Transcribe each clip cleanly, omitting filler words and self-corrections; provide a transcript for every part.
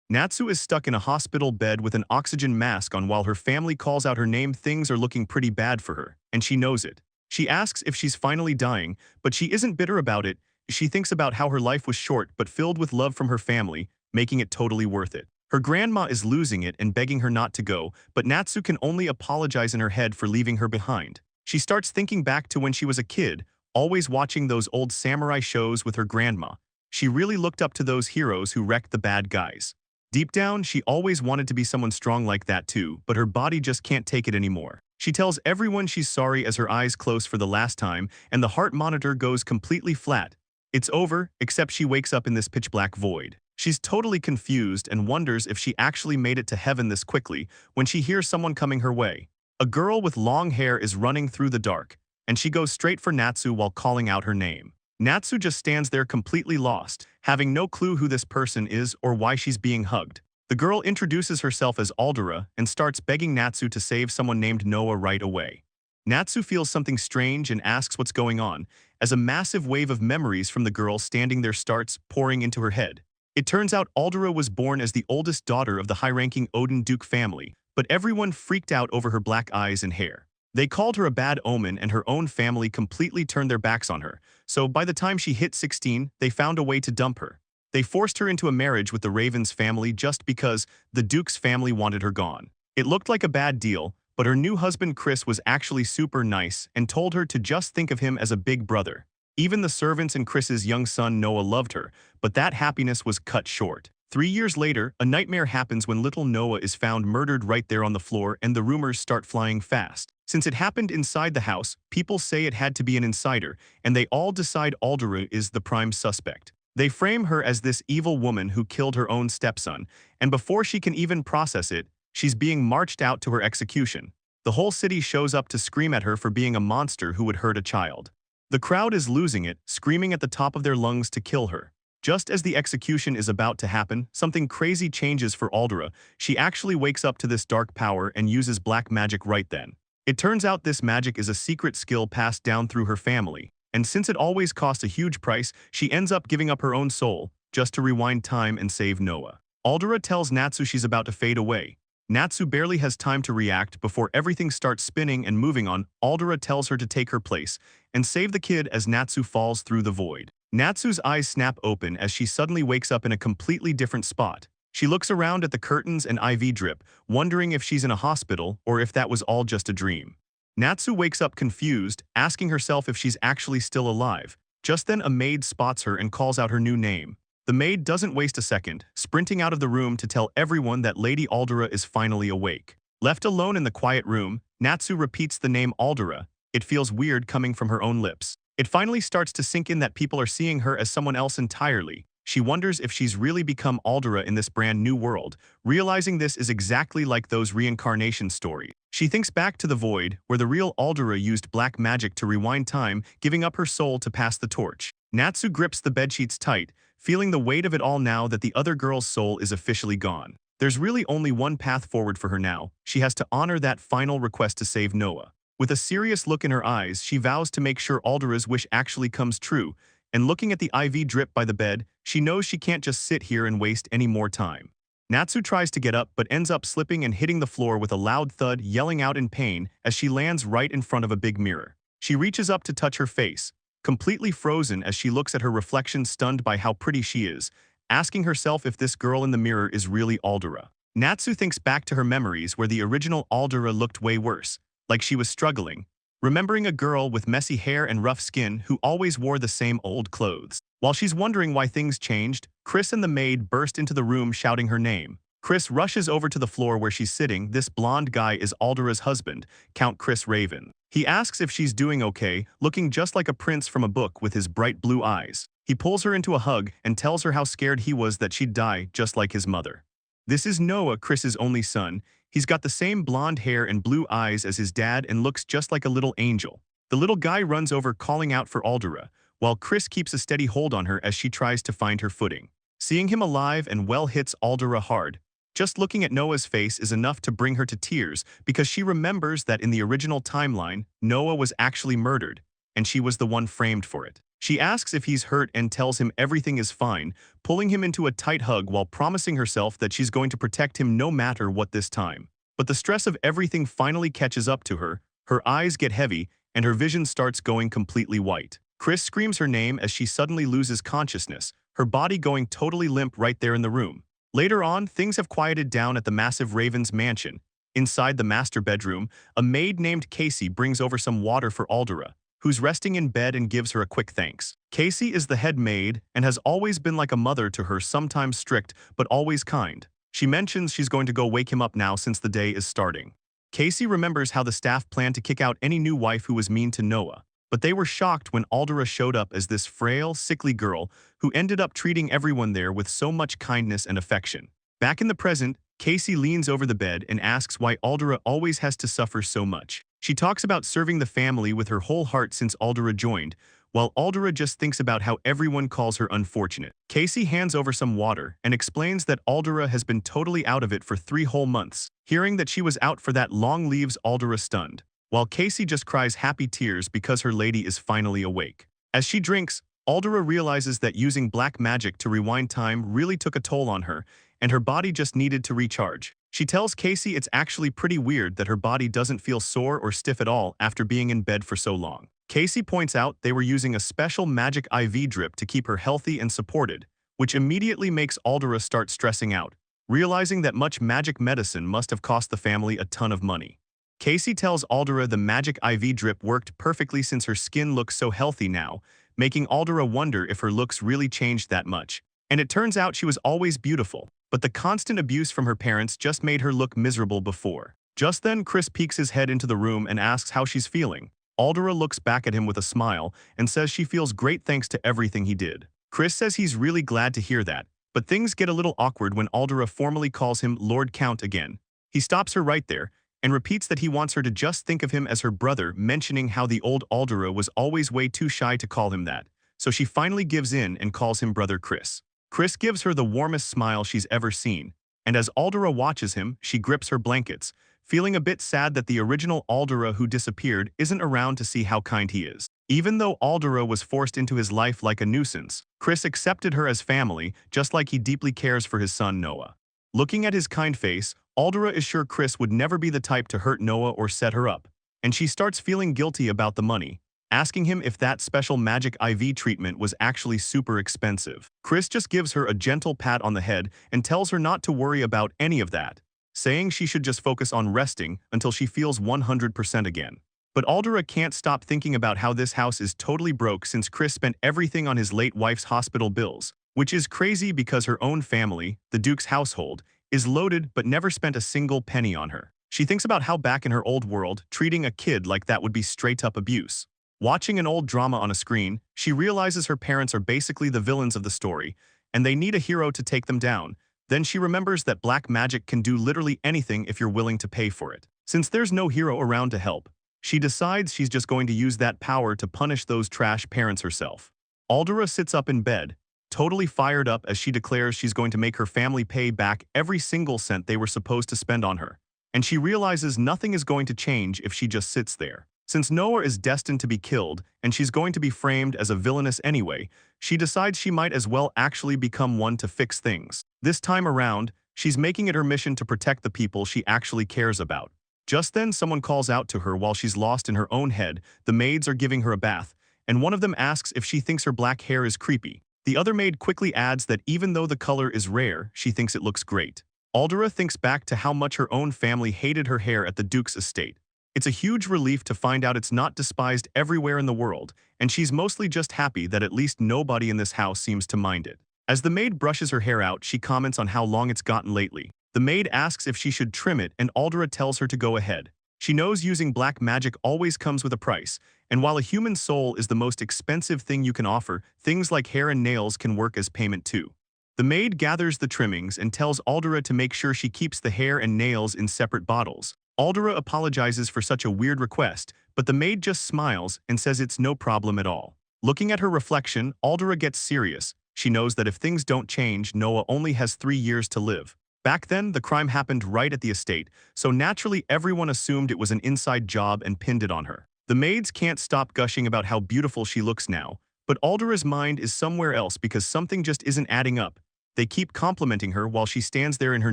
Natsu is stuck in a hospital bed with an oxygen mask on while her family calls out her name. Things are looking pretty bad for her, and she knows it. She asks if she's finally dying, but she isn't bitter about it. She thinks about how her life was short but filled with love from her family, making it totally worth it. Her grandma is losing it and begging her not to go, but Natsu can only apologize in her head for leaving her behind. She starts thinking back to when she was a kid, always watching those old samurai shows with her grandma. She really looked up to those heroes who wrecked the bad guys. Deep down, she always wanted to be someone strong like that too, but her body just can't take it anymore. She tells everyone she's sorry as her eyes close for the last time, and the heart monitor goes completely flat. It's over, except she wakes up in this pitch-black void. She's totally confused and wonders if she actually made it to heaven this quickly when she hears someone coming her way. A girl with long hair is running through the dark, and she goes straight for Natsu while calling out her name. Natsu just stands there completely lost, having no clue who this person is or why she's being hugged. The girl introduces herself as Aldera and starts begging Natsu to save someone named Noah right away. Natsu feels something strange and asks what's going on, as a massive wave of memories from the girl standing there starts pouring into her head. It turns out Aldera was born as the oldest daughter of the high-ranking Odin Duke family, but everyone freaked out over her black eyes and hair. They called her a bad omen and her own family completely turned their backs on her, so by the time she hit 16, they found a way to dump her. They forced her into a marriage with the Raven's family just because the Duke's family wanted her gone. It looked like a bad deal, but her new husband Chris was actually super nice and told her to just think of him as a big brother. Even the servants and Chris's young son Noah loved her, but that happiness was cut short. 3 years later, a nightmare happens when little Noah is found murdered right there on the floor and the rumors start flying fast. Since it happened inside the house, people say it had to be an insider, and they all decide Aldera is the prime suspect. They frame her as this evil woman who killed her own stepson, and before she can even process it, she's being marched out to her execution. The whole city shows up to scream at her for being a monster who would hurt a child. The crowd is losing it, screaming at the top of their lungs to kill her. Just as the execution is about to happen, something crazy changes for Aldera. She actually wakes up to this dark power and uses black magic right then. It turns out this magic is a secret skill passed down through her family, and since it always costs a huge price, she ends up giving up her own soul, just to rewind time and save Noah. Aldera tells Natsu she's about to fade away. Natsu barely has time to react before everything starts spinning and moving on. Aldera tells her to take her place and save the kid as Natsu falls through the void. Natsu's eyes snap open as she suddenly wakes up in a completely different spot. She looks around at the curtains and IV drip, wondering if she's in a hospital or if that was all just a dream. Natsu wakes up confused, asking herself if she's actually still alive. Just then a maid spots her and calls out her new name. The maid doesn't waste a second, sprinting out of the room to tell everyone that Lady Aldera is finally awake. Left alone in the quiet room, Natsu repeats the name Aldera. It feels weird coming from her own lips. It finally starts to sink in that people are seeing her as someone else entirely. She wonders if she's really become Aldera in this brand new world, realizing this is exactly like those reincarnation stories. She thinks back to the void, where the real Aldera used black magic to rewind time, giving up her soul to pass the torch. Natsu grips the bedsheets tight, feeling the weight of it all now that the other girl's soul is officially gone. There's really only one path forward for her now. She has to honor that final request to save Noah. With a serious look in her eyes, she vows to make sure Aldera's wish actually comes true, and looking at the IV drip by the bed, she knows she can't just sit here and waste any more time. Natsu tries to get up but ends up slipping and hitting the floor with a loud thud, yelling out in pain as she lands right in front of a big mirror. She reaches up to touch her face, completely frozen as she looks at her reflection, stunned by how pretty she is, asking herself if this girl in the mirror is really Aldera. Natsu thinks back to her memories where the original Aldera looked way worse, like she was struggling, remembering a girl with messy hair and rough skin who always wore the same old clothes. While she's wondering why things changed, Chris and the maid burst into the room shouting her name. Chris rushes over to the floor where she's sitting. This blonde guy is Aldera's husband, Count Chris Raven. He asks if she's doing okay, looking just like a prince from a book with his bright blue eyes. He pulls her into a hug and tells her how scared he was that she'd die just like his mother. This is Noah, Chris's only son. He's got the same blonde hair and blue eyes as his dad and looks just like a little angel. The little guy runs over calling out for Aldera, while Chris keeps a steady hold on her as she tries to find her footing. Seeing him alive and well hits Aldera hard. Just looking at Noah's face is enough to bring her to tears because she remembers that in the original timeline, Noah was actually murdered, and she was the one framed for it. She asks if he's hurt and tells him everything is fine, pulling him into a tight hug while promising herself that she's going to protect him no matter what this time. But the stress of everything finally catches up to her, her eyes get heavy, and her vision starts going completely white. Chris screams her name as she suddenly loses consciousness, her body going totally limp right there in the room. Later on, things have quieted down at the massive Raven's mansion. Inside the master bedroom, a maid named Casey brings over some water for Aldera, who's resting in bed and gives her a quick thanks. Casey is the head maid and has always been like a mother to her, sometimes strict, but always kind. She mentions she's going to go wake him up now since the day is starting. Casey remembers how the staff planned to kick out any new wife who was mean to Noah, but they were shocked when Aldera showed up as this frail, sickly girl who ended up treating everyone there with so much kindness and affection. Back in the present, Casey leans over the bed and asks why Aldera always has to suffer so much. She talks about serving the family with her whole heart since Aldera joined, while Aldera just thinks about how everyone calls her unfortunate. Casey hands over some water and explains that Aldera has been totally out of it for 3 whole months. Hearing that she was out for that long leaves Aldera stunned, while Casey just cries happy tears because her lady is finally awake. As she drinks, Aldera realizes that using black magic to rewind time really took a toll on her, and her body just needed to recharge. She tells Casey it's actually pretty weird that her body doesn't feel sore or stiff at all after being in bed for so long. Casey points out they were using a special magic IV drip to keep her healthy and supported, which immediately makes Aldera start stressing out, realizing that much magic medicine must have cost the family a ton of money. Casey tells Aldera the magic IV drip worked perfectly since her skin looks so healthy now, making Aldera wonder if her looks really changed that much. And it turns out she was always beautiful, but the constant abuse from her parents just made her look miserable before. Just then, Chris peeks his head into the room and asks how she's feeling. Aldera looks back at him with a smile and says she feels great thanks to everything he did. Chris says he's really glad to hear that, but things get a little awkward when Aldera formally calls him Lord Count again. He stops her right there and repeats that he wants her to just think of him as her brother, mentioning how the old Aldera was always way too shy to call him that, so she finally gives in and calls him Brother Chris. Chris gives her the warmest smile she's ever seen, and as Aldera watches him, she grips her blankets, feeling a bit sad that the original Aldera who disappeared isn't around to see how kind he is. Even though Aldera was forced into his life like a nuisance, Chris accepted her as family, just like he deeply cares for his son Noah. Looking at his kind face, Aldera is sure Chris would never be the type to hurt Noah or set her up, and she starts feeling guilty about the money, asking him if that special magic IV treatment was actually super expensive. Chris just gives her a gentle pat on the head and tells her not to worry about any of that, saying she should just focus on resting until she feels 100% again. But Aldera can't stop thinking about how this house is totally broke since Chris spent everything on his late wife's hospital bills, which is crazy because her own family, the Duke's household, is loaded but never spent a single penny on her. She thinks about how back in her old world, treating a kid like that would be straight-up abuse. Watching an old drama on a screen, she realizes her parents are basically the villains of the story, and they need a hero to take them down. Then she remembers that black magic can do literally anything if you're willing to pay for it. Since there's no hero around to help, she decides she's just going to use that power to punish those trash parents herself. Aldera sits up in bed, totally fired up as she declares she's going to make her family pay back every single cent they were supposed to spend on her. And she realizes nothing is going to change if she just sits there. Since Noah is destined to be killed and she's going to be framed as a villainess anyway, she decides she might as well actually become one to fix things. This time around, she's making it her mission to protect the people she actually cares about. Just then, someone calls out to her while she's lost in her own head. The maids are giving her a bath, and one of them asks if she thinks her black hair is creepy. The other maid quickly adds that even though the color is rare, she thinks it looks great. Aldera thinks back to how much her own family hated her hair at the Duke's estate. It's a huge relief to find out it's not despised everywhere in the world, and she's mostly just happy that at least nobody in this house seems to mind it. As the maid brushes her hair out, she comments on how long it's gotten lately. The maid asks if she should trim it, and Aldera tells her to go ahead. She knows using black magic always comes with a price, and while a human soul is the most expensive thing you can offer, things like hair and nails can work as payment too. The maid gathers the trimmings and tells Aldera to make sure she keeps the hair and nails in separate bottles. Aldera apologizes for such a weird request, but the maid just smiles and says it's no problem at all. Looking at her reflection, Aldera gets serious. She knows that if things don't change, Noah only has 3 years to live. Back then, the crime happened right at the estate, so naturally everyone assumed it was an inside job and pinned it on her. The maids can't stop gushing about how beautiful she looks now, But Aldera's mind is somewhere else because something just isn't adding up. They keep complimenting her while she stands there in her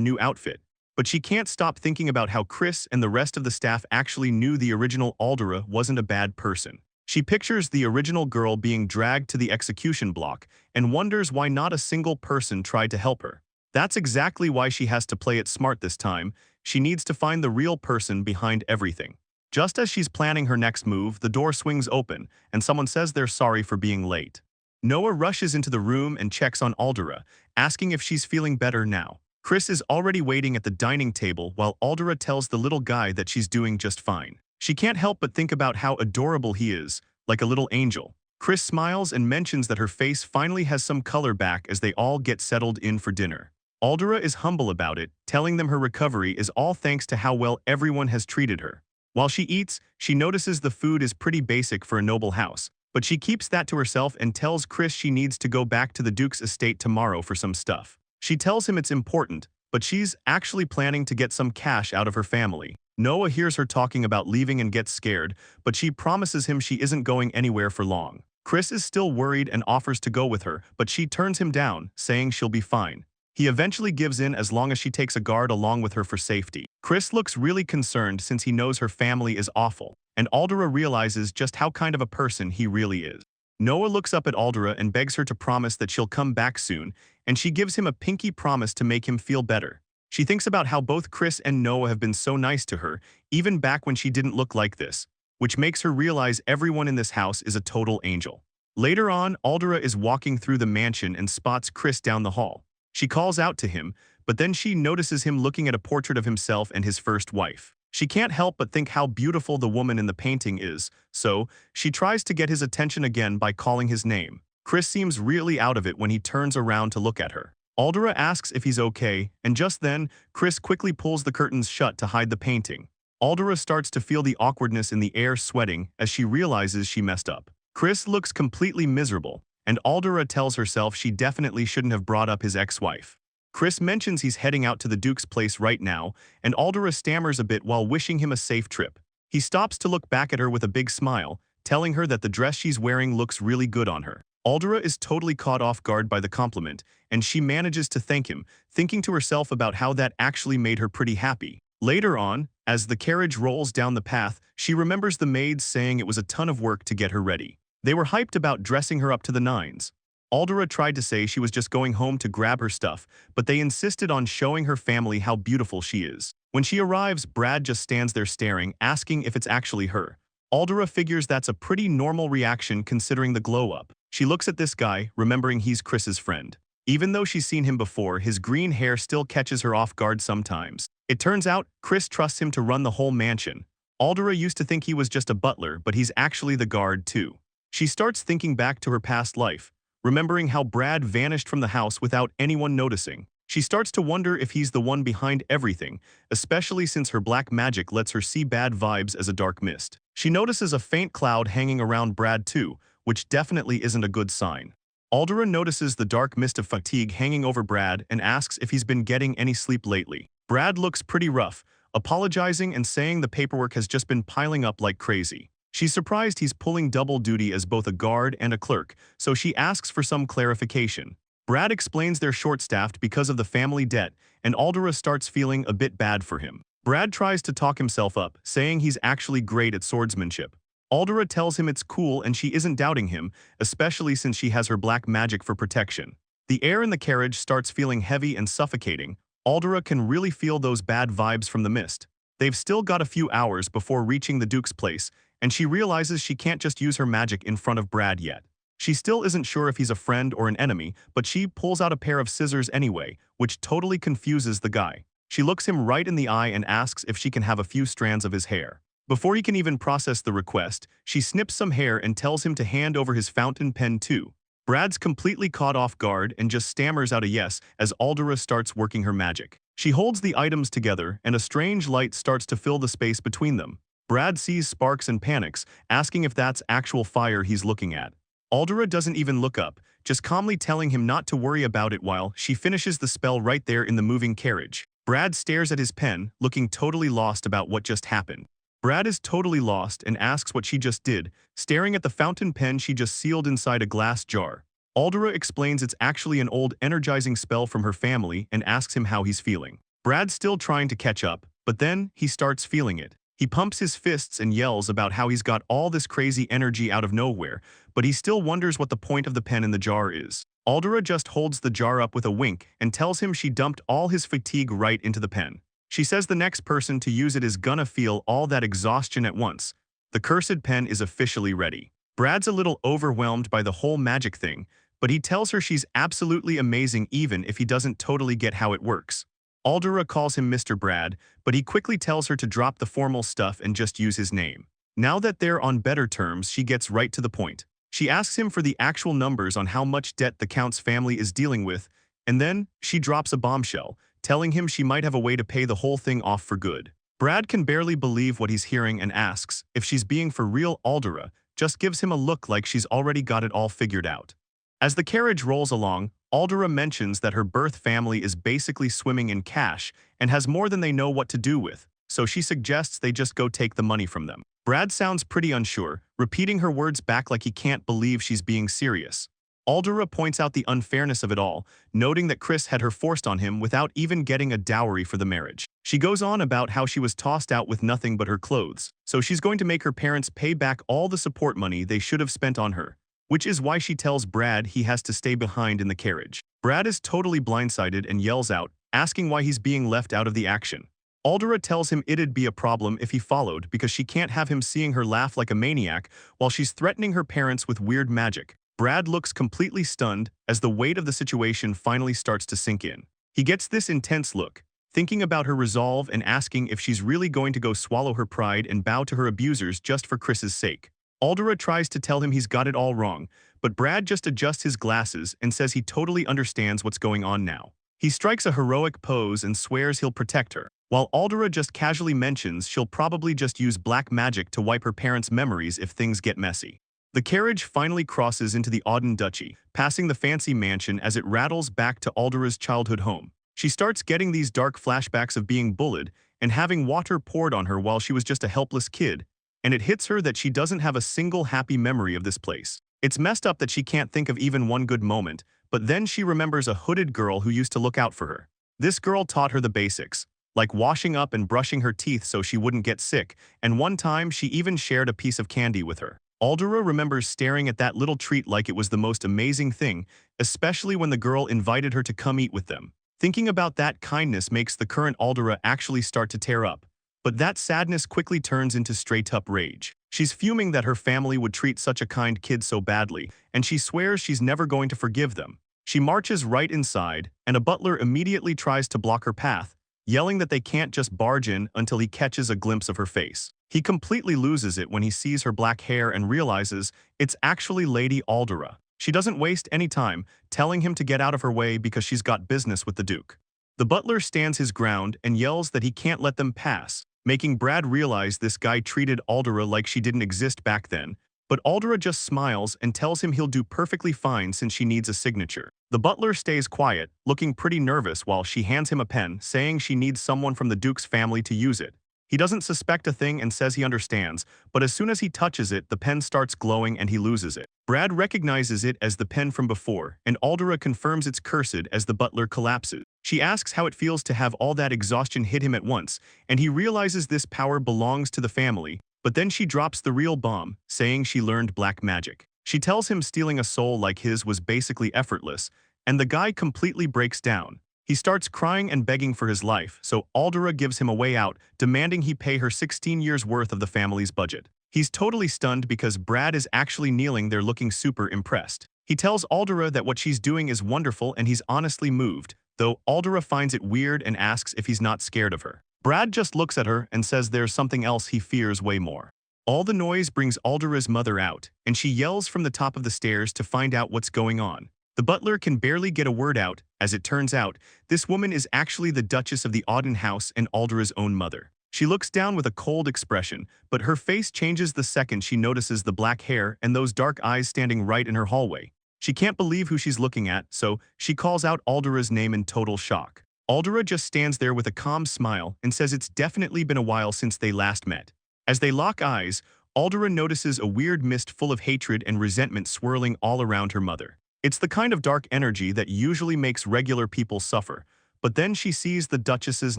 new outfit. But she can't stop thinking about how Chris and the rest of the staff actually knew the original Aldera wasn't a bad person. She pictures the original girl being dragged to the execution block and wonders why not a single person tried to help her. That's exactly why she has to play it smart this time. She needs to find the real person behind everything. Just as she's planning her next move, the door swings open, and someone says they're sorry for being late. Noah rushes into the room and checks on Aldera, asking if she's feeling better now. Chris is already waiting at the dining table while Aldera tells the little guy that she's doing just fine. She can't help but think about how adorable he is, like a little angel. Chris smiles and mentions that her face finally has some color back as they all get settled in for dinner. Aldera is humble about it, telling them her recovery is all thanks to how well everyone has treated her. While she eats, she notices the food is pretty basic for a noble house, but she keeps that to herself and tells Chris she needs to go back to the Duke's estate tomorrow for some stuff. She tells him it's important, but she's actually planning to get some cash out of her family. Noah hears her talking about leaving and gets scared, but she promises him she isn't going anywhere for long. Chris is still worried and offers to go with her, but she turns him down, saying she'll be fine. He eventually gives in as long as she takes a guard along with her for safety. Chris looks really concerned since he knows her family is awful, and Aldera realizes just how kind of a person he really is. Noah looks up at Aldera and begs her to promise that she'll come back soon, and she gives him a pinky promise to make him feel better. She thinks about how both Chris and Noah have been so nice to her, even back when she didn't look like this, which makes her realize everyone in this house is a total angel. Later on, Aldera is walking through the mansion and spots Chris down the hall. She calls out to him, but then she notices him looking at a portrait of himself and his first wife. She can't help but think how beautiful the woman in the painting is, so she tries to get his attention again by calling his name. Chris seems really out of it when he turns around to look at her. Aldera asks if he's okay, and just then, Chris quickly pulls the curtains shut to hide the painting. Aldera starts to feel the awkwardness in the air, sweating as she realizes she messed up. Chris looks completely miserable, and Aldera tells herself she definitely shouldn't have brought up his ex-wife. Chris mentions he's heading out to the Duke's place right now, and Aldera stammers a bit while wishing him a safe trip. He stops to look back at her with a big smile, telling her that the dress she's wearing looks really good on her. Aldera is totally caught off guard by the compliment, and she manages to thank him, thinking to herself about how that actually made her pretty happy. Later on, as the carriage rolls down the path, she remembers the maids saying it was a ton of work to get her ready. They were hyped about dressing her up to the nines. Aldera tried to say she was just going home to grab her stuff, but they insisted on showing her family how beautiful she is. When she arrives, Brad just stands there staring, asking if it's actually her. Aldera figures that's a pretty normal reaction considering the glow-up. She looks at this guy, remembering he's Chris's friend. Even though she's seen him before, his green hair still catches her off guard sometimes. It turns out, Chris trusts him to run the whole mansion. Aldera used to think he was just a butler, but he's actually the guard too. She starts thinking back to her past life, remembering how Brad vanished from the house without anyone noticing. She starts to wonder if he's the one behind everything, especially since her black magic lets her see bad vibes as a dark mist. She notices a faint cloud hanging around Brad too, which definitely isn't a good sign. Aldera notices the dark mist of fatigue hanging over Brad and asks if he's been getting any sleep lately. Brad looks pretty rough, apologizing and saying the paperwork has just been piling up like crazy. She's surprised he's pulling double duty as both a guard and a clerk, so she asks for some clarification. Brad explains they're short-staffed because of the family debt, and Aldera starts feeling a bit bad for him. Brad tries to talk himself up, saying he's actually great at swordsmanship. Aldera tells him it's cool and she isn't doubting him, especially since she has her black magic for protection. The air in the carriage starts feeling heavy and suffocating. Aldera can really feel those bad vibes from the mist. They've still got a few hours before reaching the Duke's place, and she realizes she can't just use her magic in front of Brad yet. She still isn't sure if he's a friend or an enemy, but she pulls out a pair of scissors anyway, which totally confuses the guy. She looks him right in the eye and asks if she can have a few strands of his hair. Before he can even process the request, she snips some hair and tells him to hand over his fountain pen too. Brad's completely caught off guard and just stammers out a yes as Aldera starts working her magic. She holds the items together and a strange light starts to fill the space between them. Brad sees sparks and panics, asking if that's actual fire he's looking at. Aldera doesn't even look up, just calmly telling him not to worry about it while she finishes the spell right there in the moving carriage. Brad stares at his pen, looking totally lost about what just happened. Brad is totally lost and asks what she just did, staring at the fountain pen she just sealed inside a glass jar. Aldera explains it's actually an old energizing spell from her family and asks him how he's feeling. Brad's still trying to catch up, but then he starts feeling it. He pumps his fists and yells about how he's got all this crazy energy out of nowhere, but he still wonders what the point of the pen in the jar is. Aldera just holds the jar up with a wink and tells him she dumped all his fatigue right into the pen. She says the next person to use it is gonna feel all that exhaustion at once. The cursed pen is officially ready. Brad's a little overwhelmed by the whole magic thing, but he tells her she's absolutely amazing even if he doesn't totally get how it works. Aldera calls him Mr. Brad, but he quickly tells her to drop the formal stuff and just use his name. Now that they're on better terms, she gets right to the point. She asks him for the actual numbers on how much debt the Count's family is dealing with, and then she drops a bombshell, telling him she might have a way to pay the whole thing off for good. Brad can barely believe what he's hearing and asks if she's being for real. Aldera just gives him a look like she's already got it all figured out. As the carriage rolls along, Aldera mentions that her birth family is basically swimming in cash and has more than they know what to do with, so she suggests they just go take the money from them. Brad sounds pretty unsure, repeating her words back like he can't believe she's being serious. Aldera points out the unfairness of it all, noting that Chris had her forced on him without even getting a dowry for the marriage. She goes on about how she was tossed out with nothing but her clothes, so she's going to make her parents pay back all the support money they should have spent on her, which is why she tells Brad he has to stay behind in the carriage. Brad is totally blindsided and yells out, asking why he's being left out of the action. Aldera tells him it'd be a problem if he followed because she can't have him seeing her laugh like a maniac while she's threatening her parents with weird magic. Brad looks completely stunned as the weight of the situation finally starts to sink in. He gets this intense look, thinking about her resolve and asking if she's really going to go swallow her pride and bow to her abusers just for Chris's sake. Aldera tries to tell him he's got it all wrong, but Brad just adjusts his glasses and says he totally understands what's going on now. He strikes a heroic pose and swears he'll protect her, while Aldera just casually mentions she'll probably just use black magic to wipe her parents' memories if things get messy. The carriage finally crosses into the Auden Duchy, passing the fancy mansion as it rattles back to Aldera's childhood home. She starts getting these dark flashbacks of being bullied and having water poured on her while she was just a helpless kid, and it hits her that she doesn't have a single happy memory of this place. It's messed up that she can't think of even one good moment, but then she remembers a hooded girl who used to look out for her. This girl taught her the basics, like washing up and brushing her teeth so she wouldn't get sick, and one time she even shared a piece of candy with her. Aldera remembers staring at that little treat like it was the most amazing thing, especially when the girl invited her to come eat with them. Thinking about that kindness makes the current Aldera actually start to tear up. But that sadness quickly turns into straight-up rage. She's fuming that her family would treat such a kind kid so badly, and she swears she's never going to forgive them. She marches right inside, and a butler immediately tries to block her path, yelling that they can't just barge in until he catches a glimpse of her face. He completely loses it when he sees her black hair and realizes it's actually Lady Aldera. She doesn't waste any time, telling him to get out of her way because she's got business with the Duke. The butler stands his ground and yells that he can't let them pass, making Brad realize this guy treated Aldera like she didn't exist back then, but Aldera just smiles and tells him he'll do perfectly fine since she needs a signature. The butler stays quiet, looking pretty nervous while she hands him a pen, saying she needs someone from the Duke's family to use it. He doesn't suspect a thing and says he understands, but as soon as he touches it, the pen starts glowing and he loses it. Brad recognizes it as the pen from before, and Aldera confirms it's cursed as the butler collapses. She asks how it feels to have all that exhaustion hit him at once, and he realizes this power belongs to the family, but then she drops the real bomb, saying she learned black magic. She tells him stealing a soul like his was basically effortless, and the guy completely breaks down. He starts crying and begging for his life, so Aldera gives him a way out, demanding he pay her 16 years' worth of the family's budget. He's totally stunned because Brad is actually kneeling there looking super impressed. He tells Aldera that what she's doing is wonderful and he's honestly moved, though Aldera finds it weird and asks if he's not scared of her. Brad just looks at her and says there's something else he fears way more. All the noise brings Aldera's mother out, and she yells from the top of the stairs to find out what's going on. The butler can barely get a word out. As it turns out, this woman is actually the Duchess of the Auden house and Aldera's own mother. She looks down with a cold expression, but her face changes the second she notices the black hair and those dark eyes standing right in her hallway. She can't believe who she's looking at, so she calls out Aldera's name in total shock. Aldera just stands there with a calm smile and says it's definitely been a while since they last met. As they lock eyes, Aldera notices a weird mist full of hatred and resentment swirling all around her mother. It's the kind of dark energy that usually makes regular people suffer, but then she sees the Duchess's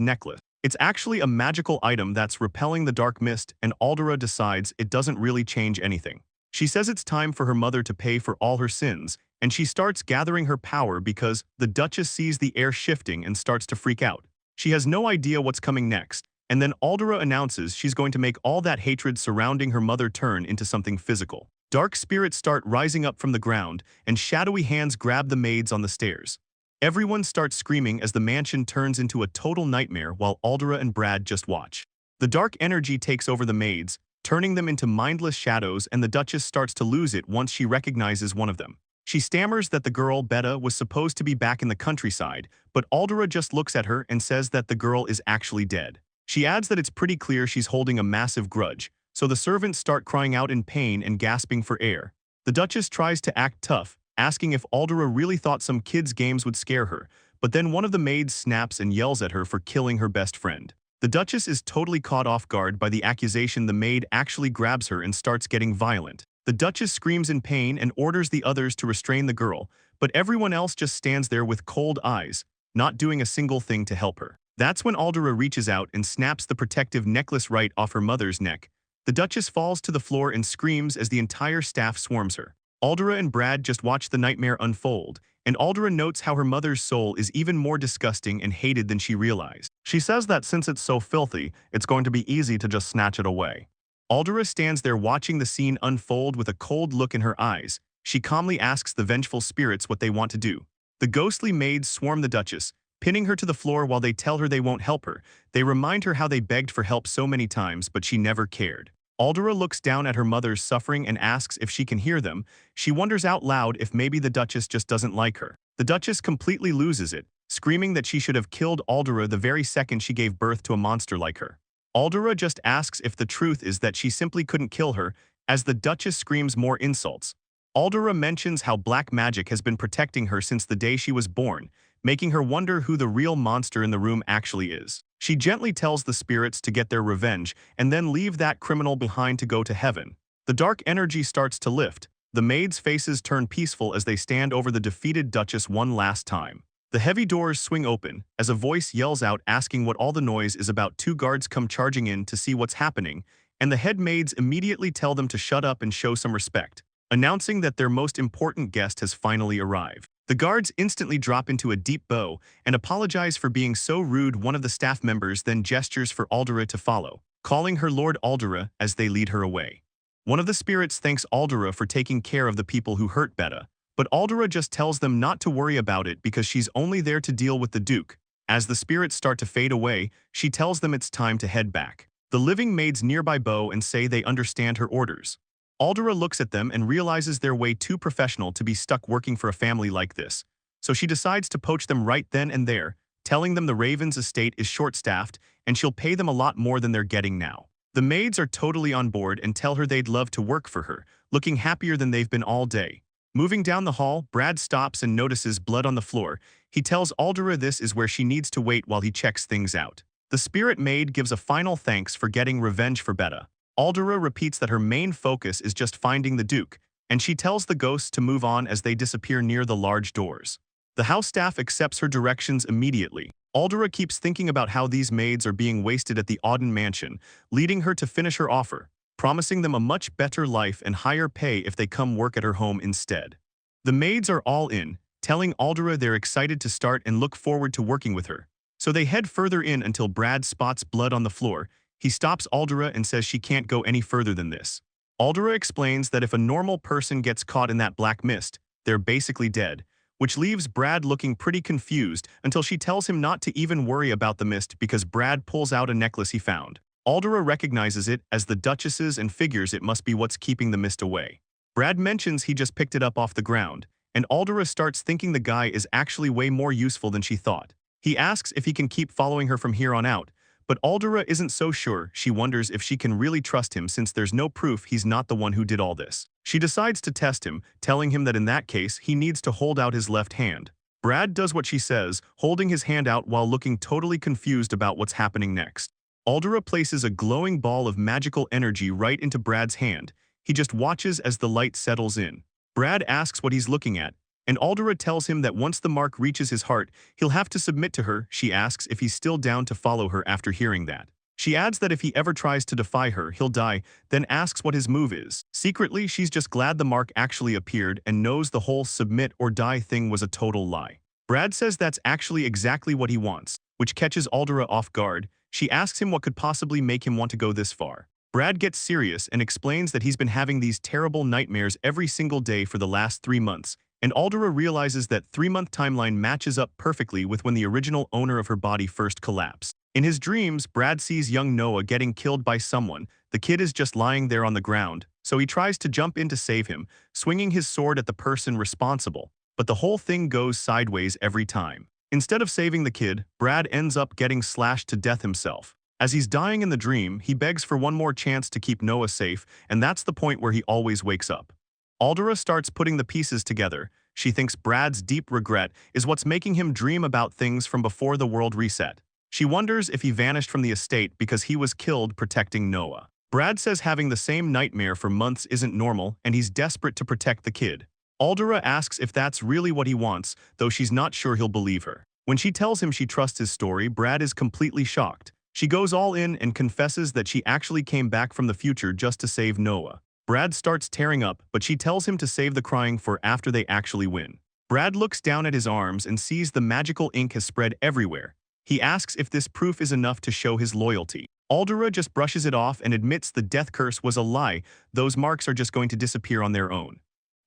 necklace. It's actually a magical item that's repelling the dark mist, and Aldera decides it doesn't really change anything. She says it's time for her mother to pay for all her sins, and she starts gathering her power because the Duchess sees the air shifting and starts to freak out. She has no idea what's coming next, and then Aldera announces she's going to make all that hatred surrounding her mother turn into something physical. Dark spirits start rising up from the ground, and shadowy hands grab the maids on the stairs. Everyone starts screaming as the mansion turns into a total nightmare while Aldera and Brad just watch. The dark energy takes over the maids, turning them into mindless shadows, and the Duchess starts to lose it once she recognizes one of them. She stammers that the girl, Beta, was supposed to be back in the countryside, but Aldera just looks at her and says that the girl is actually dead. She adds that it's pretty clear she's holding a massive grudge, so the servants start crying out in pain and gasping for air. The Duchess tries to act tough, asking if Aldera really thought some kids' games would scare her, but then one of the maids snaps and yells at her for killing her best friend. The Duchess is totally caught off guard by the accusation. The maid actually grabs her and starts getting violent. The Duchess screams in pain and orders the others to restrain the girl, but everyone else just stands there with cold eyes, not doing a single thing to help her. That's when Aldera reaches out and snaps the protective necklace right off her mother's neck. The Duchess falls to the floor and screams as the entire staff swarms her. Aldera and Brad just watch the nightmare unfold, and Aldera notes how her mother's soul is even more disgusting and hated than she realized. She says that since it's so filthy, it's going to be easy to just snatch it away. Aldera stands there watching the scene unfold with a cold look in her eyes. She calmly asks the vengeful spirits what they want to do. The ghostly maids swarm the Duchess, pinning her to the floor while they tell her they won't help her. They remind her how they begged for help so many times, but she never cared. Aldera looks down at her mother's suffering and asks if she can hear them. She wonders out loud if maybe the Duchess just doesn't like her. The Duchess completely loses it, screaming that she should have killed Aldera the very second she gave birth to a monster like her. Aldera just asks if the truth is that she simply couldn't kill her, as the Duchess screams more insults. Aldera mentions how black magic has been protecting her since the day she was born, making her wonder who the real monster in the room actually is. She gently tells the spirits to get their revenge and then leave that criminal behind to go to heaven. The dark energy starts to lift. The maids' faces turn peaceful as they stand over the defeated Duchess one last time. The heavy doors swing open as a voice yells out asking what all the noise is about. Two guards come charging in to see what's happening, and the head maids immediately tell them to shut up and show some respect, announcing that their most important guest has finally arrived. The guards instantly drop into a deep bow and apologize for being so rude. One of the staff members then gestures for Aldera to follow, calling her Lord Aldera as they lead her away. One of the spirits thanks Aldera for taking care of the people who hurt Beta, but Aldera just tells them not to worry about it because she's only there to deal with the Duke. As the spirits start to fade away, she tells them it's time to head back. The living maids nearby bow and say they understand her orders. Aldera looks at them and realizes they're way too professional to be stuck working for a family like this, so she decides to poach them right then and there, telling them the Raven's estate is short-staffed and she'll pay them a lot more than they're getting now. The maids are totally on board and tell her they'd love to work for her, looking happier than they've been all day. Moving down the hall, Brad stops and notices blood on the floor. He tells Aldera this is where she needs to wait while he checks things out. The spirit maid gives a final thanks for getting revenge for Beta. Aldera repeats that her main focus is just finding the Duke, and she tells the ghosts to move on as they disappear near the large doors. The house staff accepts her directions immediately. Aldera keeps thinking about how these maids are being wasted at the Auden mansion, leading her to finish her offer, promising them a much better life and higher pay if they come work at her home instead. The maids are all in, telling Aldera they're excited to start and look forward to working with her. So they head further in until Brad spots blood on the floor. He stops Aldera and says she can't go any further than this. Aldera explains that if a normal person gets caught in that black mist, they're basically dead, which leaves Brad looking pretty confused until she tells him not to even worry about the mist because Brad pulls out a necklace he found. Aldera recognizes it as the Duchess's and figures it must be what's keeping the mist away. Brad mentions he just picked it up off the ground, and Aldera starts thinking the guy is actually way more useful than she thought. He asks if he can keep following her from here on out, but Aldera isn't so sure. She wonders if she can really trust him since there's no proof he's not the one who did all this. She decides to test him, telling him that in that case he needs to hold out his left hand. Brad does what she says, holding his hand out while looking totally confused about what's happening next. Aldera places a glowing ball of magical energy right into Brad's hand. He just watches as the light settles in. Brad asks what he's looking at, and Aldera tells him that once the mark reaches his heart, he'll have to submit to her. She asks if he's still down to follow her after hearing that. She adds that if he ever tries to defy her, he'll die, then asks what his move is. Secretly, she's just glad the mark actually appeared and knows the whole submit or die thing was a total lie. Brad says that's actually exactly what he wants, which catches Aldera off guard. She asks him what could possibly make him want to go this far. Brad gets serious and explains that he's been having these terrible nightmares every single day for the last 3 months, and Aldera realizes that 3-month timeline matches up perfectly with when the original owner of her body first collapsed. In his dreams, Brad sees young Noah getting killed by someone. The kid is just lying there on the ground, so he tries to jump in to save him, swinging his sword at the person responsible, but the whole thing goes sideways every time. Instead of saving the kid, Brad ends up getting slashed to death himself. As he's dying in the dream, he begs for one more chance to keep Noah safe, and that's the point where he always wakes up. Aldera starts putting the pieces together. She thinks Brad's deep regret is what's making him dream about things from before the world reset. She wonders if he vanished from the estate because he was killed protecting Noah. Brad says having the same nightmare for months isn't normal, and he's desperate to protect the kid. Aldera asks if that's really what he wants, though she's not sure he'll believe her. When she tells him she trusts his story, Brad is completely shocked. She goes all in and confesses that she actually came back from the future just to save Noah. Brad starts tearing up, but she tells him to save the crying for after they actually win. Brad looks down at his arms and sees the magical ink has spread everywhere. He asks if this proof is enough to show his loyalty. Aldera just brushes it off and admits the death curse was a lie. Those marks are just going to disappear on their own.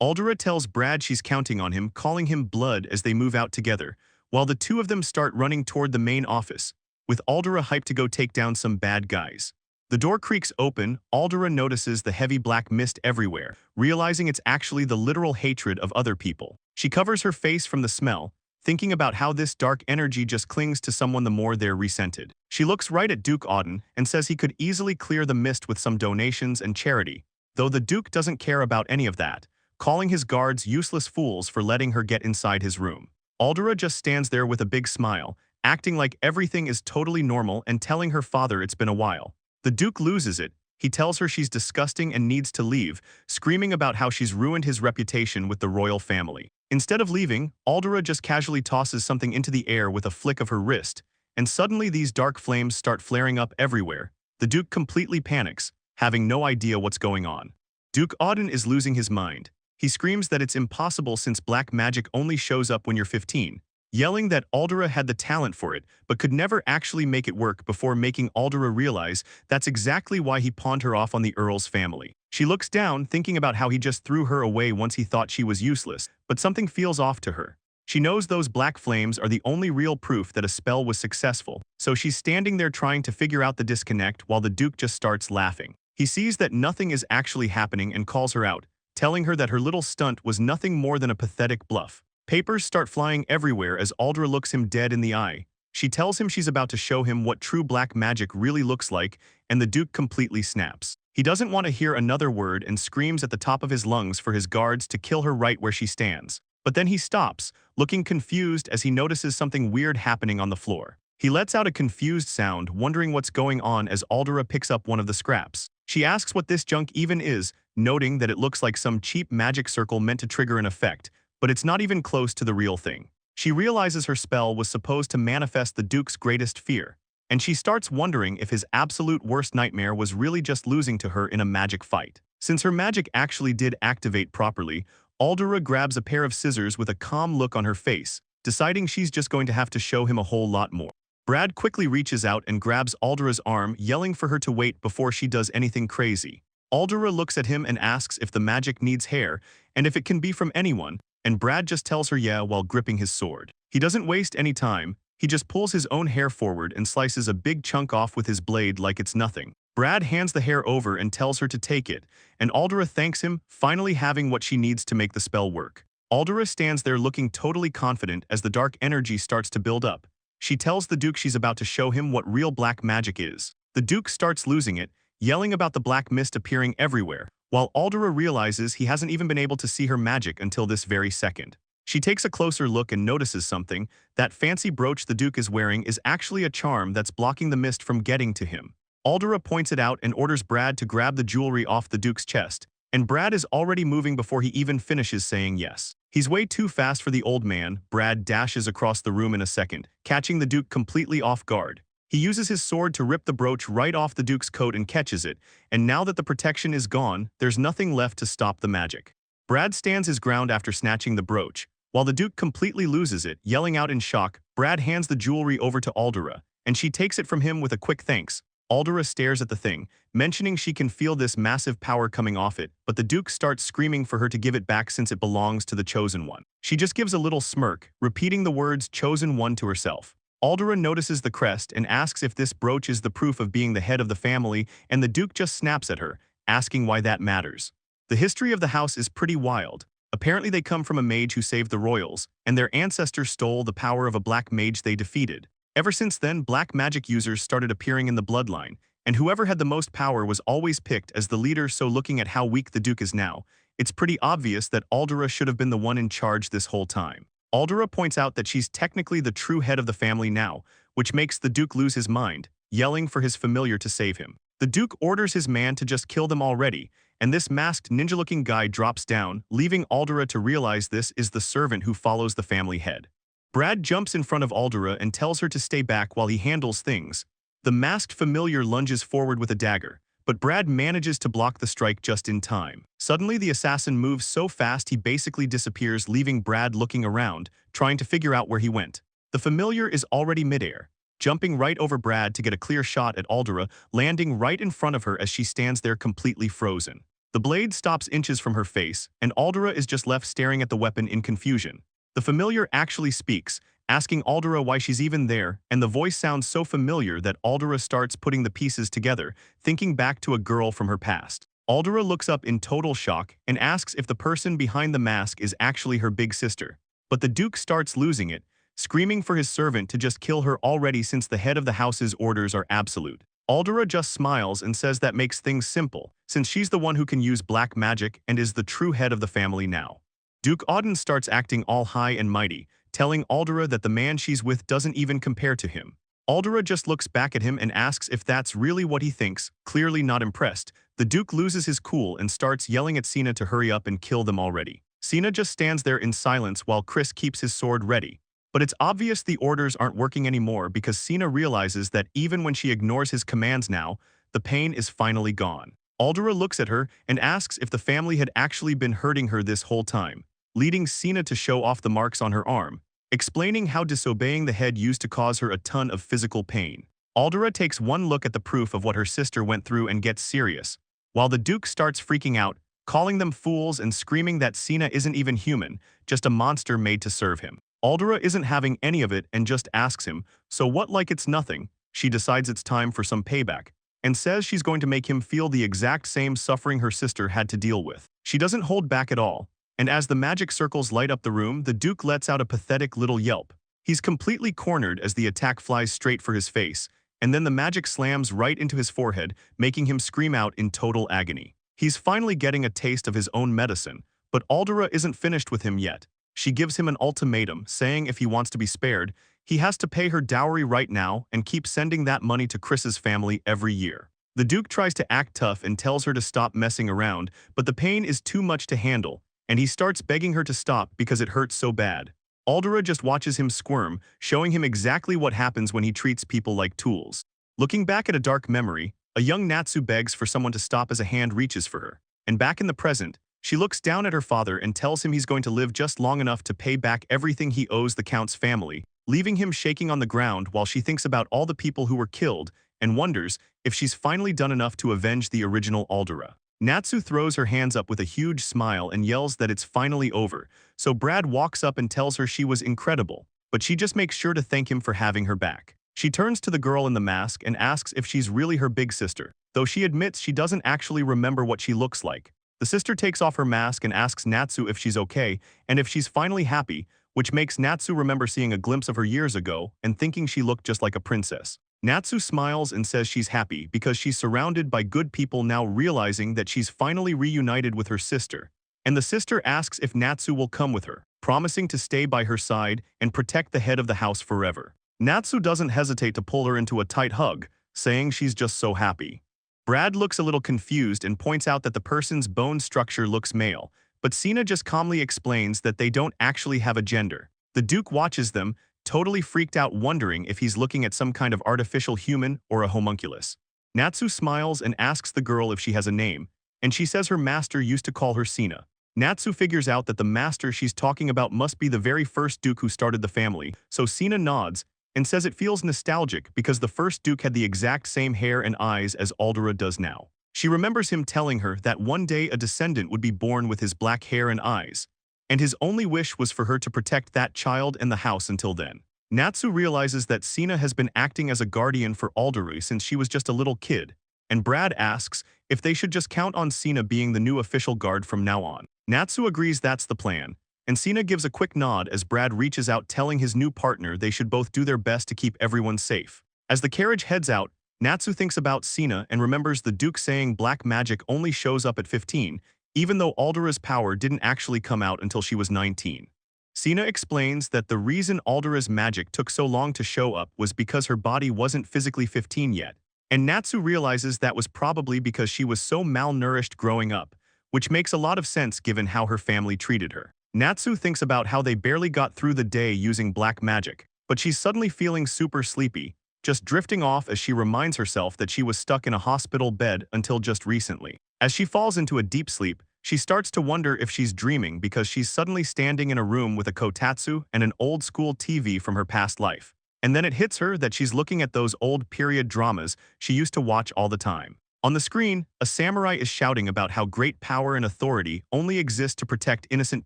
Aldera tells Brad she's counting on him, calling him blood as they move out together, while the two of them start running toward the main office, with Aldera hyped to go take down some bad guys. The door creaks open. Aldera notices the heavy black mist everywhere, realizing it's actually the literal hatred of other people. She covers her face from the smell, thinking about how this dark energy just clings to someone the more they're resented. She looks right at Duke Auden and says he could easily clear the mist with some donations and charity, though the Duke doesn't care about any of that, calling his guards useless fools for letting her get inside his room. Aldera just stands there with a big smile, acting like everything is totally normal and telling her father it's been a while. The Duke loses it. He tells her she's disgusting and needs to leave, screaming about how she's ruined his reputation with the royal family. Instead of leaving, Aldera just casually tosses something into the air with a flick of her wrist, and suddenly these dark flames start flaring up everywhere. The Duke completely panics, having no idea what's going on. Duke Auden is losing his mind. He screams that it's impossible since black magic only shows up when you're 15, yelling that Aldera had the talent for it but could never actually make it work before making Aldera realize that's exactly why he pawned her off on the Earl's family. She looks down, thinking about how he just threw her away once he thought she was useless, but something feels off to her. She knows those black flames are the only real proof that a spell was successful, so she's standing there trying to figure out the disconnect while the Duke just starts laughing. He sees that nothing is actually happening and calls her out, telling her that her little stunt was nothing more than a pathetic bluff. Papers start flying everywhere as Aldera looks him dead in the eye. She tells him she's about to show him what true black magic really looks like, and the Duke completely snaps. He doesn't want to hear another word and screams at the top of his lungs for his guards to kill her right where she stands. But then he stops, looking confused as he notices something weird happening on the floor. He lets out a confused sound, wondering what's going on as Aldera picks up one of the scraps. She asks what this junk even is, noting that it looks like some cheap magic circle meant to trigger an effect, but it's not even close to the real thing. She realizes her spell was supposed to manifest the Duke's greatest fear, and she starts wondering if his absolute worst nightmare was really just losing to her in a magic fight. Since her magic actually did activate properly, Aldera grabs a pair of scissors with a calm look on her face, deciding she's just going to have to show him a whole lot more. Brad quickly reaches out and grabs Aldera's arm, yelling for her to wait before she does anything crazy. Aldera looks at him and asks if the magic needs hair, and if it can be from anyone, and Brad just tells her yeah while gripping his sword. He doesn't waste any time. He just pulls his own hair forward and slices a big chunk off with his blade like it's nothing. Brad hands the hair over and tells her to take it, and Aldera thanks him, finally having what she needs to make the spell work. Aldera stands there looking totally confident as the dark energy starts to build up. She tells the Duke she's about to show him what real black magic is. The Duke starts losing it, yelling about the black mist appearing everywhere, while Aldera realizes he hasn't even been able to see her magic until this very second. She takes a closer look and notices something. That fancy brooch the Duke is wearing is actually a charm that's blocking the mist from getting to him. Aldera points it out and orders Brad to grab the jewelry off the Duke's chest, and Brad is already moving before he even finishes saying yes. He's way too fast for the old man. Brad dashes across the room in a second, catching the Duke completely off guard. He uses his sword to rip the brooch right off the Duke's coat and catches it, and now that the protection is gone, there's nothing left to stop the magic. Brad stands his ground after snatching the brooch. While the Duke completely loses it, yelling out in shock, Brad hands the jewelry over to Aldera, and she takes it from him with a quick thanks. Aldera stares at the thing, mentioning she can feel this massive power coming off it, but the Duke starts screaming for her to give it back since it belongs to the Chosen One. She just gives a little smirk, repeating the words Chosen One to herself. Aldera notices the crest and asks if this brooch is the proof of being the head of the family, and the Duke just snaps at her, asking why that matters. The history of the house is pretty wild. Apparently they come from a mage who saved the royals, and their ancestors stole the power of a black mage they defeated. Ever since then, black magic users started appearing in the bloodline, and whoever had the most power was always picked as the leader. So looking at how weak the Duke is now, it's pretty obvious that Aldera should have been the one in charge this whole time. Aldera points out that she's technically the true head of the family now, which makes the Duke lose his mind, yelling for his familiar to save him. The Duke orders his man to just kill them already, and this masked ninja-looking guy drops down, leaving Aldera to realize this is the servant who follows the family head. Brad jumps in front of Aldera and tells her to stay back while he handles things. The masked familiar lunges forward with a dagger, but Brad manages to block the strike just in time. Suddenly, the assassin moves so fast he basically disappears, leaving Brad looking around, trying to figure out where he went. The familiar is already midair, jumping right over Brad to get a clear shot at Aldera, landing right in front of her as she stands there completely frozen. The blade stops inches from her face, and Aldera is just left staring at the weapon in confusion. The familiar actually speaks, asking Aldera why she's even there, and the voice sounds so familiar that Aldera starts putting the pieces together, thinking back to a girl from her past. Aldera looks up in total shock and asks if the person behind the mask is actually her big sister. But the Duke starts losing it, screaming for his servant to just kill her already since the head of the house's orders are absolute. Aldera just smiles and says that makes things simple, since she's the one who can use black magic and is the true head of the family now. Duke Auden starts acting all high and mighty, telling Aldera that the man she's with doesn't even compare to him. Aldera just looks back at him and asks if that's really what he thinks, clearly not impressed. The Duke loses his cool and starts yelling at Cena to hurry up and kill them already. Cena just stands there in silence while Chris keeps his sword ready. But it's obvious the orders aren't working anymore because Cena realizes that even when she ignores his commands now, the pain is finally gone. Aldera looks at her and asks if the family had actually been hurting her this whole time, leading Cena to show off the marks on her arm, explaining how disobeying the head used to cause her a ton of physical pain. Aldera takes one look at the proof of what her sister went through and gets serious, while the Duke starts freaking out, calling them fools and screaming that Cena isn't even human, just a monster made to serve him. Aldera isn't having any of it and just asks him, so what, like it's nothing. She decides it's time for some payback, and says she's going to make him feel the exact same suffering her sister had to deal with. She doesn't hold back at all, and as the magic circles light up the room, the Duke lets out a pathetic little yelp. He's completely cornered as the attack flies straight for his face, and then the magic slams right into his forehead, making him scream out in total agony. He's finally getting a taste of his own medicine, but Aldera isn't finished with him yet. She gives him an ultimatum, saying if he wants to be spared, he has to pay her dowry right now and keep sending that money to Chris's family every year. The Duke tries to act tough and tells her to stop messing around, but the pain is too much to handle, and he starts begging her to stop because it hurts so bad. Aldera just watches him squirm, showing him exactly what happens when he treats people like tools. Looking back at a dark memory, a young Natsu begs for someone to stop as a hand reaches for her. And back in the present, she looks down at her father and tells him he's going to live just long enough to pay back everything he owes the Count's family, leaving him shaking on the ground while she thinks about all the people who were killed and wonders if she's finally done enough to avenge the original Aldera. Natsu throws her hands up with a huge smile and yells that it's finally over, so Brad walks up and tells her she was incredible, but she just makes sure to thank him for having her back. She turns to the girl in the mask and asks if she's really her big sister, though she admits she doesn't actually remember what she looks like. The sister takes off her mask and asks Natsu if she's okay and if she's finally happy, which makes Natsu remember seeing a glimpse of her years ago and thinking she looked just like a princess. Natsu smiles and says she's happy because she's surrounded by good people now, realizing that she's finally reunited with her sister, and the sister asks if Natsu will come with her. promising to stay by her side and protect the head of the house forever. Natsu doesn't hesitate to pull her into a tight hug, saying she's just so happy. Brad looks a little confused and points out that the person's bone structure looks male, but Sina just calmly explains that they don't actually have a gender. The Duke watches them, totally freaked out, wondering if he's looking at some kind of artificial human or a homunculus. Natsu smiles and asks the girl if she has a name, and she says her master used to call her Sina. Natsu figures out that the master she's talking about must be the very first Duke who started the family, so Sina nods and says it feels nostalgic because the first Duke had the exact same hair and eyes as Aldera does now. She remembers him telling her that one day a descendant would be born with his black hair and eyes, and his only wish was for her to protect that child and the house until then. Natsu realizes that Sina has been acting as a guardian for Aldera since she was just a little kid, and Brad asks if they should just count on Sina being the new official guard from now on. Natsu agrees that's the plan, and Sina gives a quick nod as Brad reaches out, telling his new partner they should both do their best to keep everyone safe. As the carriage heads out, Natsu thinks about Sina and remembers the Duke saying black magic only shows up at 15, even though Aldera's power didn't actually come out until she was 19. Sina explains that the reason Aldera's magic took so long to show up was because her body wasn't physically 15 yet, and Natsu realizes that was probably because she was so malnourished growing up, which makes a lot of sense given how her family treated her. Natsu thinks about how they barely got through the day using black magic, but she's suddenly feeling super sleepy, just drifting off as she reminds herself that she was stuck in a hospital bed until just recently. As she falls into a deep sleep, she starts to wonder if she's dreaming because she's suddenly standing in a room with a kotatsu and an old-school TV from her past life. And then it hits her that she's looking at those old period dramas she used to watch all the time. On the screen, a samurai is shouting about how great power and authority only exist to protect innocent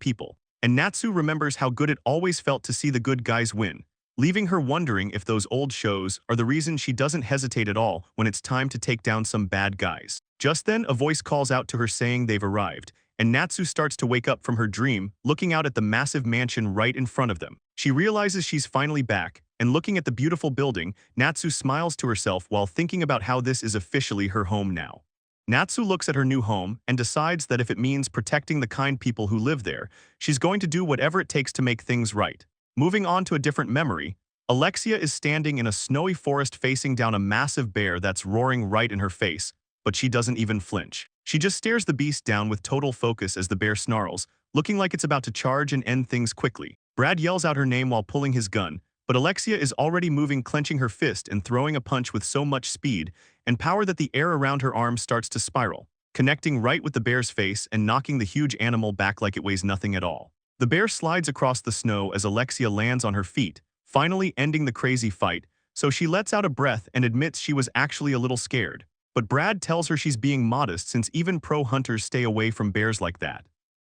people, and Natsu remembers how good it always felt to see the good guys win, leaving her wondering if those old shows are the reason she doesn't hesitate at all when it's time to take down some bad guys. Just then, a voice calls out to her saying they've arrived, and Natsu starts to wake up from her dream, looking out at the massive mansion right in front of them. She realizes she's finally back, and looking at the beautiful building, Natsu smiles to herself while thinking about how this is officially her home now. Natsu looks at her new home and decides that if it means protecting the kind people who live there, she's going to do whatever it takes to make things right. Moving on to a different memory, Alexia is standing in a snowy forest facing down a massive bear that's roaring right in her face, but she doesn't even flinch. She just stares the beast down with total focus as the bear snarls, looking like it's about to charge and end things quickly. Brad yells out her name while pulling his gun, but Alexia is already moving, clenching her fist and throwing a punch with so much speed and power that the air around her arm starts to spiral, connecting right with the bear's face and knocking the huge animal back like it weighs nothing at all. The bear slides across the snow as Alexia lands on her feet, finally ending the crazy fight, so she lets out a breath and admits she was actually a little scared. But Brad tells her she's being modest since even pro hunters stay away from bears like that.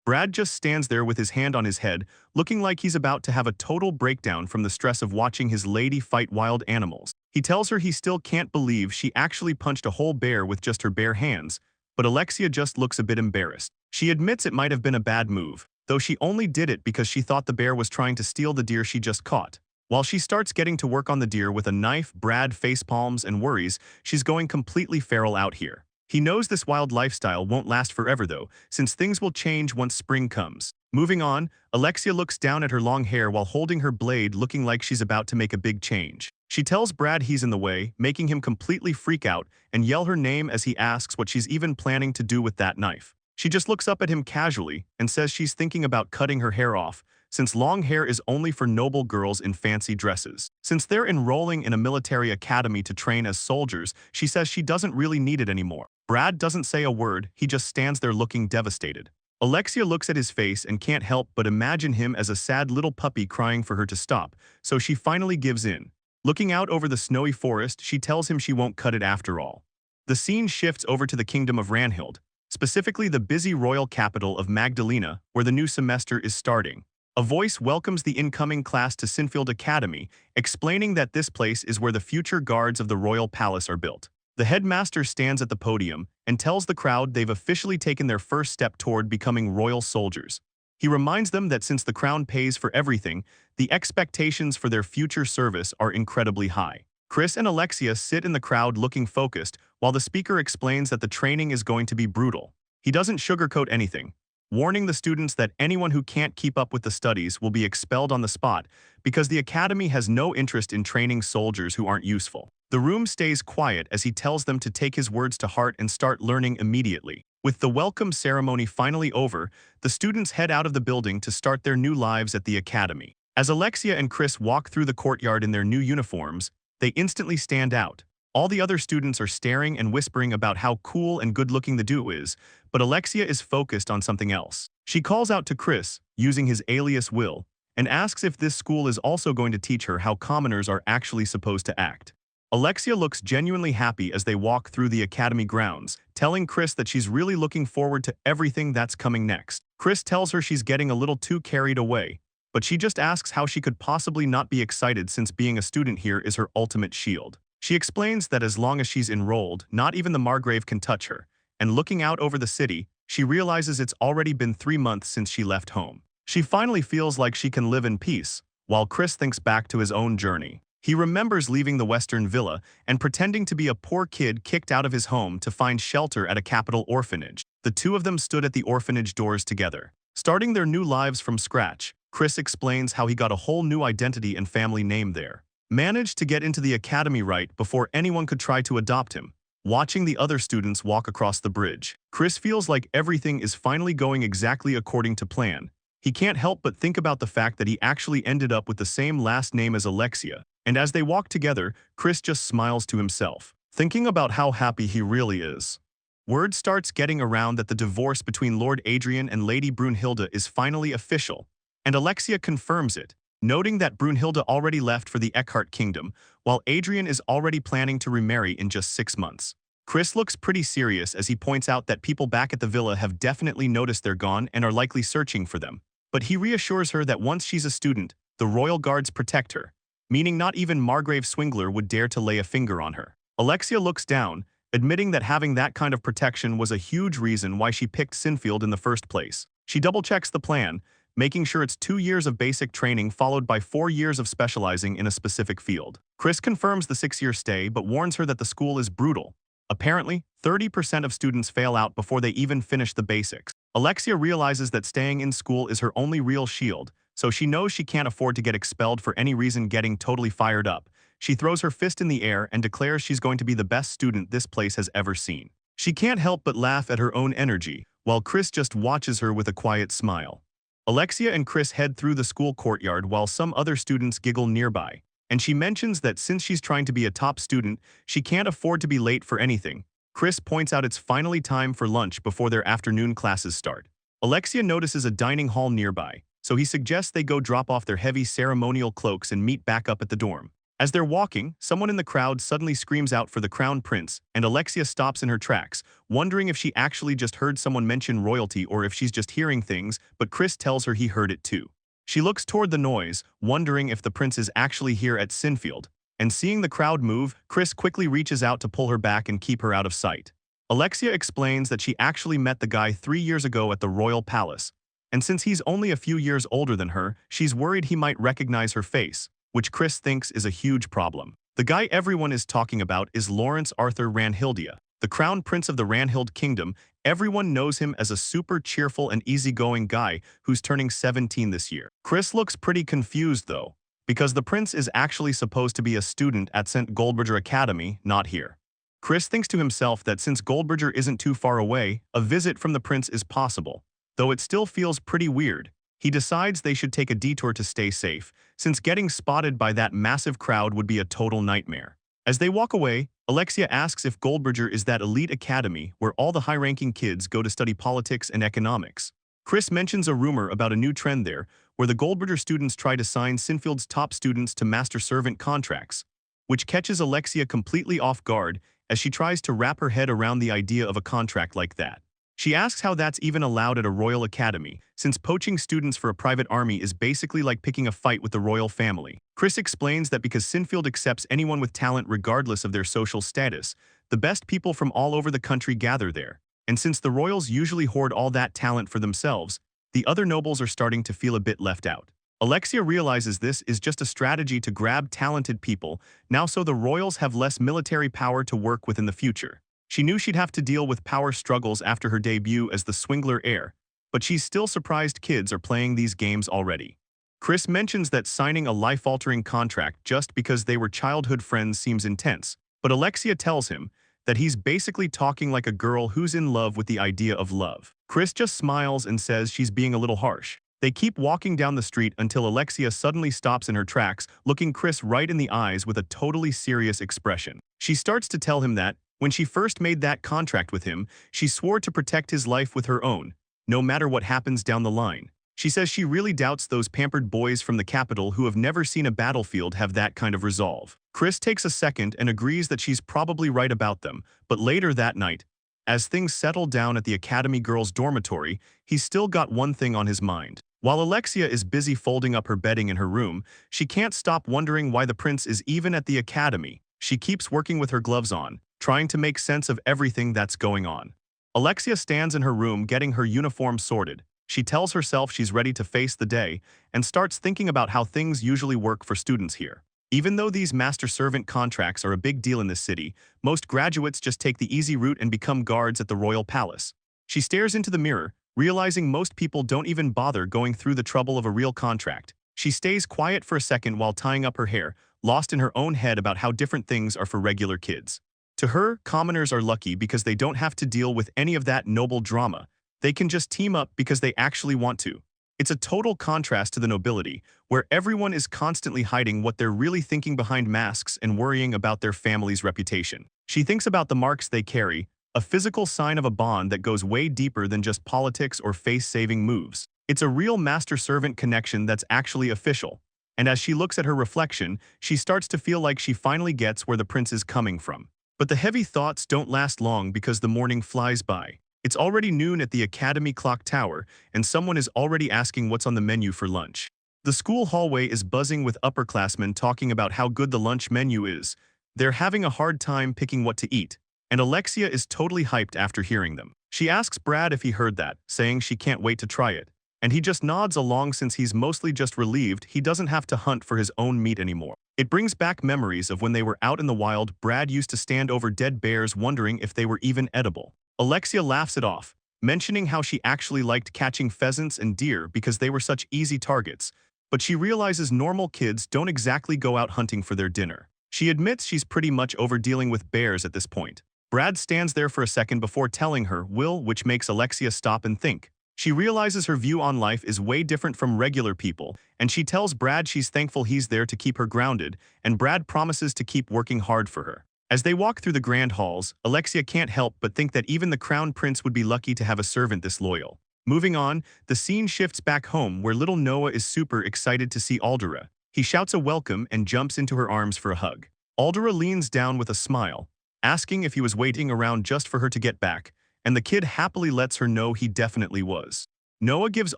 Brad just stands there with his hand on his head, looking like he's about to have a total breakdown from the stress of watching his lady fight wild animals. He tells her he still can't believe she actually punched a whole bear with just her bare hands, but Alexia just looks a bit embarrassed. She admits it might have been a bad move, though she only did it because she thought the bear was trying to steal the deer she just caught. While she starts getting to work on the deer with a knife, Brad facepalms and worries she's going completely feral out here. He knows this wild lifestyle won't last forever though, since things will change once spring comes. Moving on, Alexia looks down at her long hair while holding her blade, looking like she's about to make a big change. She tells Brad he's in the way, making him completely freak out and yell her name as he asks what she's even planning to do with that knife. She just looks up at him casually and says she's thinking about cutting her hair off, since long hair is only for noble girls in fancy dresses. Since they're enrolling in a military academy to train as soldiers, she says she doesn't really need it anymore. Brad doesn't say a word, he just stands there looking devastated. Alexia looks at his face and can't help but imagine him as a sad little puppy crying for her to stop, so she finally gives in. Looking out over the snowy forest, she tells him she won't cut it after all. The scene shifts over to the kingdom of Ranhild, specifically the busy royal capital of Magdalena, where the new semester is starting. A voice welcomes the incoming class to Sinfield Academy, explaining that this place is where the future guards of the royal palace are built. The headmaster stands at the podium and tells the crowd they've officially taken their first step toward becoming royal soldiers. He reminds them that since the crown pays for everything, the expectations for their future service are incredibly high. Chris and Alexia sit in the crowd looking focused, while the speaker explains that the training is going to be brutal. He doesn't sugarcoat anything, warning the students that anyone who can't keep up with the studies will be expelled on the spot because the academy has no interest in training soldiers who aren't useful. The room stays quiet as he tells them to take his words to heart and start learning immediately. With the welcome ceremony finally over, the students head out of the building to start their new lives at the academy. As Alexia and Chris walk through the courtyard in their new uniforms, they instantly stand out. All the other students are staring and whispering about how cool and good-looking the duo is, but Alexia is focused on something else. She calls out to Chris, using his alias Will, and asks if this school is also going to teach her how commoners are actually supposed to act. Alexia looks genuinely happy as they walk through the academy grounds, telling Chris that she's really looking forward to everything that's coming next. Chris tells her she's getting a little too carried away, but she just asks how she could possibly not be excited since being a student here is her ultimate shield. She explains that as long as she's enrolled, not even the Margrave can touch her, and looking out over the city, she realizes it's already been 3 months since she left home. She finally feels like she can live in peace, while Chris thinks back to his own journey. He remembers leaving the Western Villa and pretending to be a poor kid kicked out of his home to find shelter at a capital orphanage. The two of them stood at the orphanage doors together. Starting their new lives from scratch, Chris explains how he got a whole new identity and family name there. Managed to get into the academy right before anyone could try to adopt him. Watching the other students walk across the bridge, Chris feels like everything is finally going exactly according to plan. He can't help but think about the fact that he actually ended up with the same last name as Alexia, and as they walk together, Chris just smiles to himself, thinking about how happy he really is. Word starts getting around that the divorce between Lord Adrian and Lady Brunhilde is finally official, and Alexia confirms it, noting that Brunhilde already left for the Eckhart Kingdom, while Adrian is already planning to remarry in just 6 months. Chris looks pretty serious as he points out that people back at the villa have definitely noticed they're gone and are likely searching for them. But he reassures her that once she's a student, the royal guards protect her, meaning not even Margrave Swingler would dare to lay a finger on her. Alexia looks down, admitting that having that kind of protection was a huge reason why she picked Sinfield in the first place. She double-checks the plan, making sure it's 2 years of basic training followed by 4 years of specializing in a specific field. Chris confirms the 6-year stay but warns her that the school is brutal. Apparently, 30% of students fail out before they even finish the basics. Alexia realizes that staying in school is her only real shield, so she knows she can't afford to get expelled for any reason. Getting totally fired up, she throws her fist in the air and declares she's going to be the best student this place has ever seen. She can't help but laugh at her own energy, while Chris just watches her with a quiet smile. Alexia and Chris head through the school courtyard while some other students giggle nearby, and she mentions that since she's trying to be a top student, she can't afford to be late for anything. Chris points out it's finally time for lunch before their afternoon classes start. Alexia notices a dining hall nearby, so he suggests they go drop off their heavy ceremonial cloaks and meet back up at the dorm. As they're walking, someone in the crowd suddenly screams out for the crown prince, and Alexia stops in her tracks, wondering if she actually just heard someone mention royalty or if she's just hearing things, but Chris tells her he heard it too. She looks toward the noise, wondering if the prince is actually here at Sinfield, and seeing the crowd move, Chris quickly reaches out to pull her back and keep her out of sight. Alexia explains that she actually met the guy 3 years ago at the royal palace, and since he's only a few years older than her, she's worried he might recognize her face, which Chris thinks is a huge problem. The guy everyone is talking about is Lawrence Arthur Ranhildia, the crown prince of the Ranhild Kingdom. Everyone knows him as a super cheerful and easygoing guy who's turning 17 this year. Chris looks pretty confused though, because the prince is actually supposed to be a student at St. Goldbridger Academy, not here. Chris thinks to himself that since Goldbridger isn't too far away, a visit from the prince is possible, though it still feels pretty weird. He decides they should take a detour to stay safe, since getting spotted by that massive crowd would be a total nightmare. As they walk away, Alexia asks if Goldbridger is that elite academy where all the high-ranking kids go to study politics and economics. Chris mentions a rumor about a new trend there, where the Goldbridger students try to sign Sinfield's top students to master-servant contracts, which catches Alexia completely off guard as she tries to wrap her head around the idea of a contract like that. She asks how that's even allowed at a royal academy, since poaching students for a private army is basically like picking a fight with the royal family. Chris explains that because Sinfield accepts anyone with talent regardless of their social status, the best people from all over the country gather there, and since the royals usually hoard all that talent for themselves, the other nobles are starting to feel a bit left out. Alexia realizes this is just a strategy to grab talented people, now so the royals have less military power to work with in the future. She knew she'd have to deal with power struggles after her debut as the Swingler heir, but she's still surprised kids are playing these games already. Chris mentions that signing a life-altering contract just because they were childhood friends seems intense, but Alexia tells him that he's basically talking like a girl who's in love with the idea of love. Chris just smiles and says she's being a little harsh. They keep walking down the street until Alexia suddenly stops in her tracks, looking Chris right in the eyes with a totally serious expression. She starts to tell him that, when she first made that contract with him, she swore to protect his life with her own, no matter what happens down the line. She says she really doubts those pampered boys from the capital who have never seen a battlefield have that kind of resolve. Chris takes a second and agrees that she's probably right about them, but later that night, as things settle down at the Academy girls' dormitory, he's still got one thing on his mind. While Alexia is busy folding up her bedding in her room, she can't stop wondering why the prince is even at the Academy. She keeps working with her gloves on, trying to make sense of everything that's going on. Alexia stands in her room getting her uniform sorted. She tells herself she's ready to face the day and starts thinking about how things usually work for students here. Even though these master-servant contracts are a big deal in this city, most graduates just take the easy route and become guards at the royal palace. She stares into the mirror, realizing most people don't even bother going through the trouble of a real contract. She stays quiet for a second while tying up her hair, lost in her own head about how different things are for regular kids. To her, commoners are lucky because they don't have to deal with any of that noble drama. They can just team up because they actually want to. It's a total contrast to the nobility, where everyone is constantly hiding what they're really thinking behind masks and worrying about their family's reputation. She thinks about the marks they carry, a physical sign of a bond that goes way deeper than just politics or face-saving moves. It's a real master-servant connection that's actually official. And as she looks at her reflection, she starts to feel like she finally gets where the prince is coming from. But the heavy thoughts don't last long because the morning flies by. It's already noon at the Academy clock tower, and someone is already asking what's on the menu for lunch. The school hallway is buzzing with upperclassmen talking about how good the lunch menu is. They're having a hard time picking what to eat, and Alexia is totally hyped after hearing them. She asks Brad if he heard that, saying she can't wait to try it, and he just nods along since he's mostly just relieved he doesn't have to hunt for his own meat anymore. It brings back memories of when they were out in the wild. Brad used to stand over dead bears wondering if they were even edible. Alexia laughs it off, mentioning how she actually liked catching pheasants and deer because they were such easy targets, but she realizes normal kids don't exactly go out hunting for their dinner. She admits she's pretty much over dealing with bears at this point. Brad stands there for a second before telling her which makes Alexia stop and think. She realizes her view on life is way different from regular people, and she tells Brad she's thankful he's there to keep her grounded, and Brad promises to keep working hard for her. As they walk through the grand halls, Alexia can't help but think that even the crown prince would be lucky to have a servant this loyal. Moving on, the scene shifts back home where little Noah is super excited to see Aldera. He shouts a welcome and jumps into her arms for a hug. Aldera leans down with a smile, asking if he was waiting around just for her to get back, and the kid happily lets her know he definitely was. Noah gives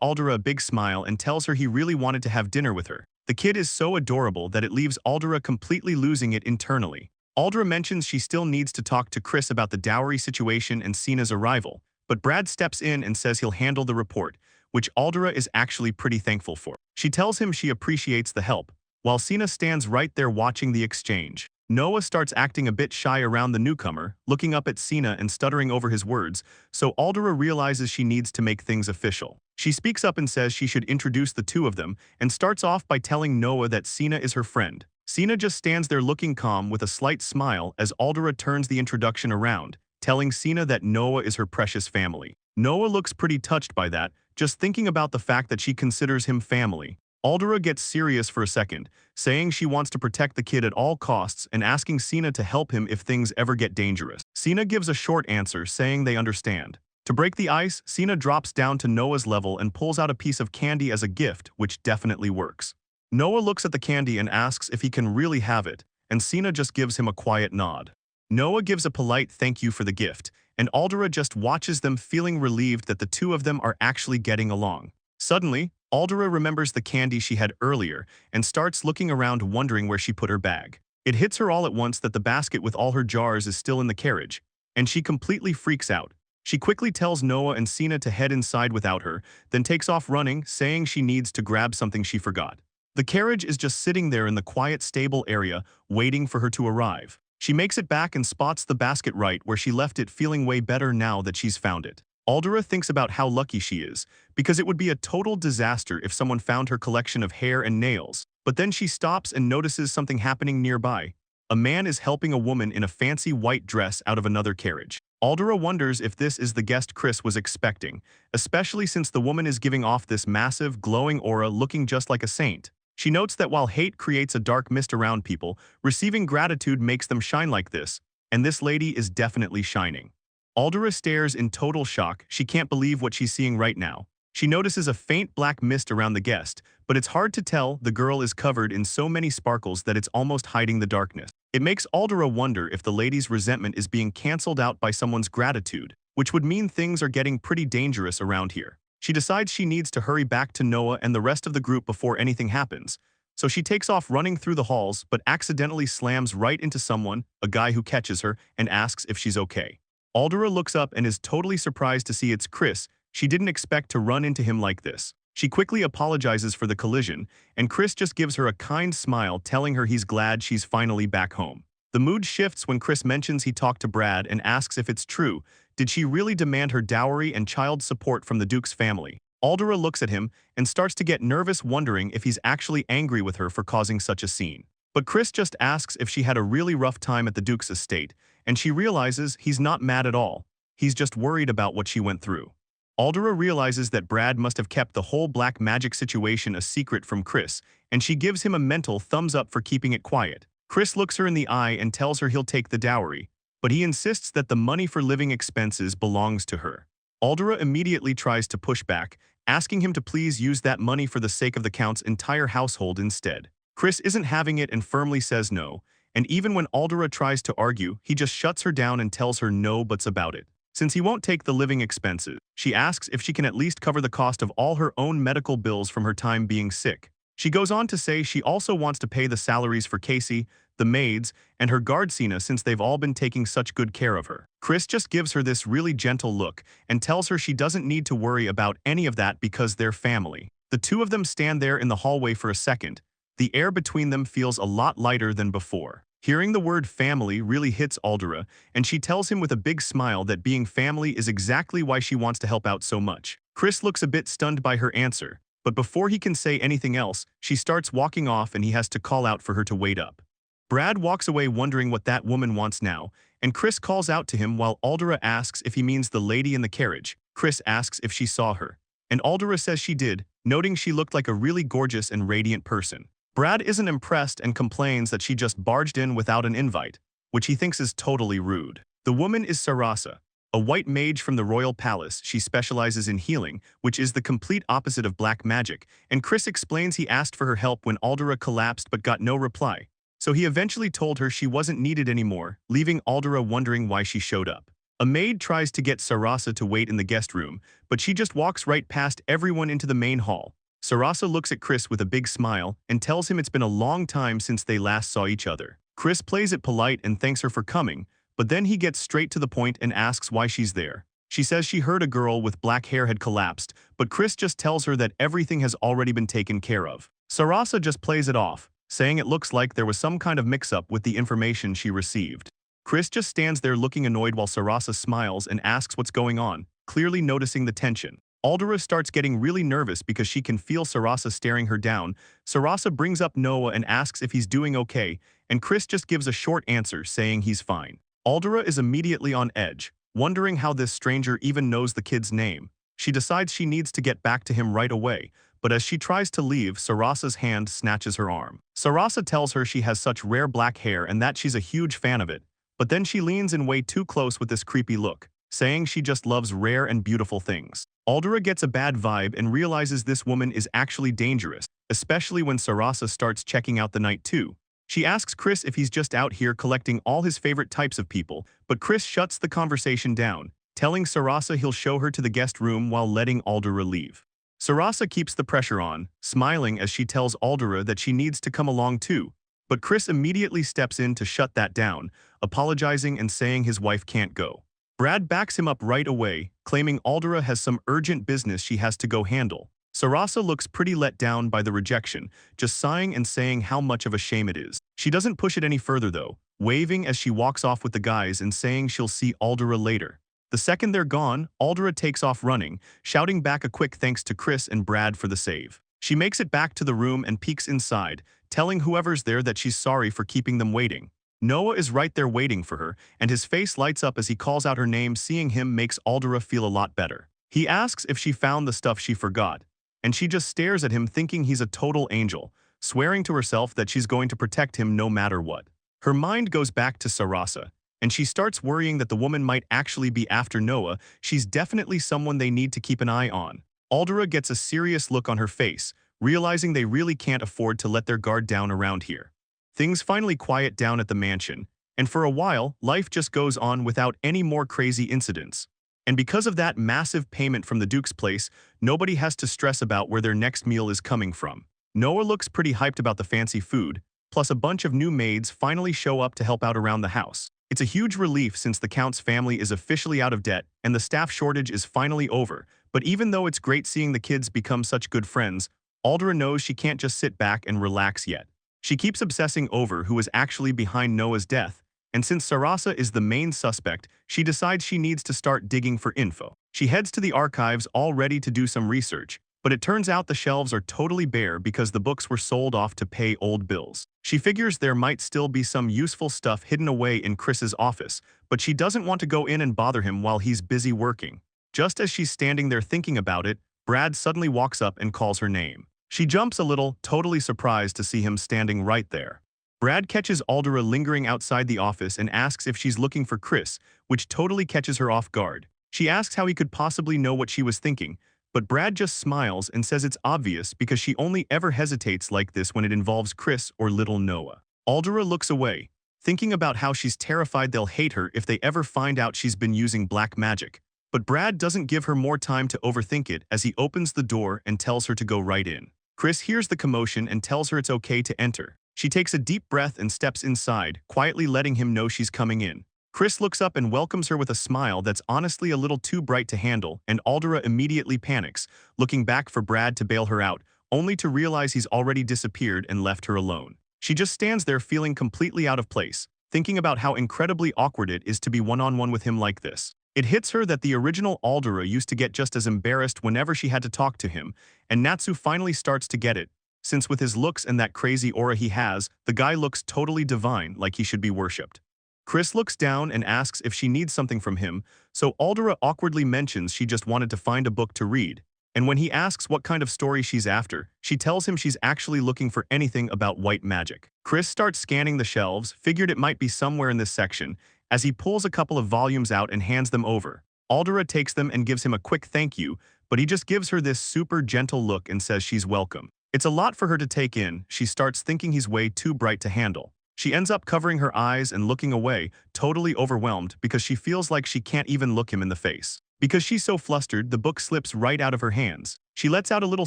Aldera a big smile and tells her he really wanted to have dinner with her. The kid is so adorable that it leaves Aldera completely losing it internally. Aldera mentions she still needs to talk to Chris about the dowry situation and Sina's arrival, but Brad steps in and says he'll handle the report, which Aldera is actually pretty thankful for. She tells him she appreciates the help, while Sina stands right there watching the exchange. Noah starts acting a bit shy around the newcomer, looking up at Sina and stuttering over his words, so Aldera realizes she needs to make things official. She speaks up and says she should introduce the two of them, and starts off by telling Noah that Sina is her friend. Sina just stands there looking calm with a slight smile as Aldera turns the introduction around, telling Sina that Noah is her precious family. Noah looks pretty touched by that, just thinking about the fact that she considers him family. Aldera gets serious for a second, saying she wants to protect the kid at all costs and asking Sina to help him if things ever get dangerous. Sina gives a short answer saying they understand. To break the ice, Sina drops down to Noah's level and pulls out a piece of candy as a gift, which definitely works. Noah looks at the candy and asks if he can really have it, and Sina just gives him a quiet nod. Noah gives a polite thank you for the gift, and Aldera just watches them feeling relieved that the two of them are actually getting along. Suddenly, Aldera remembers the candy she had earlier and starts looking around wondering where she put her bag. It hits her all at once that the basket with all her jars is still in the carriage, and she completely freaks out. She quickly tells Noah and Sina to head inside without her, then takes off running, saying she needs to grab something she forgot. The carriage is just sitting there in the quiet stable area, waiting for her to arrive. She makes it back and spots the basket right where she left it, feeling way better now that she's found it. Aldera thinks about how lucky she is, because it would be a total disaster if someone found her collection of hair and nails. But then she stops and notices something happening nearby. A man is helping a woman in a fancy white dress out of another carriage. Aldera wonders if this is the guest Chris was expecting, especially since the woman is giving off this massive, glowing aura looking just like a saint. She notes that while hate creates a dark mist around people, receiving gratitude makes them shine like this, and this lady is definitely shining. Aldera stares in total shock. She can't believe what she's seeing right now. She notices a faint black mist around the guest, but it's hard to tell. The girl is covered in so many sparkles that it's almost hiding the darkness. It makes Aldera wonder if the lady's resentment is being cancelled out by someone's gratitude, which would mean things are getting pretty dangerous around here. She decides she needs to hurry back to Noah and the rest of the group before anything happens, so she takes off running through the halls but accidentally slams right into someone, a guy who catches her, and asks if she's okay. Aldera looks up and is totally surprised to see it's Chris. She didn't expect to run into him like this. She quickly apologizes for the collision, and Chris just gives her a kind smile, telling her he's glad she's finally back home. The mood shifts when Chris mentions he talked to Brad and asks if it's true. Did she really demand her dowry and child support from the Duke's family? Aldera looks at him and starts to get nervous, wondering if he's actually angry with her for causing such a scene. But Chris just asks if she had a really rough time at the Duke's estate, and she realizes he's not mad at all. He's just worried about what she went through. Aldera realizes that Brad must have kept the whole black magic situation a secret from Chris, and she gives him a mental thumbs up for keeping it quiet. Chris looks her in the eye and tells her he'll take the dowry, but he insists that the money for living expenses belongs to her. Aldera immediately tries to push back, asking him to please use that money for the sake of the Count's entire household instead. Chris isn't having it and firmly says no, and even when Aldera tries to argue, he just shuts her down and tells her no buts about it. Since he won't take the living expenses, she asks if she can at least cover the cost of all her own medical bills from her time being sick. She goes on to say she also wants to pay the salaries for Casey, the maids, and her guard Cena since they've all been taking such good care of her. Chris just gives her this really gentle look and tells her she doesn't need to worry about any of that because they're family. The two of them stand there in the hallway for a second. The air between them feels a lot lighter than before. Hearing the word family really hits Aldera, and she tells him with a big smile that being family is exactly why she wants to help out so much. Chris looks a bit stunned by her answer, but before he can say anything else, she starts walking off and he has to call out for her to wait up. Brad walks away wondering what that woman wants now, and Chris calls out to him while Aldera asks if he means the lady in the carriage. Chris asks if she saw her, and Aldera says she did, noting she looked like a really gorgeous and radiant person. Brad isn't impressed and complains that she just barged in without an invite, which he thinks is totally rude. The woman is Sarasa, a white mage from the royal palace. She specializes in healing, which is the complete opposite of black magic, and Chris explains he asked for her help when Aldera collapsed but got no reply. So he eventually told her she wasn't needed anymore, leaving Aldera wondering why she showed up. A maid tries to get Sarasa to wait in the guest room, but she just walks right past everyone into the main hall. Sarasa looks at Chris with a big smile and tells him it's been a long time since they last saw each other. Chris plays it polite and thanks her for coming, but then he gets straight to the point and asks why she's there. She says she heard a girl with black hair had collapsed, but Chris just tells her that everything has already been taken care of. Sarasa just plays it off, saying it looks like there was some kind of mix-up with the information she received. Chris just stands there looking annoyed while Sarasa smiles and asks what's going on, clearly noticing the tension. Aldera starts getting really nervous because she can feel Sarasa staring her down. Sarasa brings up Noah and asks if he's doing okay, and Chris just gives a short answer saying he's fine. Aldera is immediately on edge, wondering how this stranger even knows the kid's name. She decides she needs to get back to him right away, but as she tries to leave, Sarasa's hand snatches her arm. Sarasa tells her she has such rare black hair and that she's a huge fan of it, but then she leans in way too close with this creepy look, saying she just loves rare and beautiful things. Aldera gets a bad vibe and realizes this woman is actually dangerous, especially when Sarasa starts checking out the night too. She asks Chris if he's just out here collecting all his favorite types of people, but Chris shuts the conversation down, telling Sarasa he'll show her to the guest room while letting Aldera leave. Sarasa keeps the pressure on, smiling as she tells Aldera that she needs to come along too, but Chris immediately steps in to shut that down, apologizing and saying his wife can't go. Brad backs him up right away, claiming Aldera has some urgent business she has to go handle. Sarasa looks pretty let down by the rejection, just sighing and saying how much of a shame it is. She doesn't push it any further though, waving as she walks off with the guys and saying she'll see Aldera later. The second they're gone, Aldera takes off running, shouting back a quick thanks to Chris and Brad for the save. She makes it back to the room and peeks inside, telling whoever's there that she's sorry for keeping them waiting. Noah is right there waiting for her, and his face lights up as he calls out her name. Seeing him makes Aldera feel a lot better. He asks if she found the stuff she forgot, and she just stares at him thinking he's a total angel, swearing to herself that she's going to protect him no matter what. Her mind goes back to Sarasa, and she starts worrying that the woman might actually be after Noah. She's definitely someone they need to keep an eye on. Aldera gets a serious look on her face, realizing they really can't afford to let their guard down around here. Things finally quiet down at the mansion, and for a while, life just goes on without any more crazy incidents. And because of that massive payment from the Duke's place, nobody has to stress about where their next meal is coming from. Noah looks pretty hyped about the fancy food, plus a bunch of new maids finally show up to help out around the house. It's a huge relief since the Count's family is officially out of debt and the staff shortage is finally over, but even though it's great seeing the kids become such good friends, Aldera knows she can't just sit back and relax yet. She keeps obsessing over who is actually behind Noah's death, and since Sarasa is the main suspect, she decides she needs to start digging for info. She heads to the archives all ready to do some research, but it turns out the shelves are totally bare because the books were sold off to pay old bills. She figures there might still be some useful stuff hidden away in Chris's office, but she doesn't want to go in and bother him while he's busy working. Just as she's standing there thinking about it, Brad suddenly walks up and calls her name. She jumps a little, totally surprised to see him standing right there. Brad catches Aldera lingering outside the office and asks if she's looking for Chris, which totally catches her off guard. She asks how he could possibly know what she was thinking, but Brad just smiles and says it's obvious because she only ever hesitates like this when it involves Chris or little Noah. Aldera looks away, thinking about how she's terrified they'll hate her if they ever find out she's been using black magic. But Brad doesn't give her more time to overthink it as he opens the door and tells her to go right in. Chris hears the commotion and tells her it's okay to enter. She takes a deep breath and steps inside, quietly letting him know she's coming in. Chris looks up and welcomes her with a smile that's honestly a little too bright to handle, and Aldera immediately panics, looking back for Brad to bail her out, only to realize he's already disappeared and left her alone. She just stands there feeling completely out of place, thinking about how incredibly awkward it is to be one-on-one with him like this. It hits her that the original Aldera used to get just as embarrassed whenever she had to talk to him, and Natsu finally starts to get it, since with his looks and that crazy aura he has, the guy looks totally divine, like he should be worshipped. Chris looks down and asks if she needs something from him, so Aldera awkwardly mentions she just wanted to find a book to read, and when he asks what kind of story she's after, she tells him she's actually looking for anything about white magic. Chris starts scanning the shelves, figured it might be somewhere in this section, as he pulls a couple of volumes out and hands them over. Aldera takes them and gives him a quick thank you, but he just gives her this super gentle look and says she's welcome. It's a lot for her to take in. She starts thinking he's way too bright to handle. She ends up covering her eyes and looking away, totally overwhelmed because she feels like she can't even look him in the face. Because she's so flustered, the book slips right out of her hands. She lets out a little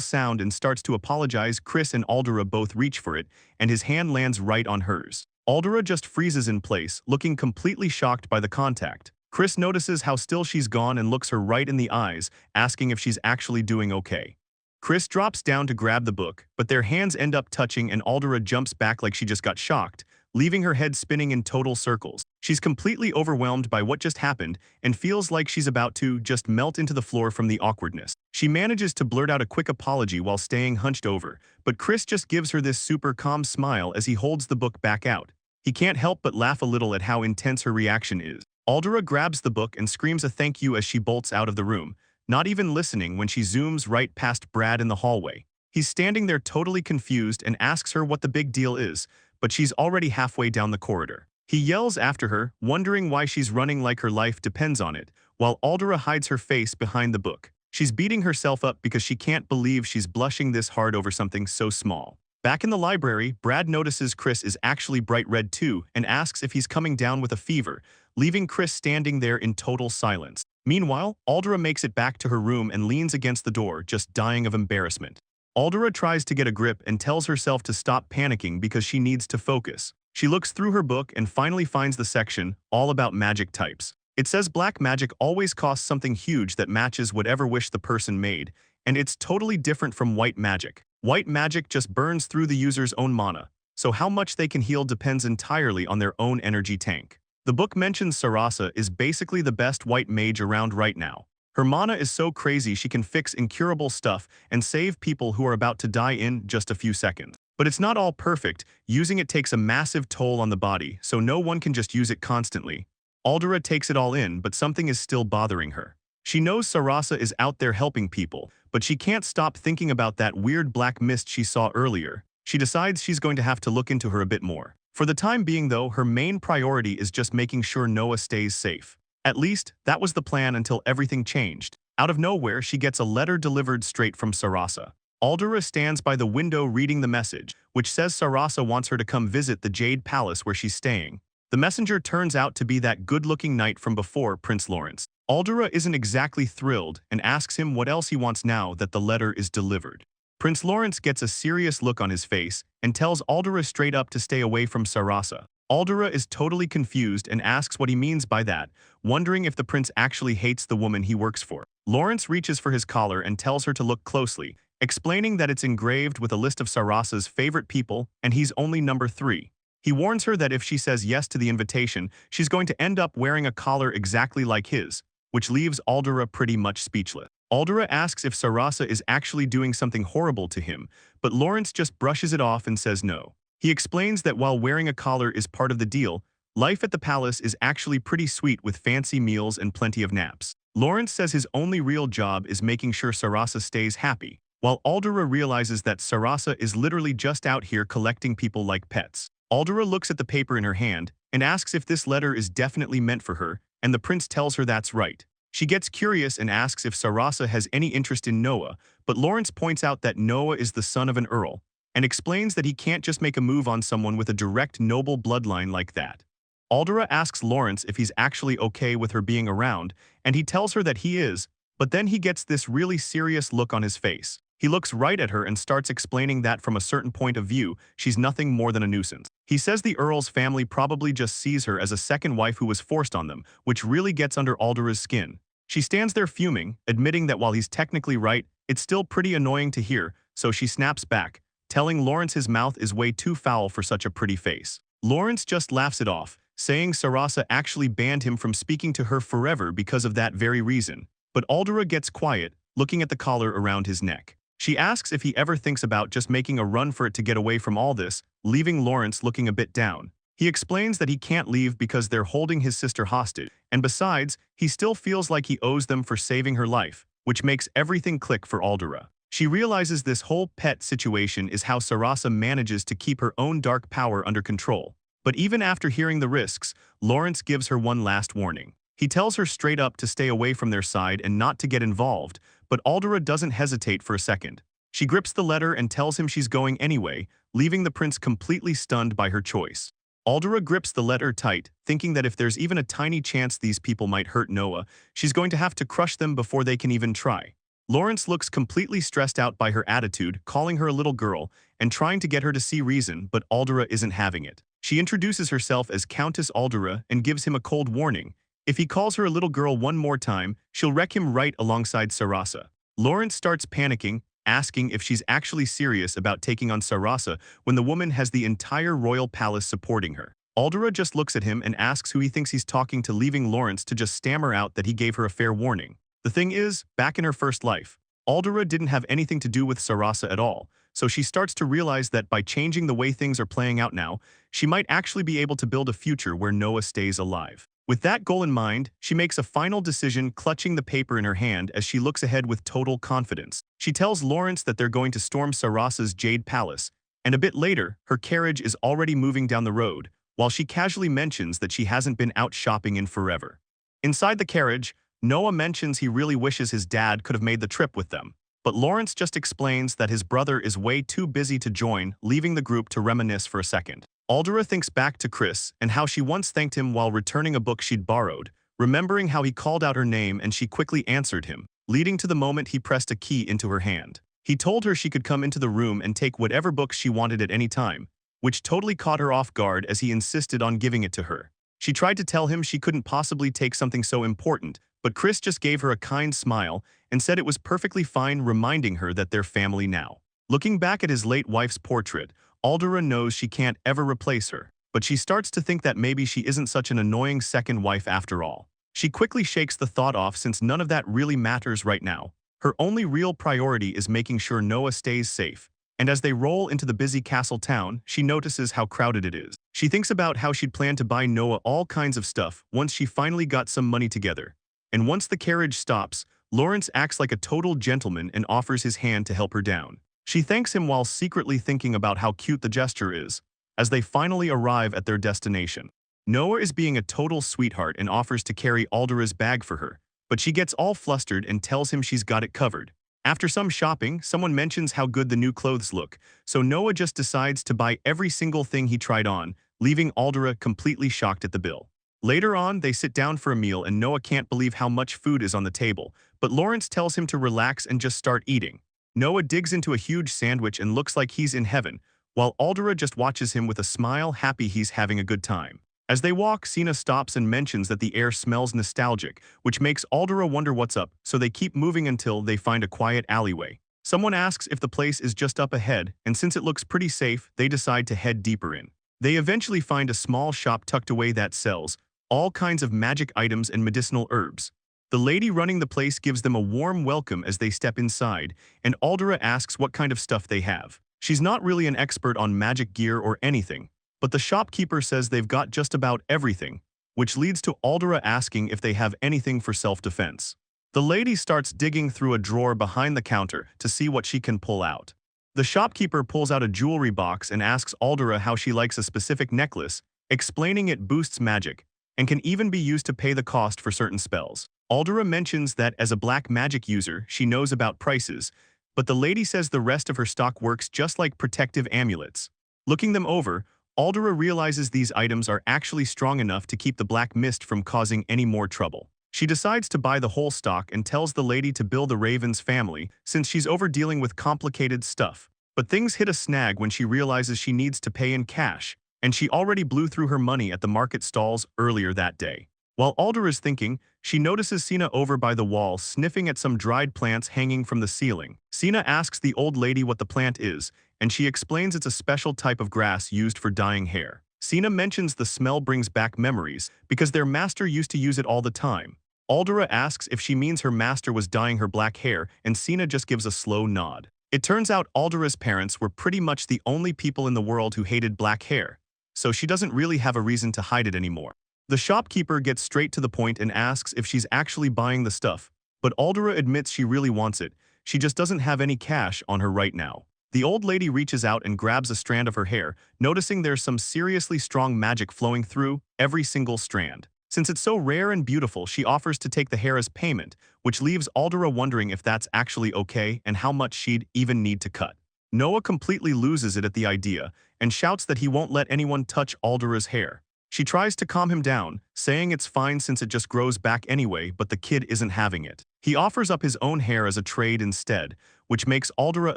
sound and starts to apologize. Chris and Aldera both reach for it, and his hand lands right on hers. Aldera just freezes in place, looking completely shocked by the contact. Chris notices how still she's gone and looks her right in the eyes, asking if she's actually doing okay. Chris drops down to grab the book, but their hands end up touching and Aldera jumps back like she just got shocked, leaving her head spinning in total circles. She's completely overwhelmed by what just happened and feels like she's about to just melt into the floor from the awkwardness. She manages to blurt out a quick apology while staying hunched over, but Chris just gives her this super calm smile as he holds the book back out. He can't help but laugh a little at how intense her reaction is. Aldera grabs the book and screams a thank you as she bolts out of the room, not even listening when she zooms right past Brad in the hallway. He's standing there totally confused and asks her what the big deal is, but she's already halfway down the corridor. He yells after her, wondering why she's running like her life depends on it, while Aldera hides her face behind the book. She's beating herself up because she can't believe she's blushing this hard over something so small. Back in the library, Brad notices Chris is actually bright red too and asks if he's coming down with a fever, leaving Chris standing there in total silence. Meanwhile, Aldera makes it back to her room and leans against the door, just dying of embarrassment. Aldera tries to get a grip and tells herself to stop panicking because she needs to focus. She looks through her book and finally finds the section, all about magic types. It says black magic always costs something huge that matches whatever wish the person made, and it's totally different from white magic. White magic just burns through the user's own mana, so how much they can heal depends entirely on their own energy tank. The book mentions Sarasa is basically the best white mage around right now. Her mana is so crazy she can fix incurable stuff and save people who are about to die in just a few seconds. But it's not all perfect. Using it takes a massive toll on the body, so no one can just use it constantly. Aldera takes it all in, but something is still bothering her. She knows Sarasa is out there helping people, but she can't stop thinking about that weird black mist she saw earlier. She decides she's going to have to look into her a bit more. For the time being though, her main priority is just making sure Noah stays safe. At least, that was the plan until everything changed. Out of nowhere, she gets a letter delivered straight from Sarasa. Aldera stands by the window reading the message, which says Sarasa wants her to come visit the Jade Palace where she's staying. The messenger turns out to be that good-looking knight from before, Prince Lawrence. Aldera isn't exactly thrilled and asks him what else he wants now that the letter is delivered. Prince Lawrence gets a serious look on his face and tells Aldera straight up to stay away from Sarasa. Aldera is totally confused and asks what he means by that, wondering if the prince actually hates the woman he works for. Lawrence reaches for his collar and tells her to look closely, explaining that it's engraved with a list of Sarasa's favorite people and he's only number 3. He warns her that if she says yes to the invitation, she's going to end up wearing a collar exactly like his, which leaves Aldera pretty much speechless. Aldera asks if Sarasa is actually doing something horrible to him, but Lawrence just brushes it off and says no. He explains that while wearing a collar is part of the deal, life at the palace is actually pretty sweet with fancy meals and plenty of naps. Lawrence says his only real job is making sure Sarasa stays happy, while Aldera realizes that Sarasa is literally just out here collecting people like pets. Aldera looks at the paper in her hand and asks if this letter is definitely meant for her, and the prince tells her that's right. She gets curious and asks if Sarasa has any interest in Noah, but Lawrence points out that Noah is the son of an earl, and explains that he can't just make a move on someone with a direct noble bloodline like that. Aldera asks Lawrence if he's actually okay with her being around, and he tells her that he is, but then he gets this really serious look on his face. He looks right at her and starts explaining that from a certain point of view, she's nothing more than a nuisance. He says the Earl's family probably just sees her as a second wife who was forced on them, which really gets under Aldera's skin. She stands there fuming, admitting that while he's technically right, it's still pretty annoying to hear, so she snaps back, telling Lawrence his mouth is way too foul for such a pretty face. Lawrence just laughs it off, saying Sarasa actually banned him from speaking to her forever because of that very reason. But Aldera gets quiet, looking at the collar around his neck. She asks if he ever thinks about just making a run for it to get away from all this, leaving Lawrence looking a bit down. He explains that he can't leave because they're holding his sister hostage, and besides, he still feels like he owes them for saving her life, which makes everything click for Aldera. She realizes this whole pet situation is how Sarasa manages to keep her own dark power under control. But even after hearing the risks, Lawrence gives her one last warning. He tells her straight up to stay away from their side and not to get involved, but Aldera doesn't hesitate for a second. She grips the letter and tells him she's going anyway, leaving the prince completely stunned by her choice. Aldera grips the letter tight, thinking that if there's even a tiny chance these people might hurt Noah, she's going to have to crush them before they can even try. Lawrence looks completely stressed out by her attitude, calling her a little girl, and trying to get her to see reason, but Aldera isn't having it. She introduces herself as Countess Aldera and gives him a cold warning. If he calls her a little girl one more time, she'll wreck him right alongside Sarasa. Lawrence starts panicking, asking if she's actually serious about taking on Sarasa when the woman has the entire royal palace supporting her. Aldera just looks at him and asks who he thinks he's talking to, leaving Lawrence to just stammer out that he gave her a fair warning. The thing is, back in her first life, Aldera didn't have anything to do with Sarasa at all, so she starts to realize that by changing the way things are playing out now, she might actually be able to build a future where Noah stays alive. With that goal in mind, she makes a final decision, clutching the paper in her hand as she looks ahead with total confidence. She tells Lawrence that they're going to storm Sarasa's Jade Palace, and a bit later, her carriage is already moving down the road, while she casually mentions that she hasn't been out shopping in forever. Inside the carriage, Noah mentions he really wishes his dad could have made the trip with them, but Lawrence just explains that his brother is way too busy to join, leaving the group to reminisce for a second. Aldera thinks back to Chris and how she once thanked him while returning a book she'd borrowed, remembering how he called out her name and she quickly answered him, leading to the moment he pressed a key into her hand. He told her she could come into the room and take whatever books she wanted at any time, which totally caught her off guard as he insisted on giving it to her. She tried to tell him she couldn't possibly take something so important, but Chris just gave her a kind smile and said it was perfectly fine, reminding her that they're family now. Looking back at his late wife's portrait, Aldera knows she can't ever replace her. but she starts to think that maybe she isn't such an annoying second wife after all. She quickly shakes the thought off since none of that really matters right now. Her only real priority is making sure Noah stays safe. And as they roll into the busy castle town, she notices how crowded it is. She thinks about how she'd planned to buy Noah all kinds of stuff once she finally got some money together. And once the carriage stops, Lawrence acts like a total gentleman and offers his hand to help her down. She thanks him while secretly thinking about how cute the gesture is. As they finally arrive at their destination, Noah is being a total sweetheart and offers to carry Aldera's bag for her, but she gets all flustered and tells him she's got it covered. After some shopping, someone mentions how good the new clothes look, so Noah just decides to buy every single thing he tried on, leaving Aldera completely shocked at the bill. Later on, they sit down for a meal and Noah can't believe how much food is on the table, but Lawrence tells him to relax and just start eating. Noah digs into a huge sandwich and looks like he's in heaven, while Aldera just watches him with a smile, happy he's having a good time. As they walk, Cena stops and mentions that the air smells nostalgic, which makes Aldera wonder what's up, so they keep moving until they find a quiet alleyway. Someone asks if the place is just up ahead, and since it looks pretty safe, they decide to head deeper in. They eventually find a small shop tucked away that sells all kinds of magic items and medicinal herbs. The lady running the place gives them a warm welcome as they step inside, and Aldera asks what kind of stuff they have. She's not really an expert on magic gear or anything, but the shopkeeper says they've got just about everything, which leads to Aldera asking if they have anything for self-defense. The lady starts digging through a drawer behind the counter to see what she can pull out. The shopkeeper pulls out a jewelry box and asks Aldera how she likes a specific necklace, explaining it boosts magic, and can even be used to pay the cost for certain spells. Aldera mentions that as a black magic user, she knows about prices, but the lady says the rest of her stock works just like protective amulets. Looking them over, Aldera realizes these items are actually strong enough to keep the black mist from causing any more trouble. She decides to buy the whole stock and tells the lady to bill the Raven's family since she's over dealing with complicated stuff. But things hit a snag when she realizes she needs to pay in cash, and she already blew through her money at the market stalls earlier that day. While Aldera is thinking, she notices Cena over by the wall sniffing at some dried plants hanging from the ceiling. Cena asks the old lady what the plant is, and she explains it's a special type of grass used for dyeing hair. Cena mentions the smell brings back memories because their master used to use it all the time. Aldera asks if she means her master was dyeing her black hair, and Cena just gives a slow nod. It turns out Aldera's parents were pretty much the only people in the world who hated black hair, so she doesn't really have a reason to hide it anymore. The shopkeeper gets straight to the point and asks if she's actually buying the stuff, but Aldera admits she really wants it, she just doesn't have any cash on her right now. The old lady reaches out and grabs a strand of her hair, noticing there's some seriously strong magic flowing through every single strand. Since it's so rare and beautiful, she offers to take the hair as payment, which leaves Aldera wondering if that's actually okay and how much she'd even need to cut. Noah completely loses it at the idea and shouts that he won't let anyone touch Aldera's hair. She tries to calm him down, saying it's fine since it just grows back anyway, but the kid isn't having it. He offers up his own hair as a trade instead, which makes Aldera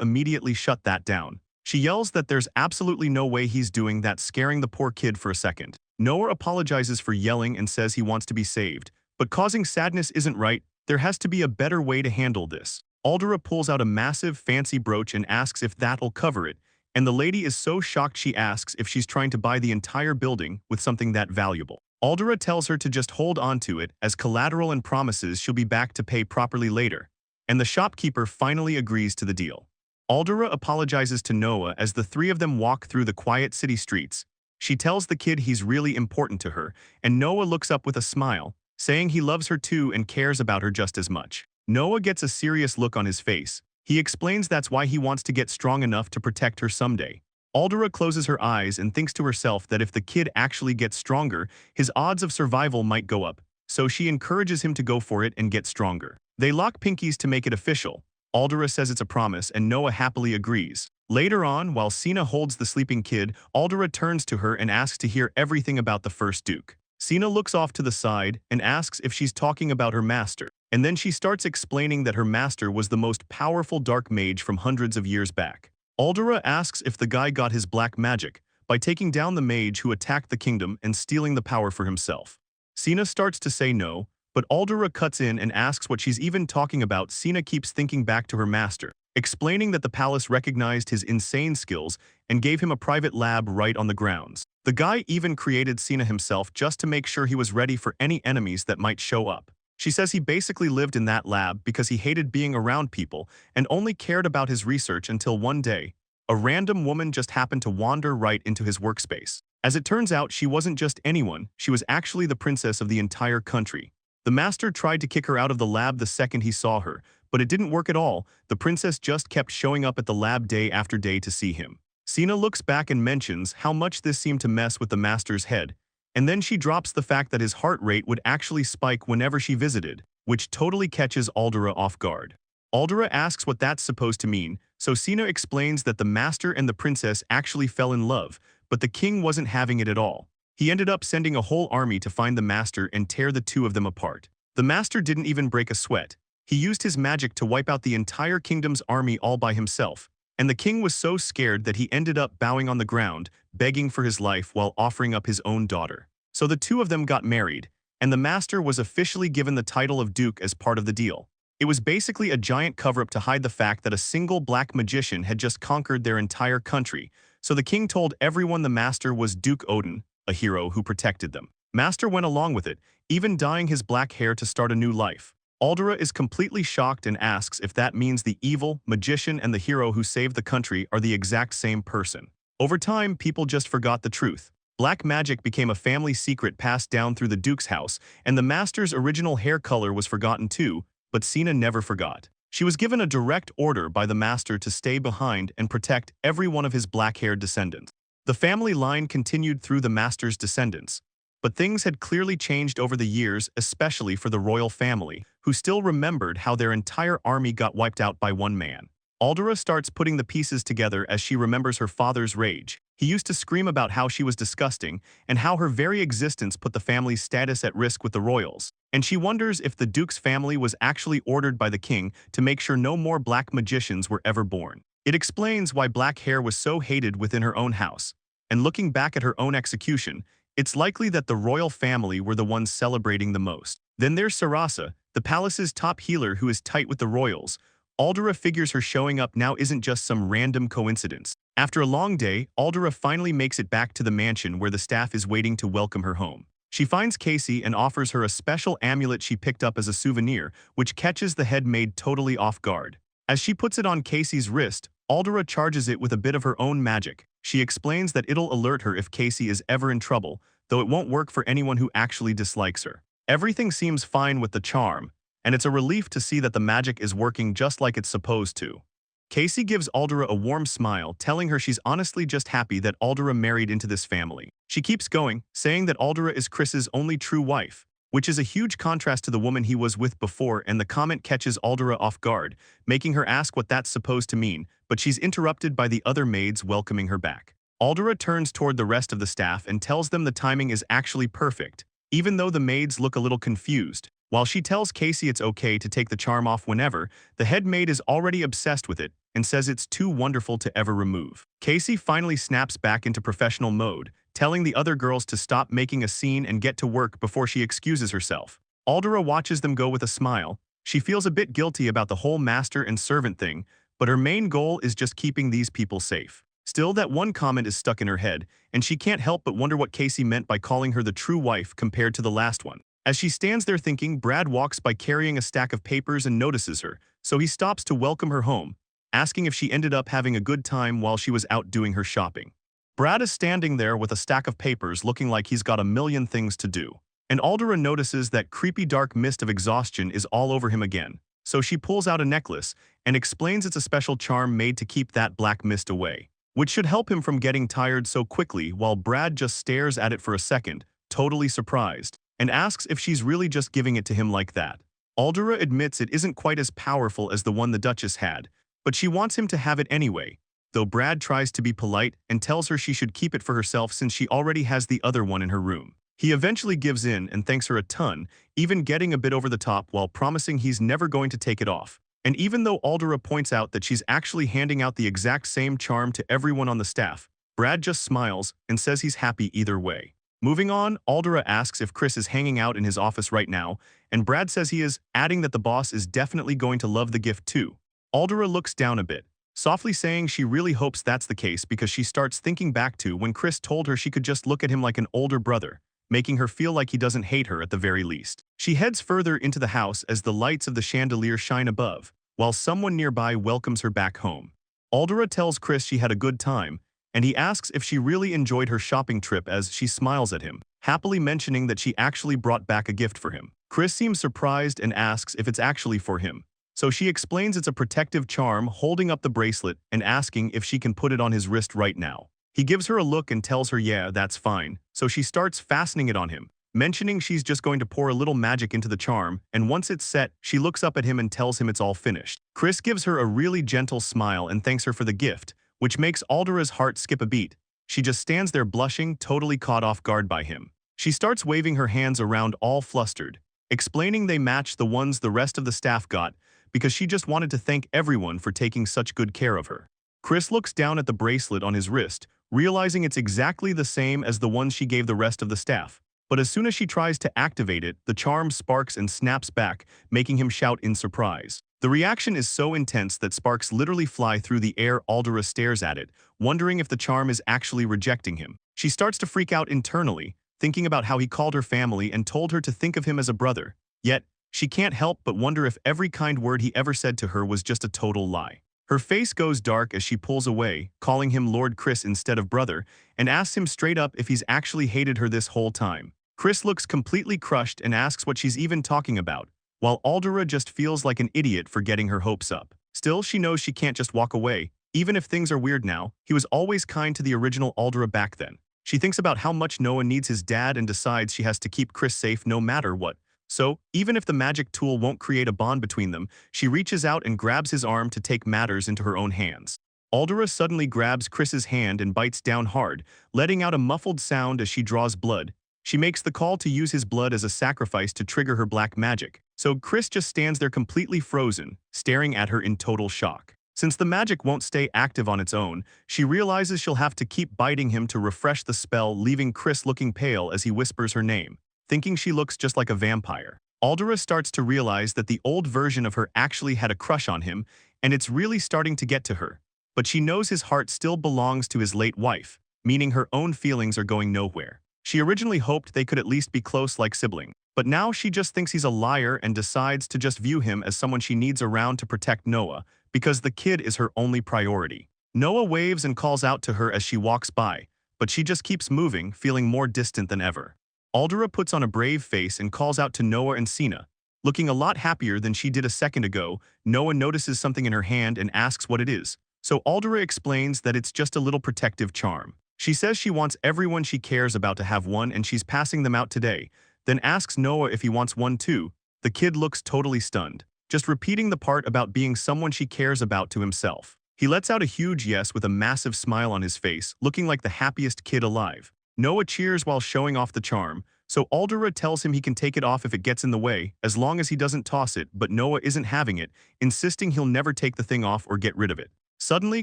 immediately shut that down. She yells that there's absolutely no way he's doing that, scaring the poor kid for a second. Noah apologizes for yelling and says he wants to be saved, but causing sadness isn't right. There has to be a better way to handle this. Aldera pulls out a massive fancy brooch and asks if that'll cover it, and the lady is so shocked she asks if she's trying to buy the entire building with something that valuable. Aldera tells her to just hold on to it as collateral and promises she'll be back to pay properly later, and the shopkeeper finally agrees to the deal. Aldera apologizes to Noah as the three of them walk through the quiet city streets. She tells the kid he's really important to her, and Noah looks up with a smile, saying he loves her too and cares about her just as much. Noah gets a serious look on his face. He explains that's why he wants to get strong enough to protect her someday. Aldera closes her eyes and thinks to herself that if the kid actually gets stronger, his odds of survival might go up, so she encourages him to go for it and get stronger. They lock pinkies to make it official. Aldera says it's a promise and Noah happily agrees. Later on, while Cena holds the sleeping kid, Aldera turns to her and asks to hear everything about the first Duke. Cena looks off to the side and asks if she's talking about her master, and then she starts explaining that her master was the most powerful dark mage from hundreds of years back. Aldera asks if the guy got his black magic by taking down the mage who attacked the kingdom and stealing the power for himself. Cena starts to say no, but Aldera cuts in and asks what she's even talking about. Cena keeps thinking back to her master, explaining that the palace recognized his insane skills and gave him a private lab right on the grounds. The guy even created Sina himself just to make sure he was ready for any enemies that might show up. She says he basically lived in that lab because he hated being around people and only cared about his research until one day, a random woman just happened to wander right into his workspace. As it turns out, she wasn't just anyone, she was actually the princess of the entire country. The master tried to kick her out of the lab the second he saw her, but it didn't work at all. The princess just kept showing up at the lab day after day to see him. Sina looks back and mentions how much this seemed to mess with the master's head, and then she drops the fact that his heart rate would actually spike whenever she visited, which totally catches Aldera off guard. Aldera asks what that's supposed to mean, so Sina explains that the master and the princess actually fell in love, but the king wasn't having it at all. He ended up sending a whole army to find the master and tear the two of them apart. The master didn't even break a sweat. He used his magic to wipe out the entire kingdom's army all by himself, and the king was so scared that he ended up bowing on the ground, begging for his life while offering up his own daughter. So the two of them got married, and the master was officially given the title of Duke as part of the deal. It was basically a giant cover-up to hide the fact that a single black magician had just conquered their entire country, so the king told everyone the master was Duke Odin, a hero who protected them. Master went along with it, even dyeing his black hair to start a new life. Aldera is completely shocked and asks if that means the evil, magician and the hero who saved the country are the exact same person. Over time, people just forgot the truth. Black magic became a family secret passed down through the Duke's house, and the master's original hair color was forgotten too, but Sina never forgot. She was given a direct order by the master to stay behind and protect every one of his black-haired descendants. The family line continued through the master's descendants, but things had clearly changed over the years, especially for the royal family, who still remembered how their entire army got wiped out by one man. Aldera starts putting the pieces together as she remembers her father's rage. He used to scream about how she was disgusting and how her very existence put the family's status at risk with the royals. And she wonders if the Duke's family was actually ordered by the king to make sure no more black magicians were ever born. It explains why black hair was so hated within her own house. And looking back at her own execution, it's likely that the royal family were the ones celebrating the most. Then there's Sarasa, the palace's top healer who is tight with the royals. Aldera figures her showing up now isn't just some random coincidence. After a long day, Aldera finally makes it back to the mansion where the staff is waiting to welcome her home. She finds Casey and offers her a special amulet she picked up as a souvenir, which catches the head maid totally off guard. As she puts it on Casey's wrist, Aldera charges it with a bit of her own magic. She explains that it'll alert her if Casey is ever in trouble, though it won't work for anyone who actually dislikes her. Everything seems fine with the charm, and it's a relief to see that the magic is working just like it's supposed to. Casey gives Aldera a warm smile, telling her she's honestly just happy that Aldera married into this family. She keeps going, saying that Aldera is Chris's only true wife, which is a huge contrast to the woman he was with before, and the comment catches Aldera off guard, making her ask what that's supposed to mean, but she's interrupted by the other maids welcoming her back. Aldera turns toward the rest of the staff and tells them the timing is actually perfect, even though the maids look a little confused. While she tells Casey it's okay to take the charm off whenever, the head maid is already obsessed with it and says it's too wonderful to ever remove. Casey finally snaps back into professional mode, telling the other girls to stop making a scene and get to work before she excuses herself. Aldera watches them go with a smile. She feels a bit guilty about the whole master and servant thing, but her main goal is just keeping these people safe. Still, that one comment is stuck in her head, and she can't help but wonder what Casey meant by calling her the true wife compared to the last one. As she stands there thinking, Brad walks by carrying a stack of papers and notices her, so he stops to welcome her home, asking if she ended up having a good time while she was out doing her shopping. Brad is standing there with a stack of papers looking like he's got a million things to do. And Aldera notices that creepy dark mist of exhaustion is all over him again, so she pulls out a necklace and explains it's a special charm made to keep that black mist away, which should help him from getting tired so quickly, while Brad just stares at it for a second, totally surprised, and asks if she's really just giving it to him like that. Aldera admits it isn't quite as powerful as the one the Duchess had, but she wants him to have it anyway, though Brad tries to be polite and tells her she should keep it for herself since she already has the other one in her room. He eventually gives in and thanks her a ton, even getting a bit over the top while promising he's never going to take it off. And even though Aldera points out that she's actually handing out the exact same charm to everyone on the staff, Brad just smiles and says he's happy either way. Moving on, Aldera asks if Chris is hanging out in his office right now, and Brad says he is, adding that the boss is definitely going to love the gift too. Aldera looks down a bit, softly saying she really hopes that's the case because she starts thinking back to when Chris told her she could just look at him like an older brother, making her feel like he doesn't hate her at the very least. She heads further into the house as the lights of the chandelier shine above, while someone nearby welcomes her back home. Aldera tells Chris she had a good time, and he asks if she really enjoyed her shopping trip as she smiles at him, happily mentioning that she actually brought back a gift for him. Chris seems surprised and asks if it's actually for him. So she explains it's a protective charm, holding up the bracelet and asking if she can put it on his wrist right now. He gives her a look and tells her yeah, that's fine, so she starts fastening it on him, mentioning she's just going to pour a little magic into the charm, and once it's set, she looks up at him and tells him it's all finished. Chris gives her a really gentle smile and thanks her for the gift, which makes Aldera's heart skip a beat. She just stands there blushing, totally caught off guard by him. She starts waving her hands around all flustered, explaining they match the ones the rest of the staff got because she just wanted to thank everyone for taking such good care of her. Chris looks down at the bracelet on his wrist, realizing it's exactly the same as the ones she gave the rest of the staff. But as soon as she tries to activate it, the charm sparks and snaps back, making him shout in surprise. The reaction is so intense that sparks literally fly through the air. Aldera stares at it, wondering if the charm is actually rejecting him. She starts to freak out internally, thinking about how he called her family and told her to think of him as a brother. Yet, she can't help but wonder if every kind word he ever said to her was just a total lie. Her face goes dark as she pulls away, calling him Lord Chris instead of brother, and asks him straight up if he's actually hated her this whole time. Chris looks completely crushed and asks what she's even talking about, while Aldera just feels like an idiot for getting her hopes up. Still, she knows she can't just walk away. Even if things are weird now, he was always kind to the original Aldera back then. She thinks about how much Noah needs his dad and decides she has to keep Chris safe no matter what. So, even if the magic tool won't create a bond between them, she reaches out and grabs his arm to take matters into her own hands. Aldera suddenly grabs Chris's hand and bites down hard, letting out a muffled sound as she draws blood. She makes the call to use his blood as a sacrifice to trigger her black magic, so Chris just stands there completely frozen, staring at her in total shock. Since the magic won't stay active on its own, she realizes she'll have to keep biting him to refresh the spell, leaving Chris looking pale as he whispers her name, thinking she looks just like a vampire. Aldera starts to realize that the old version of her actually had a crush on him, and it's really starting to get to her. But she knows his heart still belongs to his late wife, meaning her own feelings are going nowhere. She originally hoped they could at least be close like siblings, but now she just thinks he's a liar and decides to just view him as someone she needs around to protect Noah, because the kid is her only priority. Noah waves and calls out to her as she walks by, but she just keeps moving, feeling more distant than ever. Aldera puts on a brave face and calls out to Noah and Sina. Looking a lot happier than she did a second ago, Noah notices something in her hand and asks what it is. So Aldera explains that it's just a little protective charm. She says she wants everyone she cares about to have one and she's passing them out today, then asks Noah if he wants one too. The kid looks totally stunned, just repeating the part about being someone she cares about to himself. He lets out a huge yes with a massive smile on his face, looking like the happiest kid alive. Noah cheers while showing off the charm, so Aldera tells him he can take it off if it gets in the way, as long as he doesn't toss it, but Noah isn't having it, insisting he'll never take the thing off or get rid of it. Suddenly,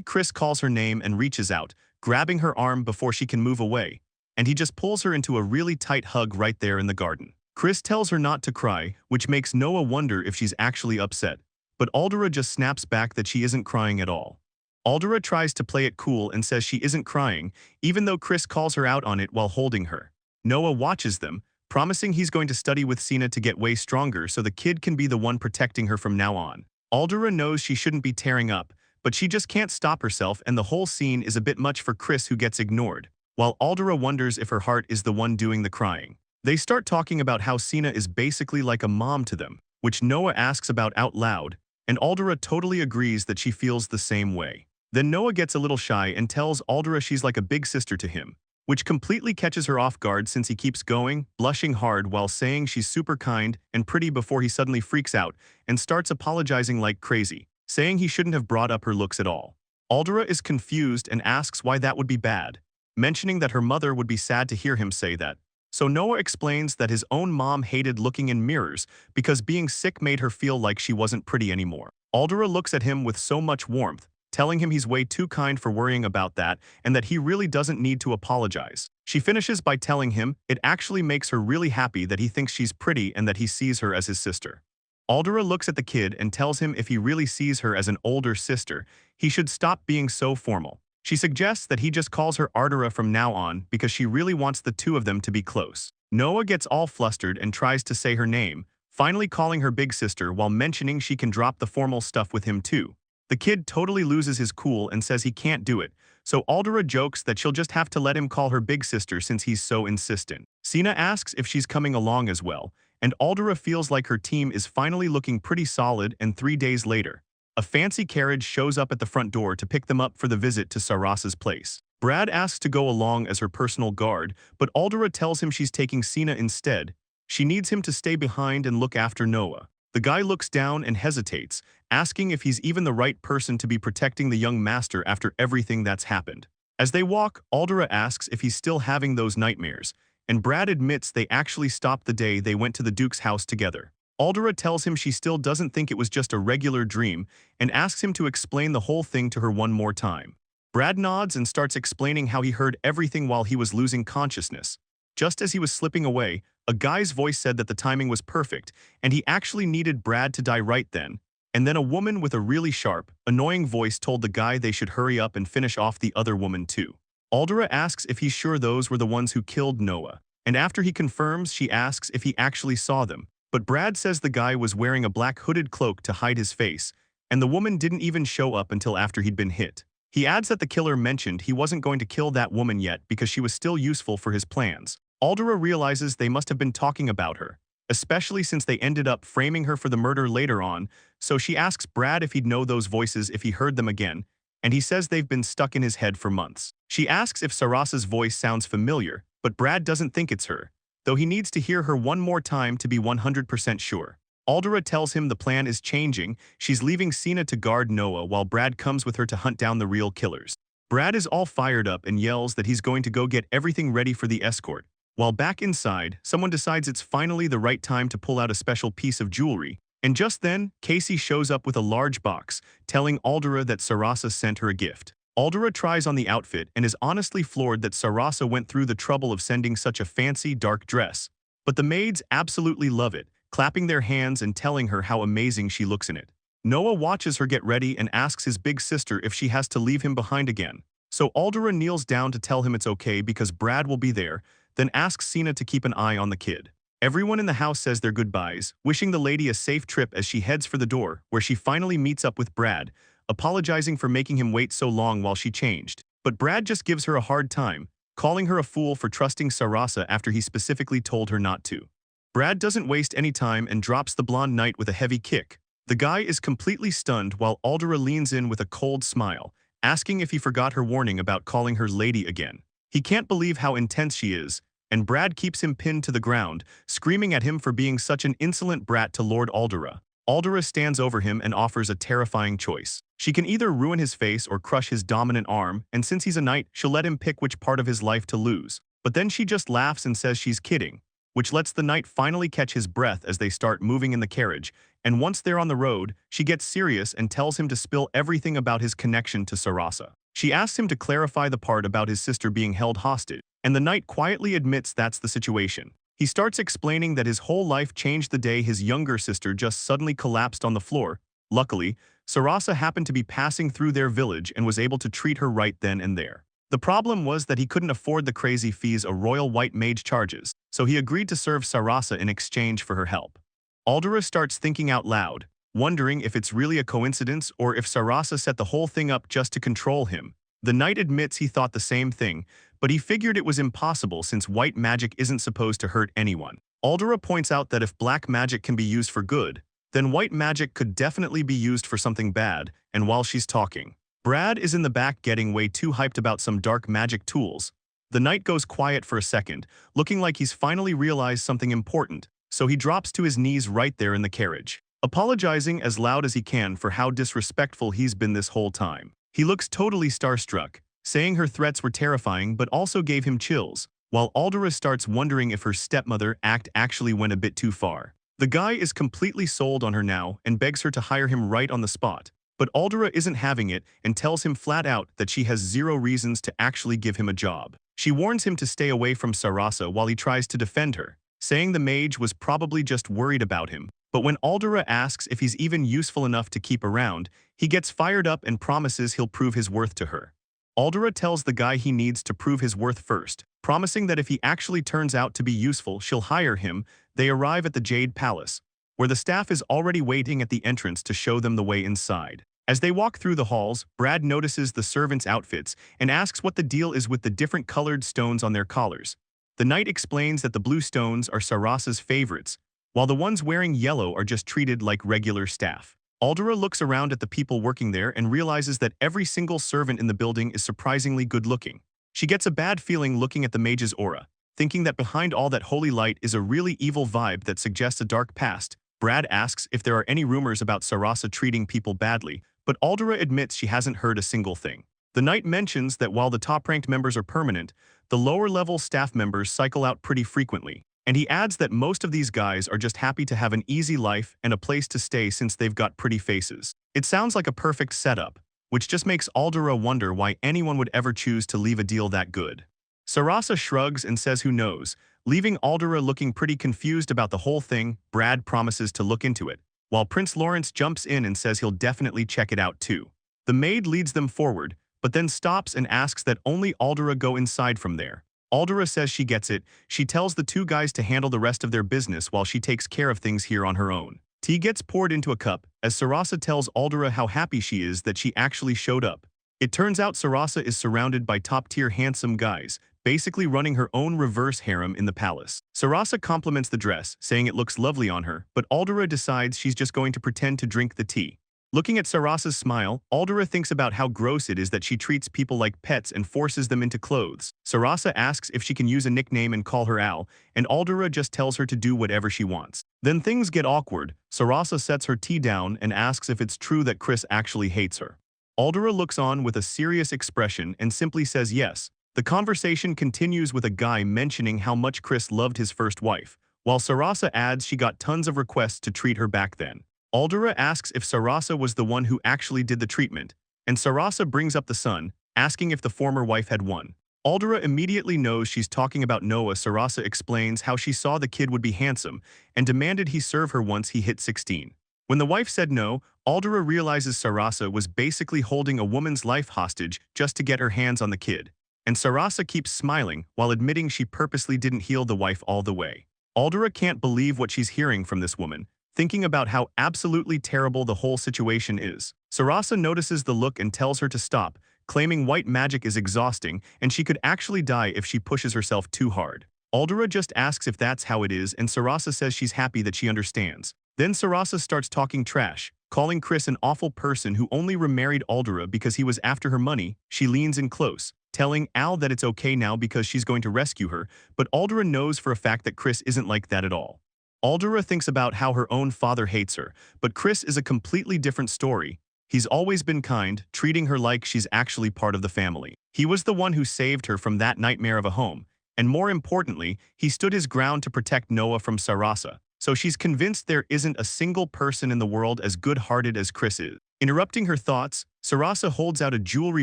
Chris calls her name and reaches out, grabbing her arm before she can move away, and he just pulls her into a really tight hug right there in the garden. Chris tells her not to cry, which makes Noah wonder if she's actually upset, but Aldera just snaps back that she isn't crying at all. Aldera tries to play it cool and says she isn't crying, even though Chris calls her out on it while holding her. Noah watches them, promising he's going to study with Sina to get way stronger so the kid can be the one protecting her from now on. Aldera knows she shouldn't be tearing up, but she just can't stop herself, and the whole scene is a bit much for Chris, who gets ignored, while Aldera wonders if her heart is the one doing the crying. They start talking about how Sina is basically like a mom to them, which Noah asks about out loud, and Aldera totally agrees that she feels the same way. Then Noah gets a little shy and tells Aldera she's like a big sister to him, which completely catches her off guard since he keeps going, blushing hard while saying she's super kind and pretty before he suddenly freaks out and starts apologizing like crazy, saying he shouldn't have brought up her looks at all. Aldera is confused and asks why that would be bad, mentioning that her mother would be sad to hear him say that. So Noah explains that his own mom hated looking in mirrors because being sick made her feel like she wasn't pretty anymore. Aldera looks at him with so much warmth, telling him he's way too kind for worrying about that and that he really doesn't need to apologize. She finishes by telling him it actually makes her really happy that he thinks she's pretty and that he sees her as his sister. Aldera looks at the kid and tells him if he really sees her as an older sister, he should stop being so formal. She suggests that he just calls her Ardura from now on because she really wants the two of them to be close. Noah gets all flustered and tries to say her name, finally calling her big sister while mentioning she can drop the formal stuff with him too. The kid totally loses his cool and says he can't do it, so Ardura jokes that she'll just have to let him call her big sister since he's so insistent. Sina asks if she's coming along as well, and Ardura feels like her team is finally looking pretty solid, and 3 days later, a fancy carriage shows up at the front door to pick them up for the visit to Sarasa's place. Brad asks to go along as her personal guard, but Ardura tells him she's taking Sina instead. She needs him to stay behind and look after Noah. The guy looks down and hesitates, asking if he's even the right person to be protecting the young master after everything that's happened. As they walk, Ardura asks if he's still having those nightmares, and Brad admits they actually stopped the day they went to the Duke's house together. Ardura tells him she still doesn't think it was just a regular dream and asks him to explain the whole thing to her one more time. Brad nods and starts explaining how he heard everything while he was losing consciousness. Just as he was slipping away, a guy's voice said that the timing was perfect and he actually needed Brad to die right then. And then a woman with a really sharp, annoying voice told the guy they should hurry up and finish off the other woman too. Ardura asks if he's sure those were the ones who killed Noah, and after he confirms, she asks if he actually saw them. But Brad says the guy was wearing a black hooded cloak to hide his face, and the woman didn't even show up until after he'd been hit. He adds that the killer mentioned he wasn't going to kill that woman yet because she was still useful for his plans. Ardura realizes they must have been talking about her, especially since they ended up framing her for the murder later on, so she asks Brad if he'd know those voices if he heard them again, and he says they've been stuck in his head for months. She asks if Sarasa's voice sounds familiar, but Brad doesn't think it's her, though he needs to hear her one more time to be 100% sure. Ardura tells him the plan is changing. She's leaving Sina to guard Noah while Brad comes with her to hunt down the real killers. Brad is all fired up and yells that he's going to go get everything ready for the escort. While back inside, someone decides it's finally the right time to pull out a special piece of jewelry. And just then, Casey shows up with a large box, telling Ardura that Sarasa sent her a gift. Ardura tries on the outfit and is honestly floored that Sarasa went through the trouble of sending such a fancy, dark dress. But the maids absolutely love it, clapping their hands and telling her how amazing she looks in it. Noah watches her get ready and asks his big sister if she has to leave him behind again. So Ardura kneels down to tell him it's okay because Brad will be there, then asks Sina to keep an eye on the kid. Everyone in the house says their goodbyes, wishing the lady a safe trip as she heads for the door, where she finally meets up with Brad, apologizing for making him wait so long while she changed. But Brad just gives her a hard time, calling her a fool for trusting Sarasa after he specifically told her not to. Brad doesn't waste any time and drops the blonde knight with a heavy kick. The guy is completely stunned while Ardura leans in with a cold smile, asking if he forgot her warning about calling her lady again. He can't believe how intense she is, and Brad keeps him pinned to the ground, screaming at him for being such an insolent brat to Lord Ardura. Ardura stands over him and offers a terrifying choice. She can either ruin his face or crush his dominant arm, and since he's a knight, she'll let him pick which part of his life to lose. But then she just laughs and says she's kidding, which lets the knight finally catch his breath as they start moving in the carriage, and once they're on the road, she gets serious and tells him to spill everything about his connection to Sarasa. She asks him to clarify the part about his sister being held hostage, and the knight quietly admits that's the situation. He starts explaining that his whole life changed the day his younger sister just suddenly collapsed on the floor. Luckily, Sarasa happened to be passing through their village and was able to treat her right then and there. The problem was that he couldn't afford the crazy fees a royal white mage charges, so he agreed to serve Sarasa in exchange for her help. Ardura starts thinking out loud, wondering if it's really a coincidence or if Sarasa set the whole thing up just to control him. The knight admits he thought the same thing, but he figured it was impossible since white magic isn't supposed to hurt anyone. Ardura points out that if black magic can be used for good, then white magic could definitely be used for something bad, and while she's talking, Brad is in the back getting way too hyped about some dark magic tools. The knight goes quiet for a second, looking like he's finally realized something important, so he drops to his knees right there in the carriage, apologizing as loud as he can for how disrespectful he's been this whole time. He looks totally starstruck, saying her threats were terrifying but also gave him chills, while Ardura starts wondering if her stepmother act actually went a bit too far. The guy is completely sold on her now and begs her to hire him right on the spot, but Ardura isn't having it and tells him flat out that she has zero reasons to actually give him a job. She warns him to stay away from Sarasa while he tries to defend her, saying the mage was probably just worried about him. But when Aldera asks if he's even useful enough to keep around, he gets fired up and promises he'll prove his worth to her. Aldera tells the guy he needs to prove his worth first, promising that if he actually turns out to be useful, she'll hire him. They arrive at the Jade Palace, where the staff is already waiting at the entrance to show them the way inside. As they walk through the halls, Brad notices the servants' outfits and asks what the deal is with the different colored stones on their collars. The knight explains that the blue stones are Sarasa's favorites, while the ones wearing yellow are just treated like regular staff. Aldera looks around at the people working there and realizes that every single servant in the building is surprisingly good-looking. She gets a bad feeling looking at the mage's aura, thinking that behind all that holy light is a really evil vibe that suggests a dark past. Brad asks if there are any rumors about Sarasa treating people badly, but Aldera admits she hasn't heard a single thing. The knight mentions that while the top-ranked members are permanent, the lower-level staff members cycle out pretty frequently, and he adds that most of these guys are just happy to have an easy life and a place to stay since they've got pretty faces. It sounds like a perfect setup, which just makes Aldera wonder why anyone would ever choose to leave a deal that good. Sarasa shrugs and says who knows, leaving Aldera looking pretty confused about the whole thing. Brad promises to look into it, while Prince Lawrence jumps in and says he'll definitely check it out too. The maid leads them forward, but then stops and asks that only Aldera go inside from there. Aldera says she gets it. She tells the two guys to handle the rest of their business while she takes care of things here on her own. Tea gets poured into a cup, as Sarasa tells Aldera how happy she is that she actually showed up. It turns out Sarasa is surrounded by top-tier handsome guys, basically running her own reverse harem in the palace. Sarasa compliments the dress, saying it looks lovely on her, but Aldera decides she's just going to pretend to drink the tea. Looking at Sarasa's smile, Aldera thinks about how gross it is that she treats people like pets and forces them into clothes. Sarasa asks if she can use a nickname and call her Al, and Aldera just tells her to do whatever she wants. Then things get awkward. Sarasa sets her tea down and asks if it's true that Chris actually hates her. Aldera looks on with a serious expression and simply says yes. The conversation continues with a guy mentioning how much Chris loved his first wife, while Sarasa adds she got tons of requests to treat her back then. Aldera asks if Sarasa was the one who actually did the treatment, and Sarasa brings up the son, asking if the former wife had won. Aldera immediately knows she's talking about Noah. Sarasa explains how she saw the kid would be handsome and demanded he serve her once he hit 16. When the wife said no, Aldera realizes Sarasa was basically holding a woman's life hostage just to get her hands on the kid. And Sarasa keeps smiling while admitting she purposely didn't heal the wife all the way. Aldera can't believe what she's hearing from this woman, thinking about how absolutely terrible the whole situation is. Sarasa notices the look and tells her to stop, claiming white magic is exhausting and she could actually die if she pushes herself too hard. Aldera just asks if that's how it is, and Sarasa says she's happy that she understands. Then Sarasa starts talking trash, calling Chris an awful person who only remarried Aldera because he was after her money. She leans in close, telling Al that it's okay now because she's going to rescue her, but Aldera knows for a fact that Chris isn't like that at all. Aldera thinks about how her own father hates her, but Chris is a completely different story. He's always been kind, treating her like she's actually part of the family. He was the one who saved her from that nightmare of a home, and more importantly, he stood his ground to protect Noah from Sarasa, so she's convinced there isn't a single person in the world as good-hearted as Chris is. Interrupting her thoughts, Sarasa holds out a jewelry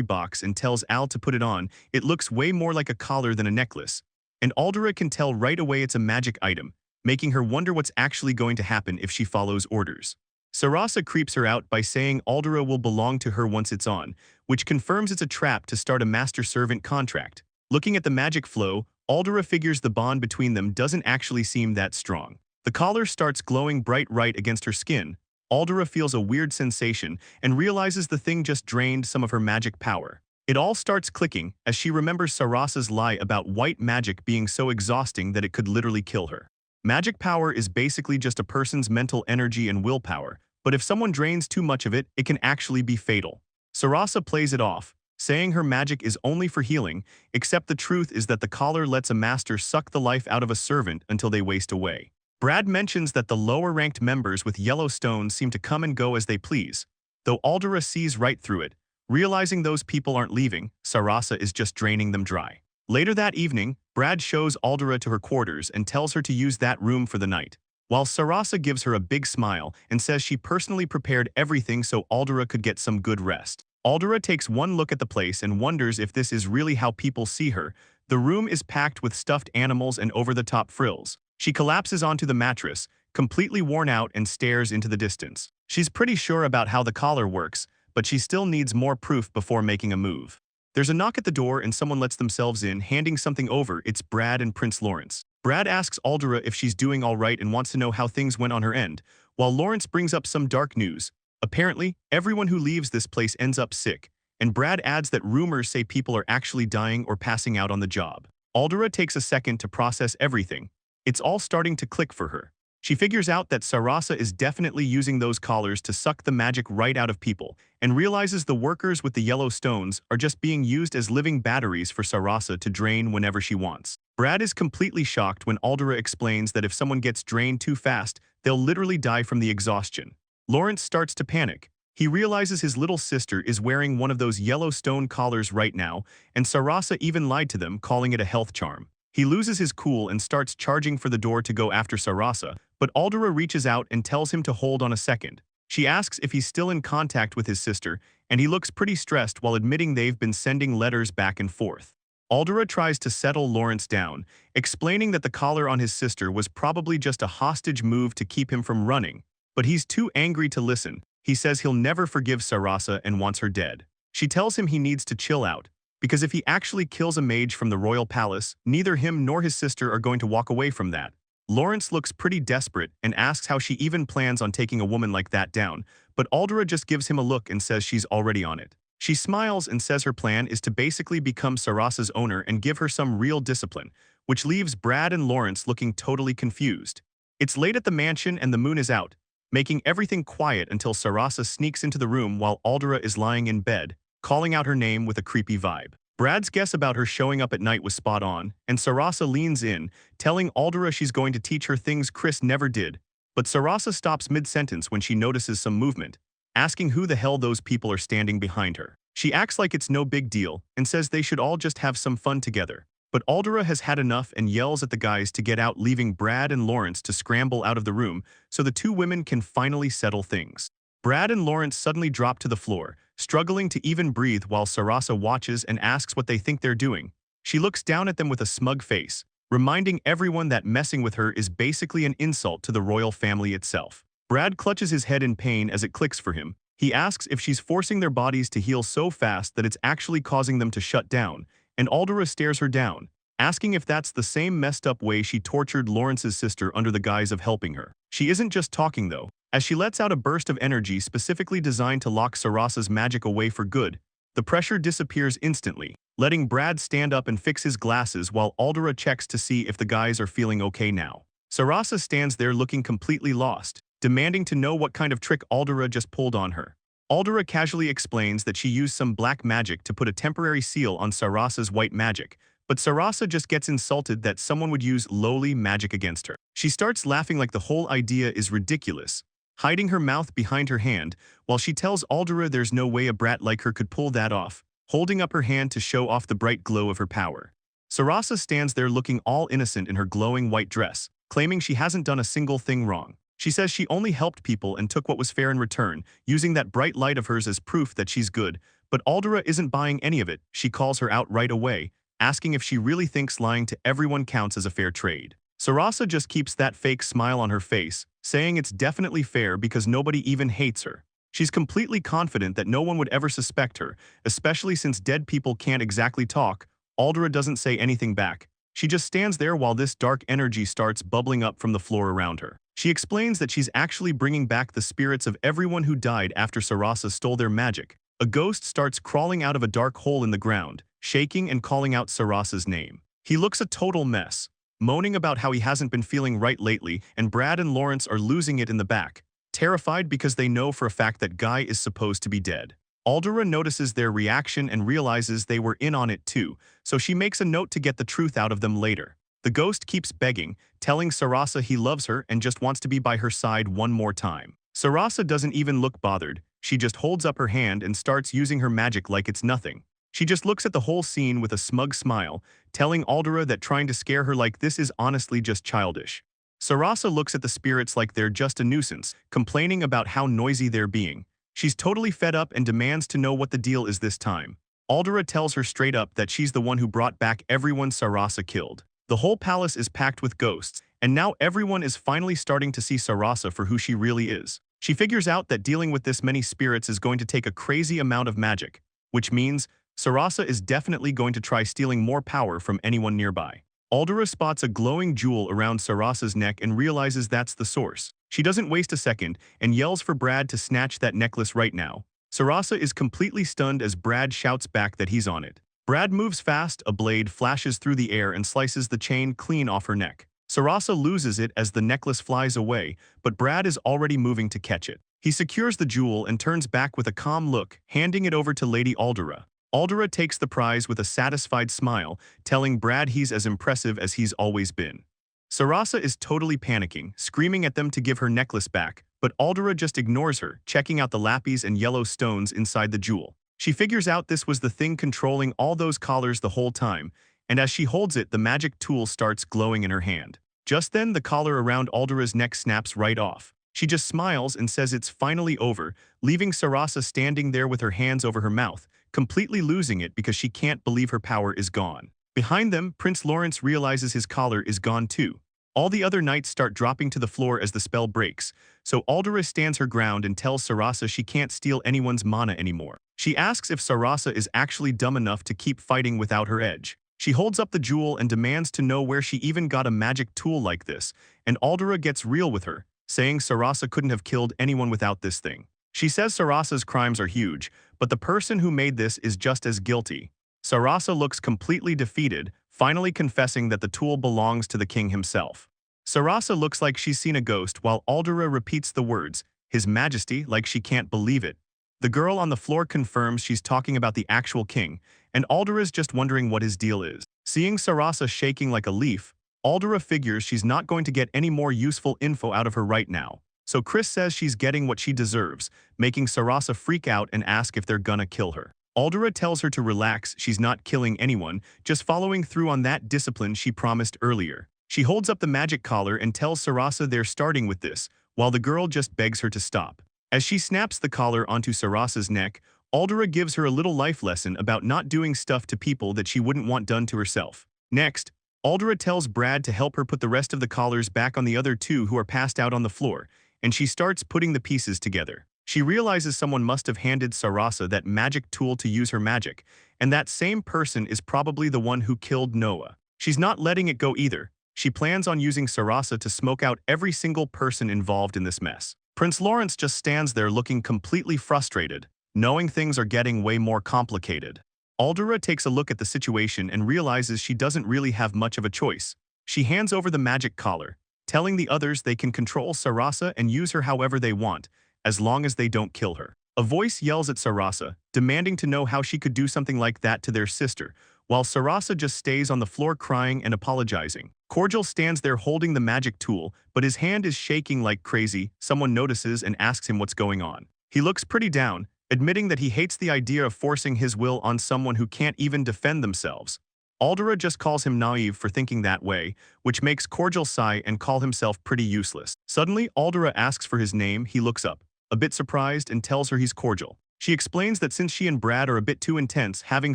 box and tells Al to put it on. It looks way more like a collar than a necklace, and Aldera can tell right away it's a magic item, making her wonder what's actually going to happen if she follows orders. Sarasa creeps her out by saying Aldera will belong to her once it's on, which confirms it's a trap to start a master-servant contract. Looking at the magic flow, Aldera figures the bond between them doesn't actually seem that strong. The collar starts glowing bright right against her skin. Aldera feels a weird sensation and realizes the thing just drained some of her magic power. It all starts clicking as she remembers Sarasa's lie about white magic being so exhausting that it could literally kill her. Magic power is basically just a person's mental energy and willpower, but if someone drains too much of it, it can actually be fatal. Sarasa plays it off, saying her magic is only for healing, except the truth is that the collar lets a master suck the life out of a servant until they waste away. Brad mentions that the lower-ranked members with yellow stones seem to come and go as they please, though Aldera sees right through it. Realizing those people aren't leaving, Sarasa is just draining them dry. Later that evening, Brad shows Aldera to her quarters and tells her to use that room for the night, while Sarasa gives her a big smile and says she personally prepared everything so Aldera could get some good rest. Aldera takes one look at the place and wonders if this is really how people see her. The room is packed with stuffed animals and over-the-top frills. She collapses onto the mattress, completely worn out, and stares into the distance. She's pretty sure about how the collar works, but she still needs more proof before making a move. There's a knock at the door and someone lets themselves in, handing something over. It's Brad and Prince Lawrence. Brad asks Aldera if she's doing all right and wants to know how things went on her end, while Lawrence brings up some dark news. Apparently, everyone who leaves this place ends up sick, and Brad adds that rumors say people are actually dying or passing out on the job. Aldera takes a second to process everything. It's all starting to click for her. She figures out that Sarasa is definitely using those collars to suck the magic right out of people, and realizes the workers with the yellow stones are just being used as living batteries for Sarasa to drain whenever she wants. Brad is completely shocked when Aldera explains that if someone gets drained too fast, they'll literally die from the exhaustion. Lawrence starts to panic. He realizes his little sister is wearing one of those yellow stone collars right now, and Sarasa even lied to them, calling it a health charm. He loses his cool and starts charging for the door to go after Sarasa, but Aldera reaches out and tells him to hold on a second. She asks if he's still in contact with his sister, and he looks pretty stressed while admitting they've been sending letters back and forth. Aldera tries to settle Lawrence down, explaining that the collar on his sister was probably just a hostage move to keep him from running, but he's too angry to listen. He says he'll never forgive Sarasa and wants her dead. She tells him he needs to chill out, because if he actually kills a mage from the royal palace, neither him nor his sister are going to walk away from that. Lawrence looks pretty desperate and asks how she even plans on taking a woman like that down, but Aldera just gives him a look and says she's already on it. She smiles and says her plan is to basically become Sarasa's owner and give her some real discipline, which leaves Brad and Lawrence looking totally confused. It's late at the mansion and the moon is out, making everything quiet until Sarasa sneaks into the room while Aldera is lying in bed, calling out her name with a creepy vibe. Brad's guess about her showing up at night was spot on, and Sarasa leans in, telling Aldera she's going to teach her things Chris never did. But Sarasa stops mid-sentence when she notices some movement, asking who the hell those people are standing behind her. She acts like it's no big deal and says they should all just have some fun together. But Aldera has had enough and yells at the guys to get out, leaving Brad and Lawrence to scramble out of the room so the two women can finally settle things. Brad and Lawrence suddenly drop to the floor, struggling to even breathe while Sarasa watches and asks what they think they're doing. She looks down at them with a smug face, reminding everyone that messing with her is basically an insult to the royal family itself. Brad clutches his head in pain as it clicks for him. He asks if she's forcing their bodies to heal so fast that it's actually causing them to shut down, and Aldera stares her down, asking if that's the same messed up way she tortured Lawrence's sister under the guise of helping her. She isn't just talking though, as she lets out a burst of energy specifically designed to lock Sarasa's magic away for good. The pressure disappears instantly, letting Brad stand up and fix his glasses while Aldera checks to see if the guys are feeling okay now. Sarasa stands there looking completely lost, demanding to know what kind of trick Aldera just pulled on her. Aldera casually explains that she used some black magic to put a temporary seal on Sarasa's white magic, but Sarasa just gets insulted that someone would use lowly magic against her. She starts laughing like the whole idea is ridiculous, hiding her mouth behind her hand while she tells Aldera there's no way a brat like her could pull that off, holding up her hand to show off the bright glow of her power. Sarasa stands there looking all innocent in her glowing white dress, claiming she hasn't done a single thing wrong. She says she only helped people and took what was fair in return, using that bright light of hers as proof that she's good, but Aldera isn't buying any of it. She calls her out right away, asking if she really thinks lying to everyone counts as a fair trade. Sarasa just keeps that fake smile on her face, saying it's definitely fair because nobody even hates her. She's completely confident that no one would ever suspect her, especially since dead people can't exactly talk. Aldera doesn't say anything back. She just stands there while this dark energy starts bubbling up from the floor around her. She explains that she's actually bringing back the spirits of everyone who died after Sarasa stole their magic. A ghost starts crawling out of a dark hole in the ground, shaking and calling out Sarasa's name. He looks a total mess, moaning about how he hasn't been feeling right lately, and Brad and Lawrence are losing it in the back, terrified because they know for a fact that Guy is supposed to be dead. Aldera notices their reaction and realizes they were in on it too, so she makes a note to get the truth out of them later. The ghost keeps begging, telling Sarasa he loves her and just wants to be by her side one more time. Sarasa doesn't even look bothered. She just holds up her hand and starts using her magic like it's nothing. She just looks at the whole scene with a smug smile, telling Aldera that trying to scare her like this is honestly just childish. Sarasa looks at the spirits like they're just a nuisance, complaining about how noisy they're being. She's totally fed up and demands to know what the deal is this time. Aldera tells her straight up that she's the one who brought back everyone Sarasa killed. The whole palace is packed with ghosts, And now everyone is finally starting to see Sarasa for who she really is. She figures out that dealing with this many spirits is going to take a crazy amount of magic, which means Sarasa is definitely going to try stealing more power from anyone nearby. Aldera spots a glowing jewel around Sarasa's neck and realizes that's the source. She doesn't waste a second and yells for Brad to snatch that necklace right now. Sarasa is completely stunned as Brad shouts back that he's on it. Brad moves fast, a blade flashes through the air and slices the chain clean off her neck. Sarasa loses it as the necklace flies away, but Brad is already moving to catch it. He secures the jewel and turns back with a calm look, handing it over to Lady Aldera. Aldera takes the prize with a satisfied smile, telling Brad he's as impressive as he's always been. Sarasa is totally panicking, screaming at them to give her necklace back, but Aldera just ignores her, checking out the lapis and yellow stones inside the jewel. She figures out this was the thing controlling all those collars the whole time, and as she holds it, the magic tool starts glowing in her hand. Just then, the collar around Aldera's neck snaps right off. She just smiles and says it's finally over, leaving Sarasa standing there with her hands over her mouth, completely losing it because she can't believe her power is gone. Behind them, Prince Lawrence realizes his collar is gone too. All the other knights start dropping to the floor as the spell breaks, so Aldera stands her ground and tells Sarasa she can't steal anyone's mana anymore. She asks if Sarasa is actually dumb enough to keep fighting without her edge. She holds up the jewel and demands to know where she even got a magic tool like this, and Aldera gets real with her, saying Sarasa couldn't have killed anyone without this thing. She says Sarasa's crimes are huge, but the person who made this is just as guilty. Sarasa looks completely defeated, finally confessing that the tool belongs to the king himself. Sarasa looks like she's seen a ghost while Aldera repeats the words, His Majesty, like she can't believe it. The girl on the floor confirms she's talking about the actual king, and Aldera's just wondering what his deal is. Seeing Sarasa shaking like a leaf, Aldera figures she's not going to get any more useful info out of her right now. So Chris says she's getting what she deserves, making Sarasa freak out and ask if they're gonna kill her. Aldera tells her to relax, she's not killing anyone, just following through on that discipline she promised earlier. She holds up the magic collar and tells Sarasa they're starting with this, while the girl just begs her to stop. As she snaps the collar onto Sarasa's neck, Aldera gives her a little life lesson about not doing stuff to people that she wouldn't want done to herself. Next, Aldera tells Brad to help her put the rest of the collars back on the other two who are passed out on the floor, and she starts putting the pieces together. She realizes someone must have handed Sarasa that magic tool to use her magic, and that same person is probably the one who killed Noah. She's not letting it go either. She plans on using Sarasa to smoke out every single person involved in this mess. Prince Lawrence just stands there looking completely frustrated, knowing things are getting way more complicated. Aldera takes a look at the situation and realizes she doesn't really have much of a choice. She hands over the magic collar, telling the others they can control Sarasa and use her however they want, as long as they don't kill her. A voice yells at Sarasa, demanding to know how she could do something like that to their sister, while Sarasa just stays on the floor crying and apologizing. Cordial stands there holding the magic tool, but his hand is shaking like crazy. Someone notices and asks him what's going on. He looks pretty down, admitting that he hates the idea of forcing his will on someone who can't even defend themselves. Aldera just calls him naive for thinking that way, which makes Cordial sigh and call himself pretty useless. Suddenly, Aldera asks for his name. He looks up, a bit surprised, and tells her he's Cordial. She explains that since she and Brad are a bit too intense, having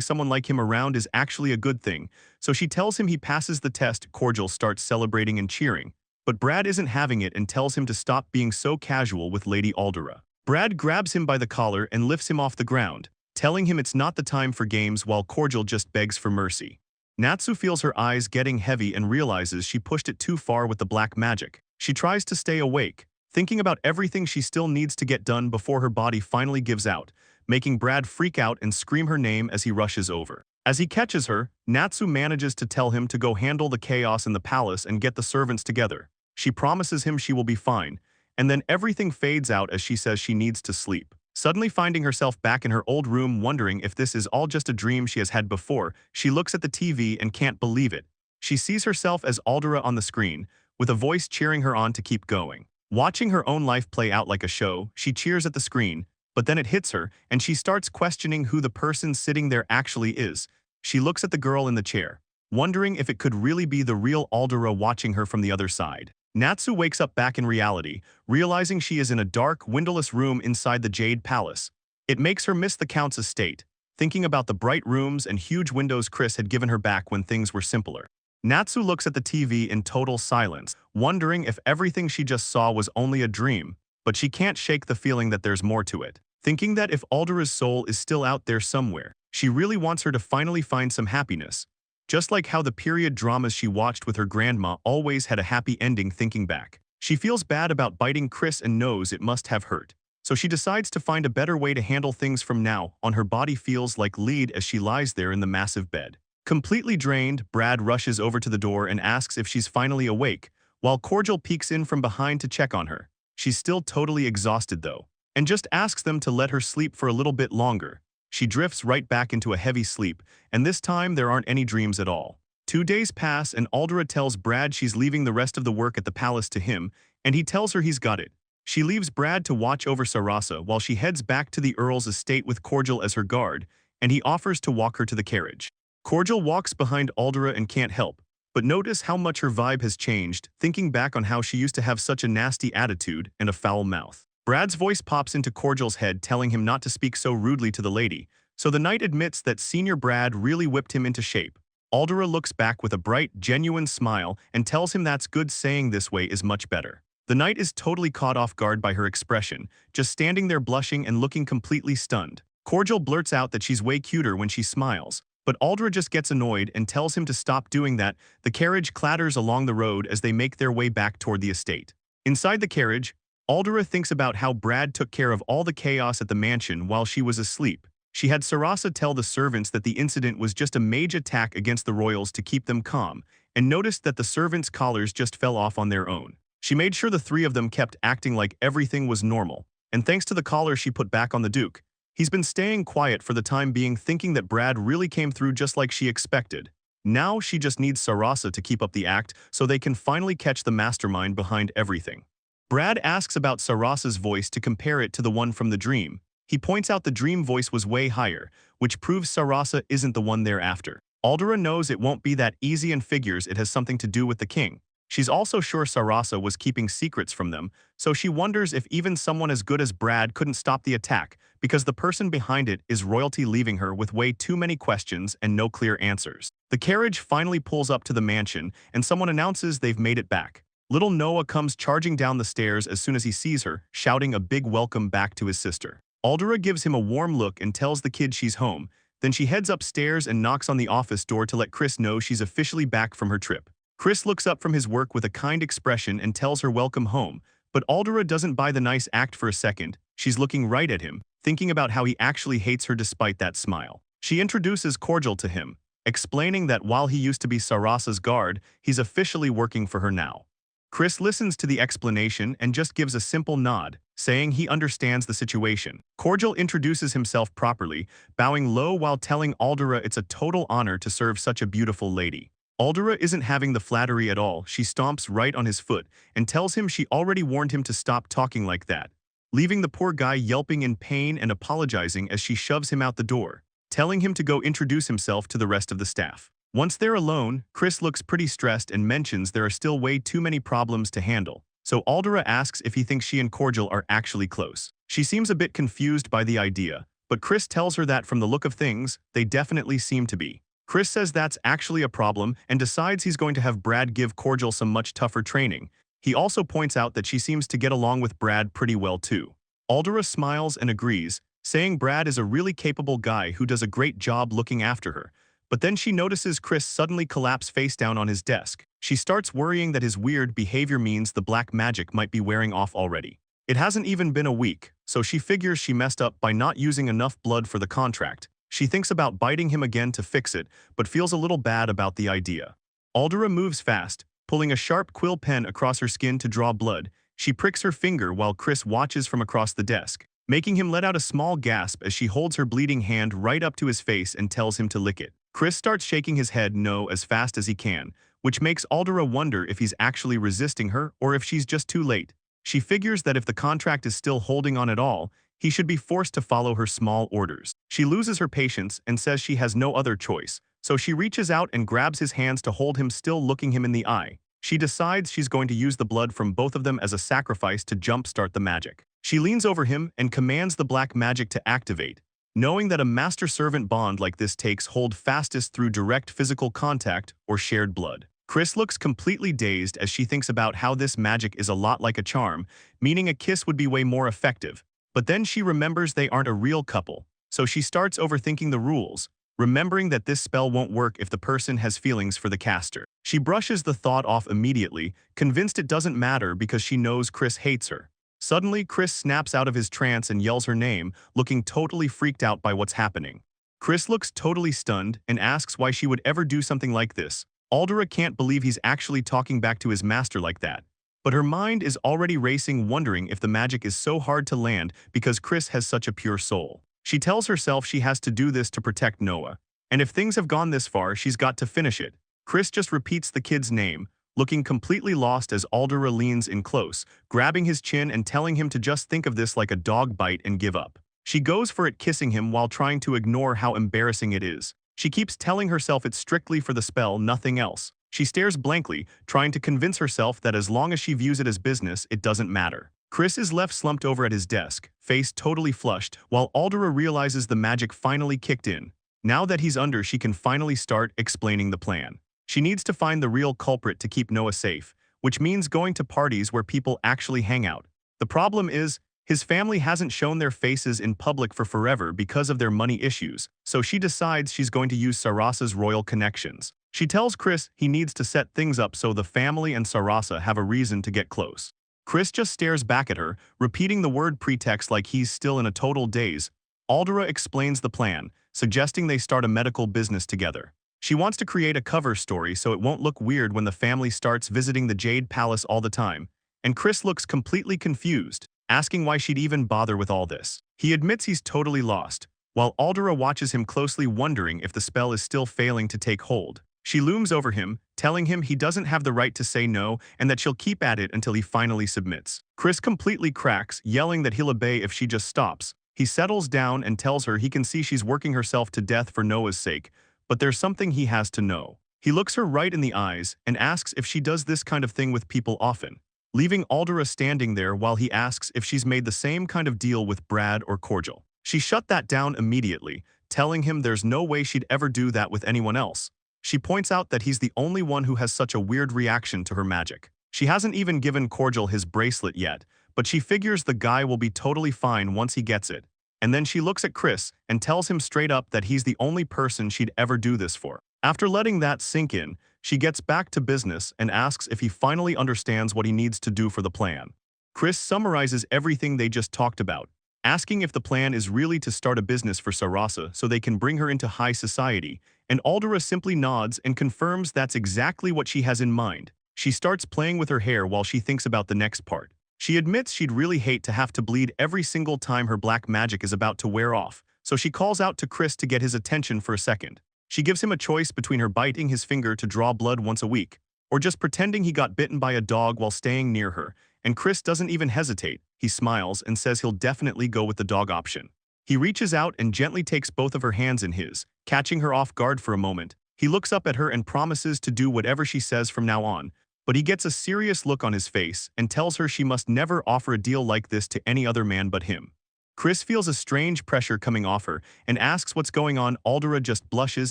someone like him around is actually a good thing, so she tells him he passes the test. Cordial starts celebrating and cheering, but Brad isn't having it and tells him to stop being so casual with Lady Aldera. Brad grabs him by the collar and lifts him off the ground, telling him it's not the time for games while Cordial just begs for mercy. Natsu feels her eyes getting heavy and realizes she pushed it too far with the black magic. She tries to stay awake, thinking about everything she still needs to get done before her body finally gives out, making Brad freak out and scream her name as he rushes over. As he catches her, Natsu manages to tell him to go handle the chaos in the palace and get the servants together. She promises him she will be fine, and then everything fades out as she says she needs to sleep. Suddenly finding herself back in her old room wondering if this is all just a dream she has had before, she looks at the TV and can't believe it. She sees herself as Aldera on the screen, with a voice cheering her on to keep going. Watching her own life play out like a show, she cheers at the screen, but then it hits her, and she starts questioning who the person sitting there actually is. She looks at the girl in the chair, wondering if it could really be the real Aldera watching her from the other side. Natsu wakes up back in reality, realizing she is in a dark, windowless room inside the Jade Palace. It makes her miss the Count's estate, thinking about the bright rooms and huge windows Chris had given her back when things were simpler. Natsu looks at the TV in total silence, wondering if everything she just saw was only a dream, but she can't shake the feeling that there's more to it. Thinking that if Aldera's soul is still out there somewhere, she really wants her to finally find some happiness. Just like how the period dramas she watched with her grandma always had a happy ending. Thinking back, she feels bad about biting Chris and knows it must have hurt. So she decides to find a better way to handle things from now on. Her body feels like lead as she lies there in the massive bed. Completely drained, Brad rushes over to the door and asks if she's finally awake, while Cordial peeks in from behind to check on her. She's still totally exhausted though, and just asks them to let her sleep for a little bit longer. She drifts right back into a heavy sleep, and this time there aren't any dreams at all. 2 days pass and Aldera tells Brad she's leaving the rest of the work at the palace to him, and he tells her he's got it. She leaves Brad to watch over Sarasa while she heads back to the Earl's estate with Cordial as her guard, and he offers to walk her to the carriage. Cordial walks behind Aldera and can't help but notice how much her vibe has changed, thinking back on how she used to have such a nasty attitude and a foul mouth. Brad's voice pops into Cordial's head telling him not to speak so rudely to the lady, so the knight admits that Senior Brad really whipped him into shape. Aldera looks back with a bright, genuine smile and tells him that's good, saying this way is much better. The knight is totally caught off guard by her expression, just standing there blushing and looking completely stunned. Cordial blurts out that she's way cuter when she smiles, but Aldera just gets annoyed and tells him to stop doing that. The carriage clatters along the road as they make their way back toward the estate. Inside the carriage, Aldera thinks about how Brad took care of all the chaos at the mansion while she was asleep. She had Sarasa tell the servants that the incident was just a mage attack against the royals to keep them calm, and noticed that the servants' collars just fell off on their own. She made sure the 3 of them kept acting like everything was normal, and thanks to the collar she put back on the Duke, he's been staying quiet for the time being, thinking that Brad really came through just like she expected. Now she just needs Sarasa to keep up the act so they can finally catch the mastermind behind everything. Brad asks about Sarasa's voice to compare it to the one from the dream. He points out the dream voice was way higher, which proves Sarasa isn't the one they're after. Aldera knows it won't be that easy and figures it has something to do with the king. She's also sure Sarasa was keeping secrets from them, so she wonders if even someone as good as Brad couldn't stop the attack, because the person behind it is royalty, leaving her with way too many questions and no clear answers. The carriage finally pulls up to the mansion, and someone announces they've made it back. Little Noah comes charging down the stairs as soon as he sees her, shouting a big welcome back to his sister. Aldera gives him a warm look and tells the kid she's home. Then she heads upstairs and knocks on the office door to let Chris know she's officially back from her trip. Chris looks up from his work with a kind expression and tells her welcome home, but Aldera doesn't buy the nice act for a second. She's looking right at him, thinking about how he actually hates her despite that smile. She introduces Cordial to him, explaining that while he used to be Sarasa's guard, he's officially working for her now. Chris listens to the explanation and just gives a simple nod, saying he understands the situation. Cordial introduces himself properly, bowing low while telling Aldera it's a total honor to serve such a beautiful lady. Aldera isn't having the flattery at all. She stomps right on his foot and tells him she already warned him to stop talking like that, leaving the poor guy yelping in pain and apologizing as she shoves him out the door, telling him to go introduce himself to the rest of the staff. Once they're alone, Chris looks pretty stressed and mentions there are still way too many problems to handle, so Aldera asks if he thinks she and Cordial are actually close. She seems a bit confused by the idea, but Chris tells her that from the look of things, they definitely seem to be. Chris says that's actually a problem and decides he's going to have Brad give Cordial some much tougher training. He also points out that she seems to get along with Brad pretty well too. Aldera smiles and agrees, saying Brad is a really capable guy who does a great job looking after her. But then she notices Chris suddenly collapse face down on his desk. She starts worrying that his weird behavior means the black magic might be wearing off already. It hasn't even been a week, so she figures she messed up by not using enough blood for the contract. She thinks about biting him again to fix it, but feels a little bad about the idea. Aldera moves fast, pulling a sharp quill pen across her skin to draw blood. She pricks her finger while Chris watches from across the desk, making him let out a small gasp as she holds her bleeding hand right up to his face and tells him to lick it. Chris starts shaking his head no as fast as he can, which makes Aldera wonder if he's actually resisting her or if she's just too late. She figures that if the contract is still holding on at all, he should be forced to follow her small orders. She loses her patience and says she has no other choice, so she reaches out and grabs his hands to hold him, still looking him in the eye. She decides she's going to use the blood from both of them as a sacrifice to jumpstart the magic. She leans over him and commands the black magic to activate, knowing that a master-servant bond like this takes hold fastest through direct physical contact or shared blood. Chris looks completely dazed as she thinks about how this magic is a lot like a charm, meaning a kiss would be way more effective. But then she remembers they aren't a real couple, so she starts overthinking the rules, remembering that this spell won't work if the person has feelings for the caster. She brushes the thought off immediately, convinced it doesn't matter because she knows Chris hates her. Suddenly, Chris snaps out of his trance and yells her name, looking totally freaked out by what's happening. Chris looks totally stunned and asks why she would ever do something like this. Aldera can't believe he's actually talking back to his master like that. But her mind is already racing, wondering if the magic is so hard to land because Chris has such a pure soul. She tells herself she has to do this to protect Noah, and if things have gone this far, she's got to finish it. Chris just repeats the kid's name, looking completely lost as Aldera leans in close, grabbing his chin and telling him to just think of this like a dog bite and give up. She goes for it, kissing him while trying to ignore how embarrassing it is. She keeps telling herself it's strictly for the spell, nothing else. She stares blankly, trying to convince herself that as long as she views it as business, it doesn't matter. Chris is left slumped over at his desk, face totally flushed, while Aldera realizes the magic finally kicked in. Now that he's under, she can finally start explaining the plan. She needs to find the real culprit to keep Noah safe, which means going to parties where people actually hang out. The problem is, his family hasn't shown their faces in public for forever because of their money issues, so she decides she's going to use Sarasa's royal connections. She tells Chris he needs to set things up so the family and Sarasa have a reason to get close. Chris just stares back at her, repeating the word pretext like he's still in a total daze. Aldera explains the plan, suggesting they start a medical business together. She wants to create a cover story so it won't look weird when the family starts visiting the Jade Palace all the time, and Chris looks completely confused, asking why she'd even bother with all this. He admits he's totally lost, while Aldera watches him closely, wondering if the spell is still failing to take hold. She looms over him, telling him he doesn't have the right to say no and that she'll keep at it until he finally submits. Chris completely cracks, yelling that he'll obey if she just stops. He settles down and tells her he can see she's working herself to death for Noah's sake, but there's something he has to know. He looks her right in the eyes and asks if she does this kind of thing with people often, leaving Aldera standing there while he asks if she's made the same kind of deal with Brad or Cordial. She shut that down immediately, telling him there's no way she'd ever do that with anyone else. She points out that he's the only one who has such a weird reaction to her magic. She hasn't even given Cordial his bracelet yet, but she figures the guy will be totally fine once he gets it. And then she looks at Chris and tells him straight up that he's the only person she'd ever do this for. After letting that sink in, she gets back to business and asks if he finally understands what he needs to do for the plan. Chris summarizes everything they just talked about, asking if the plan is really to start a business for Sarasa so they can bring her into high society, and Aldera simply nods and confirms that's exactly what she has in mind. She starts playing with her hair while she thinks about the next part. She admits she'd really hate to have to bleed every single time her black magic is about to wear off, so she calls out to Chris to get his attention for a second. She gives him a choice between her biting his finger to draw blood once a week, or just pretending he got bitten by a dog while staying near her, and Chris doesn't even hesitate. He smiles and says he'll definitely go with the dog option. He reaches out and gently takes both of her hands in his, catching her off guard for a moment. He looks up at her and promises to do whatever she says from now on, but he gets a serious look on his face and tells her she must never offer a deal like this to any other man but him. Chris feels a strange pressure coming off her and asks what's going on. Aldera just blushes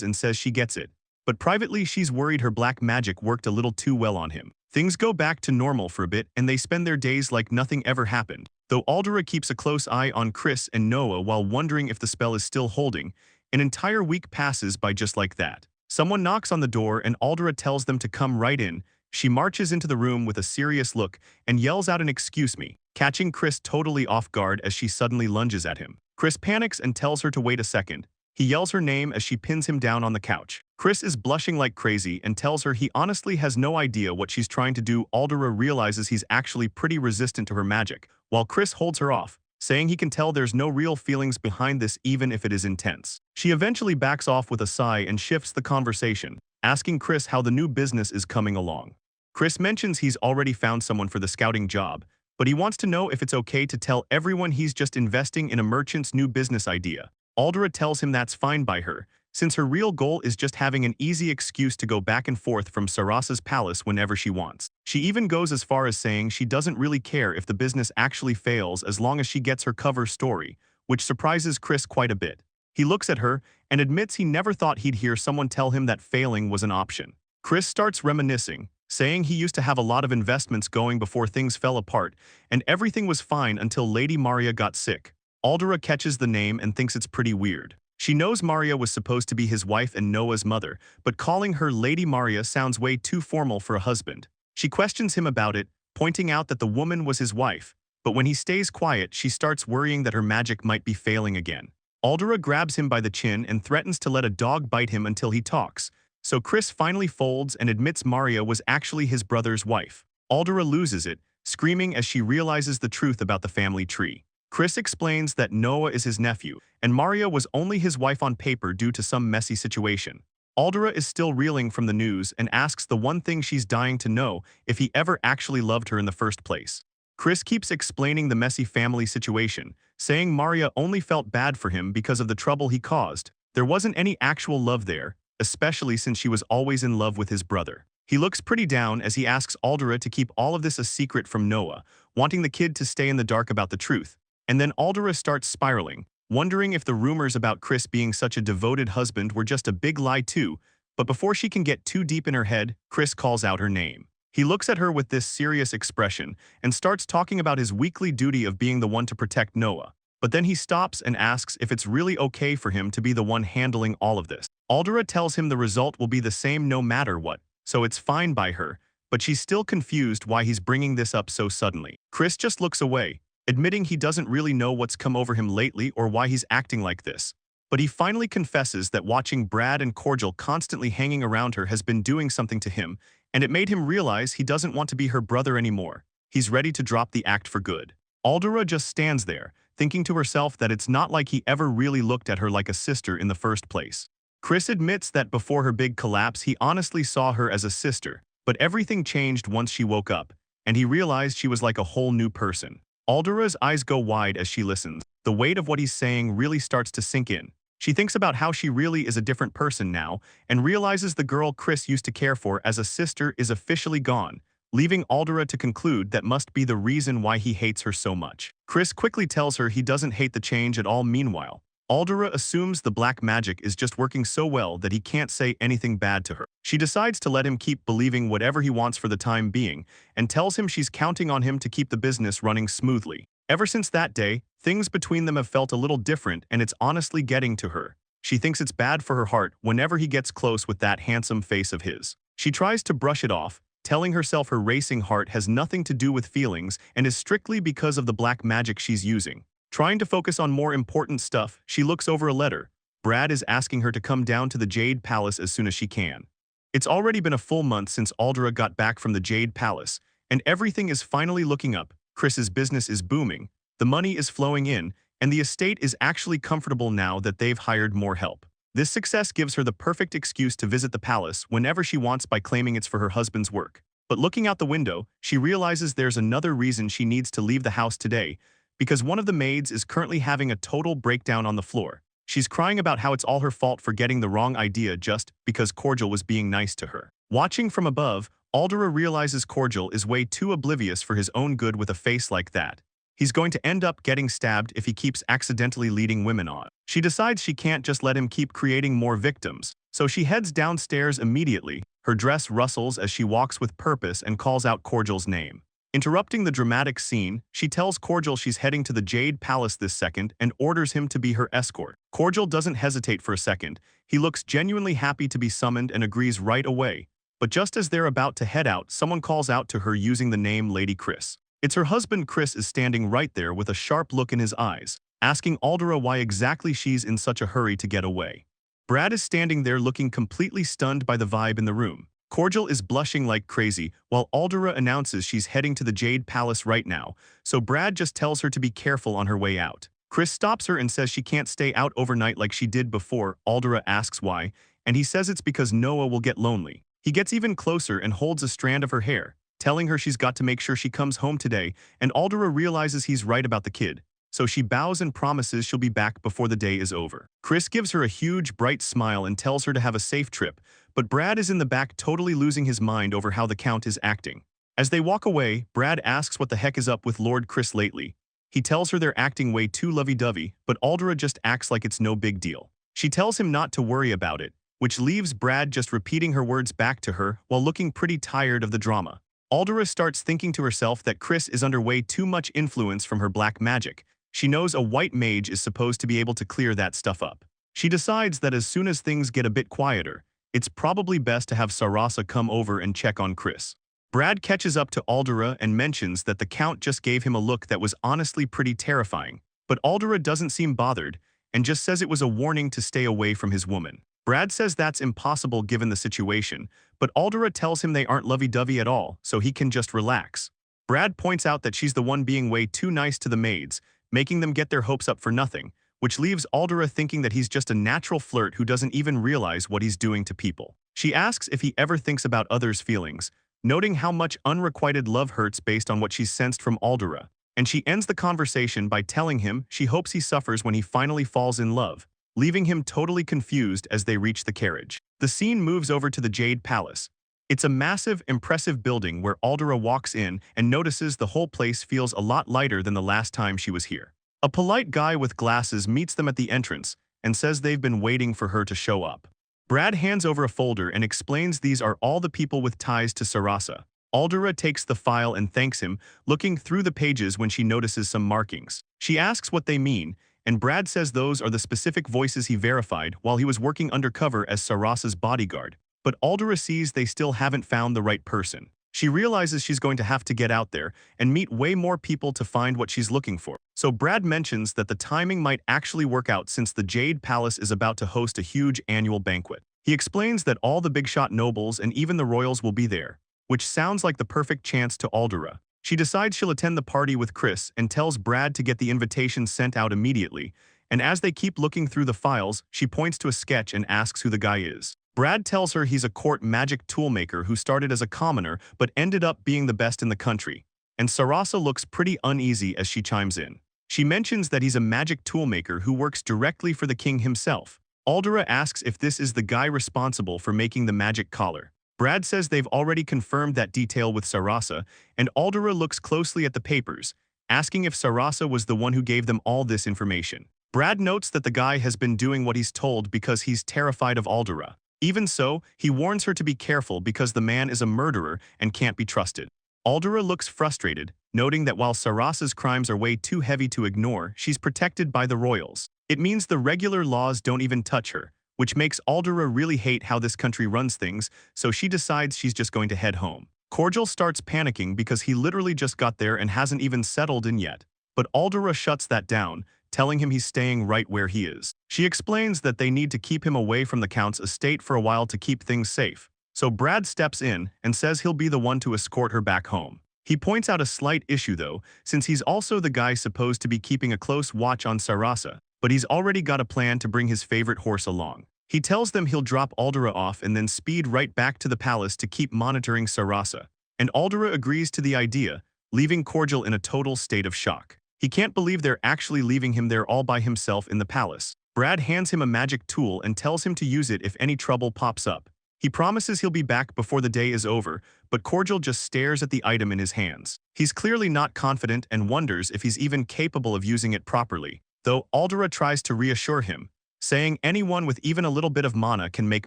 and says she gets it, but privately she's worried her black magic worked a little too well on him. Things go back to normal for a bit and they spend their days like nothing ever happened. Though Aldera keeps a close eye on Chris and Noah while wondering if the spell is still holding, an entire week passes by just like that. Someone knocks on the door and Aldera tells them to come right in. She marches into the room with a serious look and yells out an "excuse me," catching Chris totally off guard as she suddenly lunges at him. Chris panics and tells her to wait a second. He yells her name as she pins him down on the couch. Chris is blushing like crazy and tells her he honestly has no idea what she's trying to do. Aldera realizes he's actually pretty resistant to her magic, while Chris holds her off, saying he can tell there's no real feelings behind this even if it is intense. She eventually backs off with a sigh and shifts the conversation, asking Chris how the new business is coming along. Chris mentions he's already found someone for the scouting job, but he wants to know if it's okay to tell everyone he's just investing in a merchant's new business idea. Aldera tells him that's fine by her, since her real goal is just having an easy excuse to go back and forth from Sarasa's palace whenever she wants. She even goes as far as saying she doesn't really care if the business actually fails as long as she gets her cover story, which surprises Chris quite a bit. He looks at her and admits he never thought he'd hear someone tell him that failing was an option. Chris starts reminiscing, saying he used to have a lot of investments going before things fell apart, and everything was fine until Lady Maria got sick. Aldera catches the name and thinks it's pretty weird. She knows Maria was supposed to be his wife and Noah's mother, but calling her Lady Maria sounds way too formal for a husband. She questions him about it, pointing out that the woman was his wife, but when he stays quiet, she starts worrying that her magic might be failing again. Aldera grabs him by the chin and threatens to let a dog bite him until he talks, so Chris finally folds and admits Maria was actually his brother's wife. Aldera loses it, screaming as she realizes the truth about the family tree. Chris explains that Noah is his nephew, and Maria was only his wife on paper due to some messy situation. Aldera is still reeling from the news and asks the one thing she's dying to know, if he ever actually loved her in the first place. Chris keeps explaining the messy family situation, saying Maria only felt bad for him because of the trouble he caused. There wasn't any actual love there, especially since she was always in love with his brother. He looks pretty down as he asks Aldera to keep all of this a secret from Noah, wanting the kid to stay in the dark about the truth. And then Aldera starts spiraling, wondering if the rumors about Chris being such a devoted husband were just a big lie too, but before she can get too deep in her head, Chris calls out her name. He looks at her with this serious expression and starts talking about his weekly duty of being the one to protect Noah. But then he stops and asks if it's really okay for him to be the one handling all of this. Aldera tells him the result will be the same no matter what, so it's fine by her, but she's still confused why he's bringing this up so suddenly. Chris just looks away, admitting he doesn't really know what's come over him lately or why he's acting like this. But he finally confesses that watching Brad and Cordial constantly hanging around her has been doing something to him, and it made him realize he doesn't want to be her brother anymore. He's ready to drop the act for good. Aldera just stands there, thinking to herself that it's not like he ever really looked at her like a sister in the first place. Chris admits that before her big collapse he honestly saw her as a sister, but everything changed once she woke up, and he realized she was like a whole new person. Aldera's eyes go wide as she listens. The weight of what he's saying really starts to sink in. She thinks about how she really is a different person now, and realizes the girl Chris used to care for as a sister is officially gone, leaving Aldera to conclude that must be the reason why he hates her so much. Chris quickly tells her he doesn't hate the change at all. Meanwhile, Aldera assumes the black magic is just working so well that he can't say anything bad to her. She decides to let him keep believing whatever he wants for the time being, and tells him she's counting on him to keep the business running smoothly. Ever since that day, things between them have felt a little different, and it's honestly getting to her. She thinks it's bad for her heart whenever he gets close with that handsome face of his. She tries to brush it off, telling herself her racing heart has nothing to do with feelings and is strictly because of the black magic she's using. Trying to focus on more important stuff, she looks over a letter. Brad is asking her to come down to the Jade Palace as soon as she can. It's already been a full month since Aldera got back from the Jade Palace, and everything is finally looking up. Chris's business is booming, the money is flowing in, and the estate is actually comfortable now that they've hired more help. This success gives her the perfect excuse to visit the palace whenever she wants by claiming it's for her husband's work. But looking out the window, she realizes there's another reason she needs to leave the house today, because one of the maids is currently having a total breakdown on the floor. She's crying about how it's all her fault for getting the wrong idea just because Cordial was being nice to her. Watching from above, Aldera realizes Cordial is way too oblivious for his own good with a face like that. He's going to end up getting stabbed if he keeps accidentally leading women on. She decides she can't just let him keep creating more victims, so she heads downstairs immediately. Her dress rustles as she walks with purpose and calls out Cordial's name. Interrupting the dramatic scene, she tells Cordial she's heading to the Jade Palace this second and orders him to be her escort. Cordial doesn't hesitate for a second. He looks genuinely happy to be summoned and agrees right away. But just as they're about to head out, someone calls out to her using the name Lady Chris. It's her husband. Chris is standing right there with a sharp look in his eyes, asking Aldera why exactly she's in such a hurry to get away. Brad is standing there looking completely stunned by the vibe in the room. Cordial is blushing like crazy, while Aldera announces she's heading to the Jade Palace right now, so Brad just tells her to be careful on her way out. Chris stops her and says she can't stay out overnight like she did before. Aldera asks why, and he says it's because Noah will get lonely. He gets even closer and holds a strand of her hair, telling her she's got to make sure she comes home today, and Aldera realizes he's right about the kid, so she bows and promises she'll be back before the day is over. Chris gives her a huge, bright smile and tells her to have a safe trip, but Brad is in the back totally losing his mind over how the Count is acting. As they walk away, Brad asks what the heck is up with Lord Chris lately. He tells her they're acting way too lovey-dovey, but Aldera just acts like it's no big deal. She tells him not to worry about it, which leaves Brad just repeating her words back to her while looking pretty tired of the drama. Aldera starts thinking to herself that Chris is under way too much influence from her black magic. She knows a white mage is supposed to be able to clear that stuff up. She decides that as soon as things get a bit quieter, it's probably best to have Sarasa come over and check on Chris. Brad catches up to Aldera and mentions that the Count just gave him a look that was honestly pretty terrifying, but Aldera doesn't seem bothered and just says it was a warning to stay away from his woman. Brad says that's impossible given the situation, but Aldera tells him they aren't lovey-dovey at all, so he can just relax. Brad points out that she's the one being way too nice to the maids, making them get their hopes up for nothing, which leaves Aldera thinking that he's just a natural flirt who doesn't even realize what he's doing to people. She asks if he ever thinks about others' feelings, noting how much unrequited love hurts based on what she's sensed from Aldera, and she ends the conversation by telling him she hopes he suffers when he finally falls in love, leaving him totally confused as they reach the carriage. The scene moves over to the Jade Palace. It's a massive, impressive building where Aldera walks in and notices the whole place feels a lot lighter than the last time she was here. A polite guy with glasses meets them at the entrance and says they've been waiting for her to show up. Brad hands over a folder and explains these are all the people with ties to Sarasa. Aldera takes the file and thanks him, looking through the pages when she notices some markings. She asks what they mean, and Brad says those are the specific voices he verified while he was working undercover as Sarasa's bodyguard. But Aldera sees they still haven't found the right person. She realizes she's going to have to get out there and meet way more people to find what she's looking for. So Brad mentions that the timing might actually work out since the Jade Palace is about to host a huge annual banquet. He explains that all the big-shot nobles and even the royals will be there, which sounds like the perfect chance to Aldera. She decides she'll attend the party with Chris and tells Brad to get the invitation sent out immediately, and as they keep looking through the files, she points to a sketch and asks who the guy is. Brad tells her he's a court magic toolmaker who started as a commoner but ended up being the best in the country, and Sarasa looks pretty uneasy as she chimes in. She mentions that he's a magic toolmaker who works directly for the king himself. Aldera asks if this is the guy responsible for making the magic collar. Brad says they've already confirmed that detail with Sarasa, and Aldera looks closely at the papers, asking if Sarasa was the one who gave them all this information. Brad notes that the guy has been doing what he's told because he's terrified of Aldera. Even so, he warns her to be careful because the man is a murderer and can't be trusted. Aldera looks frustrated, noting that while Sarasa's crimes are way too heavy to ignore, she's protected by the royals. It means the regular laws don't even touch her, which makes Aldera really hate how this country runs things, so she decides she's just going to head home. Cordial starts panicking because he literally just got there and hasn't even settled in yet, but Aldera shuts that down, telling him he's staying right where he is. She explains that they need to keep him away from the Count's estate for a while to keep things safe, so Brad steps in and says he'll be the one to escort her back home. He points out a slight issue though, since he's also the guy supposed to be keeping a close watch on Sarasa, but he's already got a plan to bring his favorite horse along. He tells them he'll drop Aldera off and then speed right back to the palace to keep monitoring Sarasa, and Aldera agrees to the idea, leaving Cordial in a total state of shock. He can't believe they're actually leaving him there all by himself in the palace. Brad hands him a magic tool and tells him to use it if any trouble pops up. He promises he'll be back before the day is over, but Cordial just stares at the item in his hands. He's clearly not confident and wonders if he's even capable of using it properly, though Aldera tries to reassure him, saying anyone with even a little bit of mana can make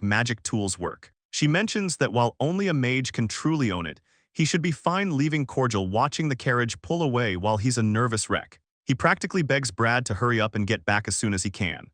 magic tools work. She mentions that while only a mage can truly own it, he should be fine leaving Cordial watching the carriage pull away while he's a nervous wreck. He practically begs Brad to hurry up and get back as soon as he can.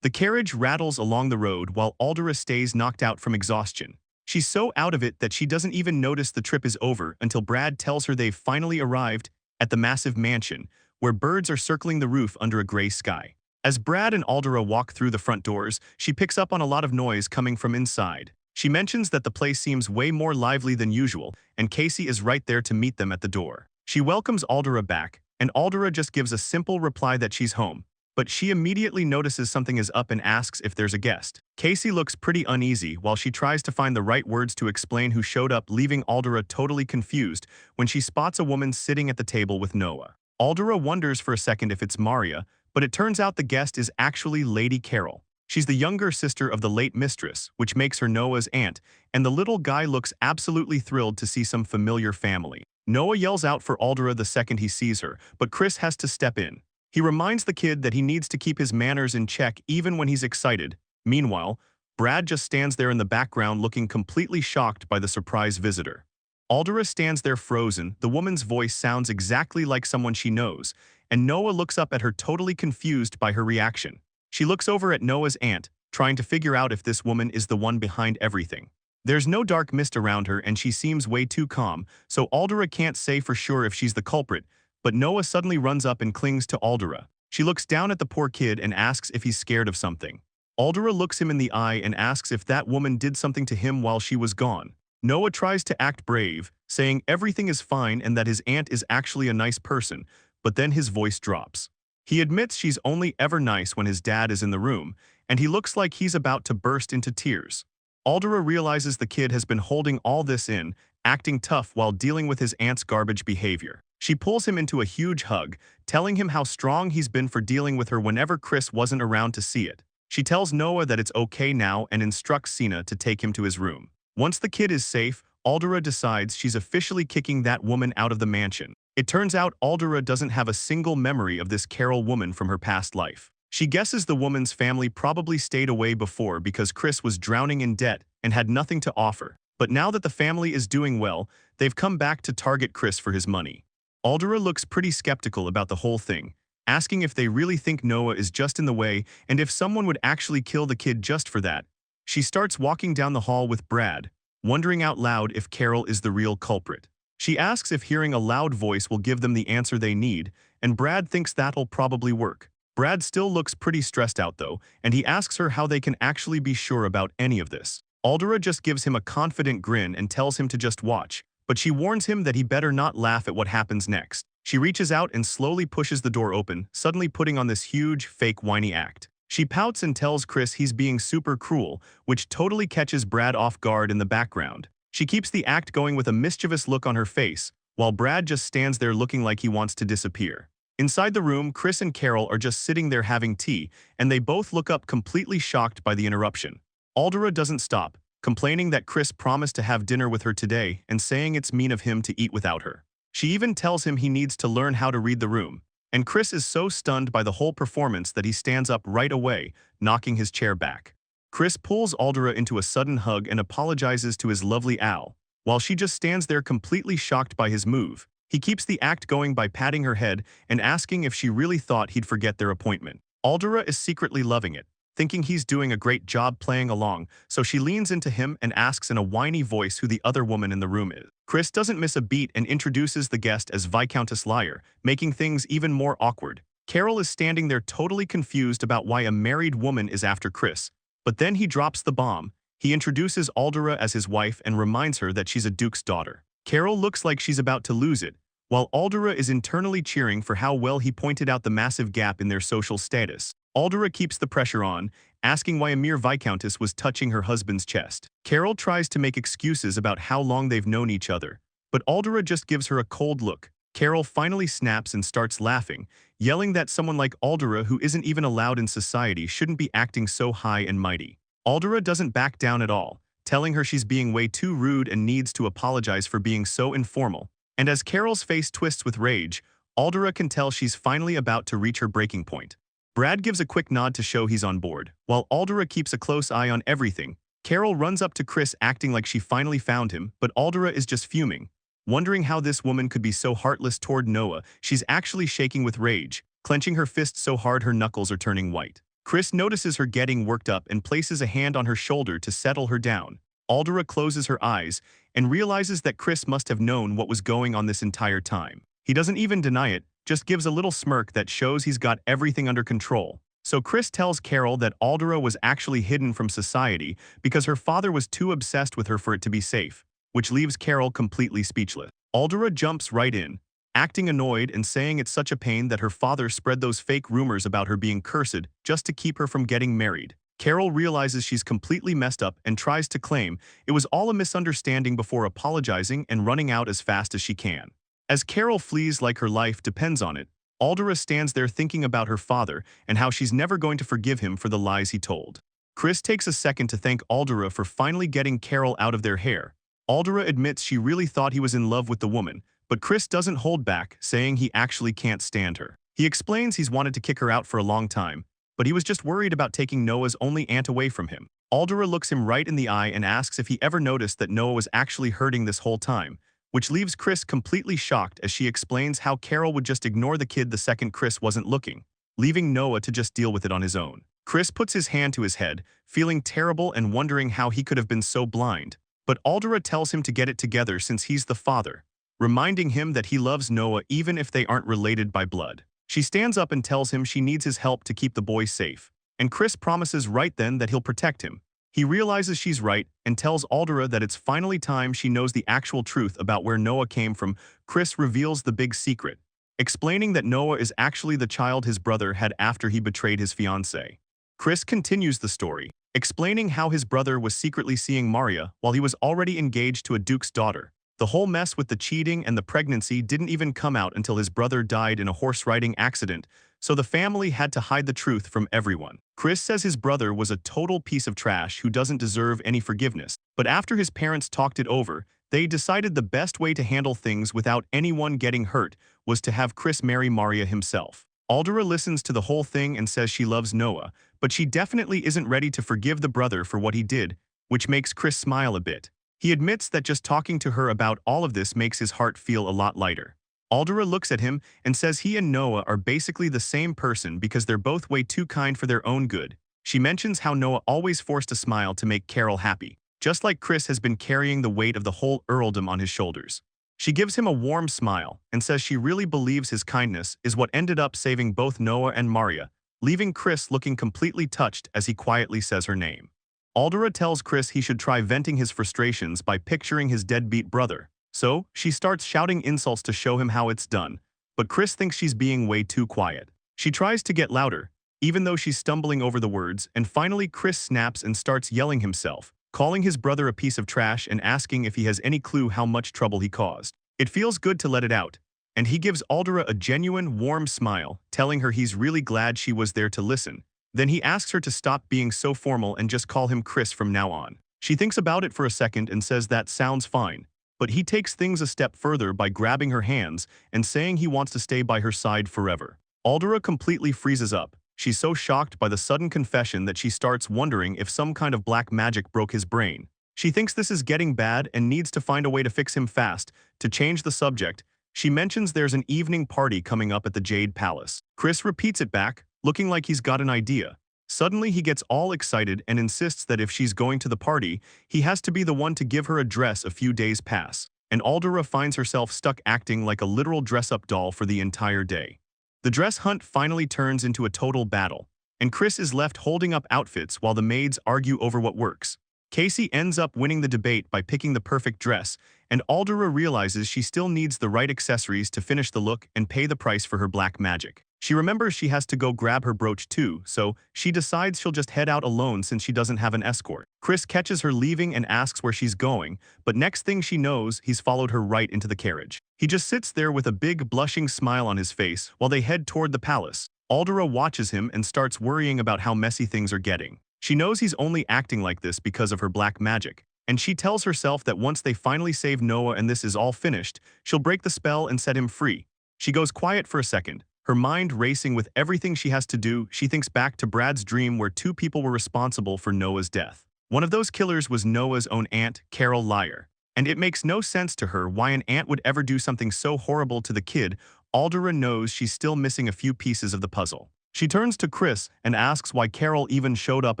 The carriage rattles along the road while Aldera stays knocked out from exhaustion. She's so out of it that she doesn't even notice the trip is over until Brad tells her they've finally arrived at the massive mansion, where birds are circling the roof under a gray sky. As Brad and Aldera walk through the front doors, she picks up on a lot of noise coming from inside. She mentions that the place seems way more lively than usual, and Casey is right there to meet them at the door. She welcomes Aldera back, and Aldera just gives a simple reply that she's home, but she immediately notices something is up and asks if there's a guest. Casey looks pretty uneasy while she tries to find the right words to explain who showed up, leaving Aldera totally confused when she spots a woman sitting at the table with Noah. Aldera wonders for a second if it's Maria, but it turns out the guest is actually Lady Carol. She's the younger sister of the late mistress, which makes her Noah's aunt, and the little guy looks absolutely thrilled to see some familiar family. Noah yells out for Aldera the second he sees her, but Chris has to step in. He reminds the kid that he needs to keep his manners in check even when he's excited. Meanwhile, Brad just stands there in the background looking completely shocked by the surprise visitor. Aldera stands there frozen, the woman's voice sounds exactly like someone she knows, and Noah looks up at her totally confused by her reaction. She looks over at Noah's aunt, trying to figure out if this woman is the one behind everything. There's no dark mist around her and she seems way too calm, so Aldera can't say for sure if she's the culprit, but Noah suddenly runs up and clings to Aldera. She looks down at the poor kid and asks if he's scared of something. Aldera looks him in the eye and asks if that woman did something to him while she was gone. Noah tries to act brave, saying everything is fine and that his aunt is actually a nice person, but then his voice drops. He admits she's only ever nice when his dad is in the room, and he looks like he's about to burst into tears. Aldera realizes the kid has been holding all this in, acting tough while dealing with his aunt's garbage behavior. She pulls him into a huge hug, telling him how strong he's been for dealing with her whenever Chris wasn't around to see it. She tells Noah that it's okay now and instructs Cena to take him to his room. Once the kid is safe, Aldera decides she's officially kicking that woman out of the mansion. It turns out Aldera doesn't have a single memory of this Carol woman from her past life. She guesses the woman's family probably stayed away before because Chris was drowning in debt and had nothing to offer. But now that the family is doing well, they've come back to target Chris for his money. Aldera looks pretty skeptical about the whole thing, asking if they really think Noah is just in the way and if someone would actually kill the kid just for that. She starts walking down the hall with Brad, wondering out loud if Carol is the real culprit. She asks if hearing a loud voice will give them the answer they need, and Brad thinks that'll probably work. Brad still looks pretty stressed out though, and he asks her how they can actually be sure about any of this. Aldera just gives him a confident grin and tells him to just watch, but she warns him that he better not laugh at what happens next. She reaches out and slowly pushes the door open, suddenly putting on this huge, fake whiny act. She pouts and tells Chris he's being super cruel, which totally catches Brad off guard in the background. She keeps the act going with a mischievous look on her face, while Brad just stands there looking like he wants to disappear. Inside the room, Chris and Carol are just sitting there having tea, and they both look up completely shocked by the interruption. Aldera doesn't stop, complaining that Chris promised to have dinner with her today and saying it's mean of him to eat without her. She even tells him he needs to learn how to read the room, and Chris is so stunned by the whole performance that he stands up right away, knocking his chair back. Chris pulls Aldera into a sudden hug and apologizes to his lovely Al, while she just stands there completely shocked by his move. He keeps the act going by patting her head and asking if she really thought he'd forget their appointment. Aldera is secretly loving it, thinking he's doing a great job playing along, so she leans into him and asks in a whiny voice who the other woman in the room is. Chris doesn't miss a beat and introduces the guest as Viscountess Liar, making things even more awkward. Carol is standing there totally confused about why a married woman is after Chris, but then he drops the bomb. He introduces Aldera as his wife and reminds her that she's a duke's daughter. Carol looks like she's about to lose it, while Aldera is internally cheering for how well he pointed out the massive gap in their social status. Aldera keeps the pressure on, asking why a mere viscountess was touching her husband's chest. Carol tries to make excuses about how long they've known each other, but Aldera just gives her a cold look. Carol finally snaps and starts laughing, yelling that someone like Aldera who isn't even allowed in society shouldn't be acting so high and mighty. Aldera doesn't back down at all, telling her she's being way too rude and needs to apologize for being so informal. And as Carol's face twists with rage, Aldera can tell she's finally about to reach her breaking point. Brad gives a quick nod to show he's on board. While Aldera keeps a close eye on everything, Carol runs up to Chris acting like she finally found him, but Aldera is just fuming. Wondering how this woman could be so heartless toward Noah, she's actually shaking with rage, clenching her fists so hard her knuckles are turning white. Chris notices her getting worked up and places a hand on her shoulder to settle her down. Aldera closes her eyes and realizes that Chris must have known what was going on this entire time. He doesn't even deny it, just gives a little smirk that shows he's got everything under control. So Chris tells Carol that Aldera was actually hidden from society because her father was too obsessed with her for it to be safe, which leaves Carol completely speechless. Aldera jumps right in, acting annoyed and saying it's such a pain that her father spread those fake rumors about her being cursed just to keep her from getting married. Carol realizes she's completely messed up and tries to claim it was all a misunderstanding before apologizing and running out as fast as she can. As Carol flees like her life depends on it, Aldera stands there thinking about her father and how she's never going to forgive him for the lies he told. Chris takes a second to thank Aldera for finally getting Carol out of their hair. Aldera admits she really thought he was in love with the woman, but Chris doesn't hold back, saying he actually can't stand her. He explains he's wanted to kick her out for a long time, but he was just worried about taking Noah's only aunt away from him. Aldera looks him right in the eye and asks if he ever noticed that Noah was actually hurting this whole time, which leaves Chris completely shocked as she explains how Carol would just ignore the kid the second Chris wasn't looking, leaving Noah to just deal with it on his own. Chris puts his hand to his head, feeling terrible and wondering how he could have been so blind. But Aldera tells him to get it together since he's the father, reminding him that he loves Noah even if they aren't related by blood. She stands up and tells him she needs his help to keep the boy safe, and Chris promises right then that he'll protect him. He realizes she's right and tells Aldera that it's finally time she knows the actual truth about where Noah came from. Chris reveals the big secret, explaining that Noah is actually the child his brother had after he betrayed his fiancée. Chris continues the story, explaining how his brother was secretly seeing Maria while he was already engaged to a duke's daughter. The whole mess with the cheating and the pregnancy didn't even come out until his brother died in a horse-riding accident, so the family had to hide the truth from everyone. Chris says his brother was a total piece of trash who doesn't deserve any forgiveness, but after his parents talked it over, they decided the best way to handle things without anyone getting hurt was to have Chris marry Maria himself. Aldera listens to the whole thing and says she loves Noah, but she definitely isn't ready to forgive the brother for what he did, which makes Chris smile a bit. He admits that just talking to her about all of this makes his heart feel a lot lighter. Aldera looks at him and says he and Noah are basically the same person because they're both way too kind for their own good. She mentions how Noah always forced a smile to make Carol happy, just like Chris has been carrying the weight of the whole earldom on his shoulders. She gives him a warm smile and says she really believes his kindness is what ended up saving both Noah and Maria, leaving Chris looking completely touched as he quietly says her name. Aldera tells Chris he should try venting his frustrations by picturing his deadbeat brother. So, she starts shouting insults to show him how it's done, but Chris thinks she's being way too quiet. She tries to get louder, even though she's stumbling over the words, and finally Chris snaps and starts yelling himself, calling his brother a piece of trash and asking if he has any clue how much trouble he caused. It feels good to let it out, and he gives Aldera a genuine, warm smile, telling her he's really glad she was there to listen. Then he asks her to stop being so formal and just call him Chris from now on. She thinks about it for a second and says that sounds fine. But he takes things a step further by grabbing her hands and saying he wants to stay by her side forever. Aldera completely freezes up. She's so shocked by the sudden confession that she starts wondering if some kind of black magic broke his brain. She thinks this is getting bad and needs to find a way to fix him fast. To change the subject, she mentions there's an evening party coming up at the Jade Palace. Chris repeats it back, looking like he's got an idea. Suddenly he gets all excited and insists that if she's going to the party, he has to be the one to give her a dress. A few days pass, and Aldera finds herself stuck acting like a literal dress-up doll for the entire day. The dress hunt finally turns into a total battle, and Chris is left holding up outfits while the maids argue over what works. Casey ends up winning the debate by picking the perfect dress, and Aldera realizes she still needs the right accessories to finish the look and pay the price for her black magic. She remembers she has to go grab her brooch too, so she decides she'll just head out alone since she doesn't have an escort. Chris catches her leaving and asks where she's going, but next thing she knows, he's followed her right into the carriage. He just sits there with a big blushing smile on his face while they head toward the palace. Aldera watches him and starts worrying about how messy things are getting. She knows he's only acting like this because of her black magic, and she tells herself that once they finally save Noah and this is all finished, she'll break the spell and set him free. She goes quiet for a second, her mind racing with everything she has to do. She thinks back to Brad's dream where two people were responsible for Noah's death. One of those killers was Noah's own aunt, Carol Liar, and it makes no sense to her why an aunt would ever do something so horrible to the kid. Aldera knows she's still missing a few pieces of the puzzle. She turns to Chris and asks why Carol even showed up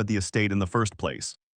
at the estate in the first place.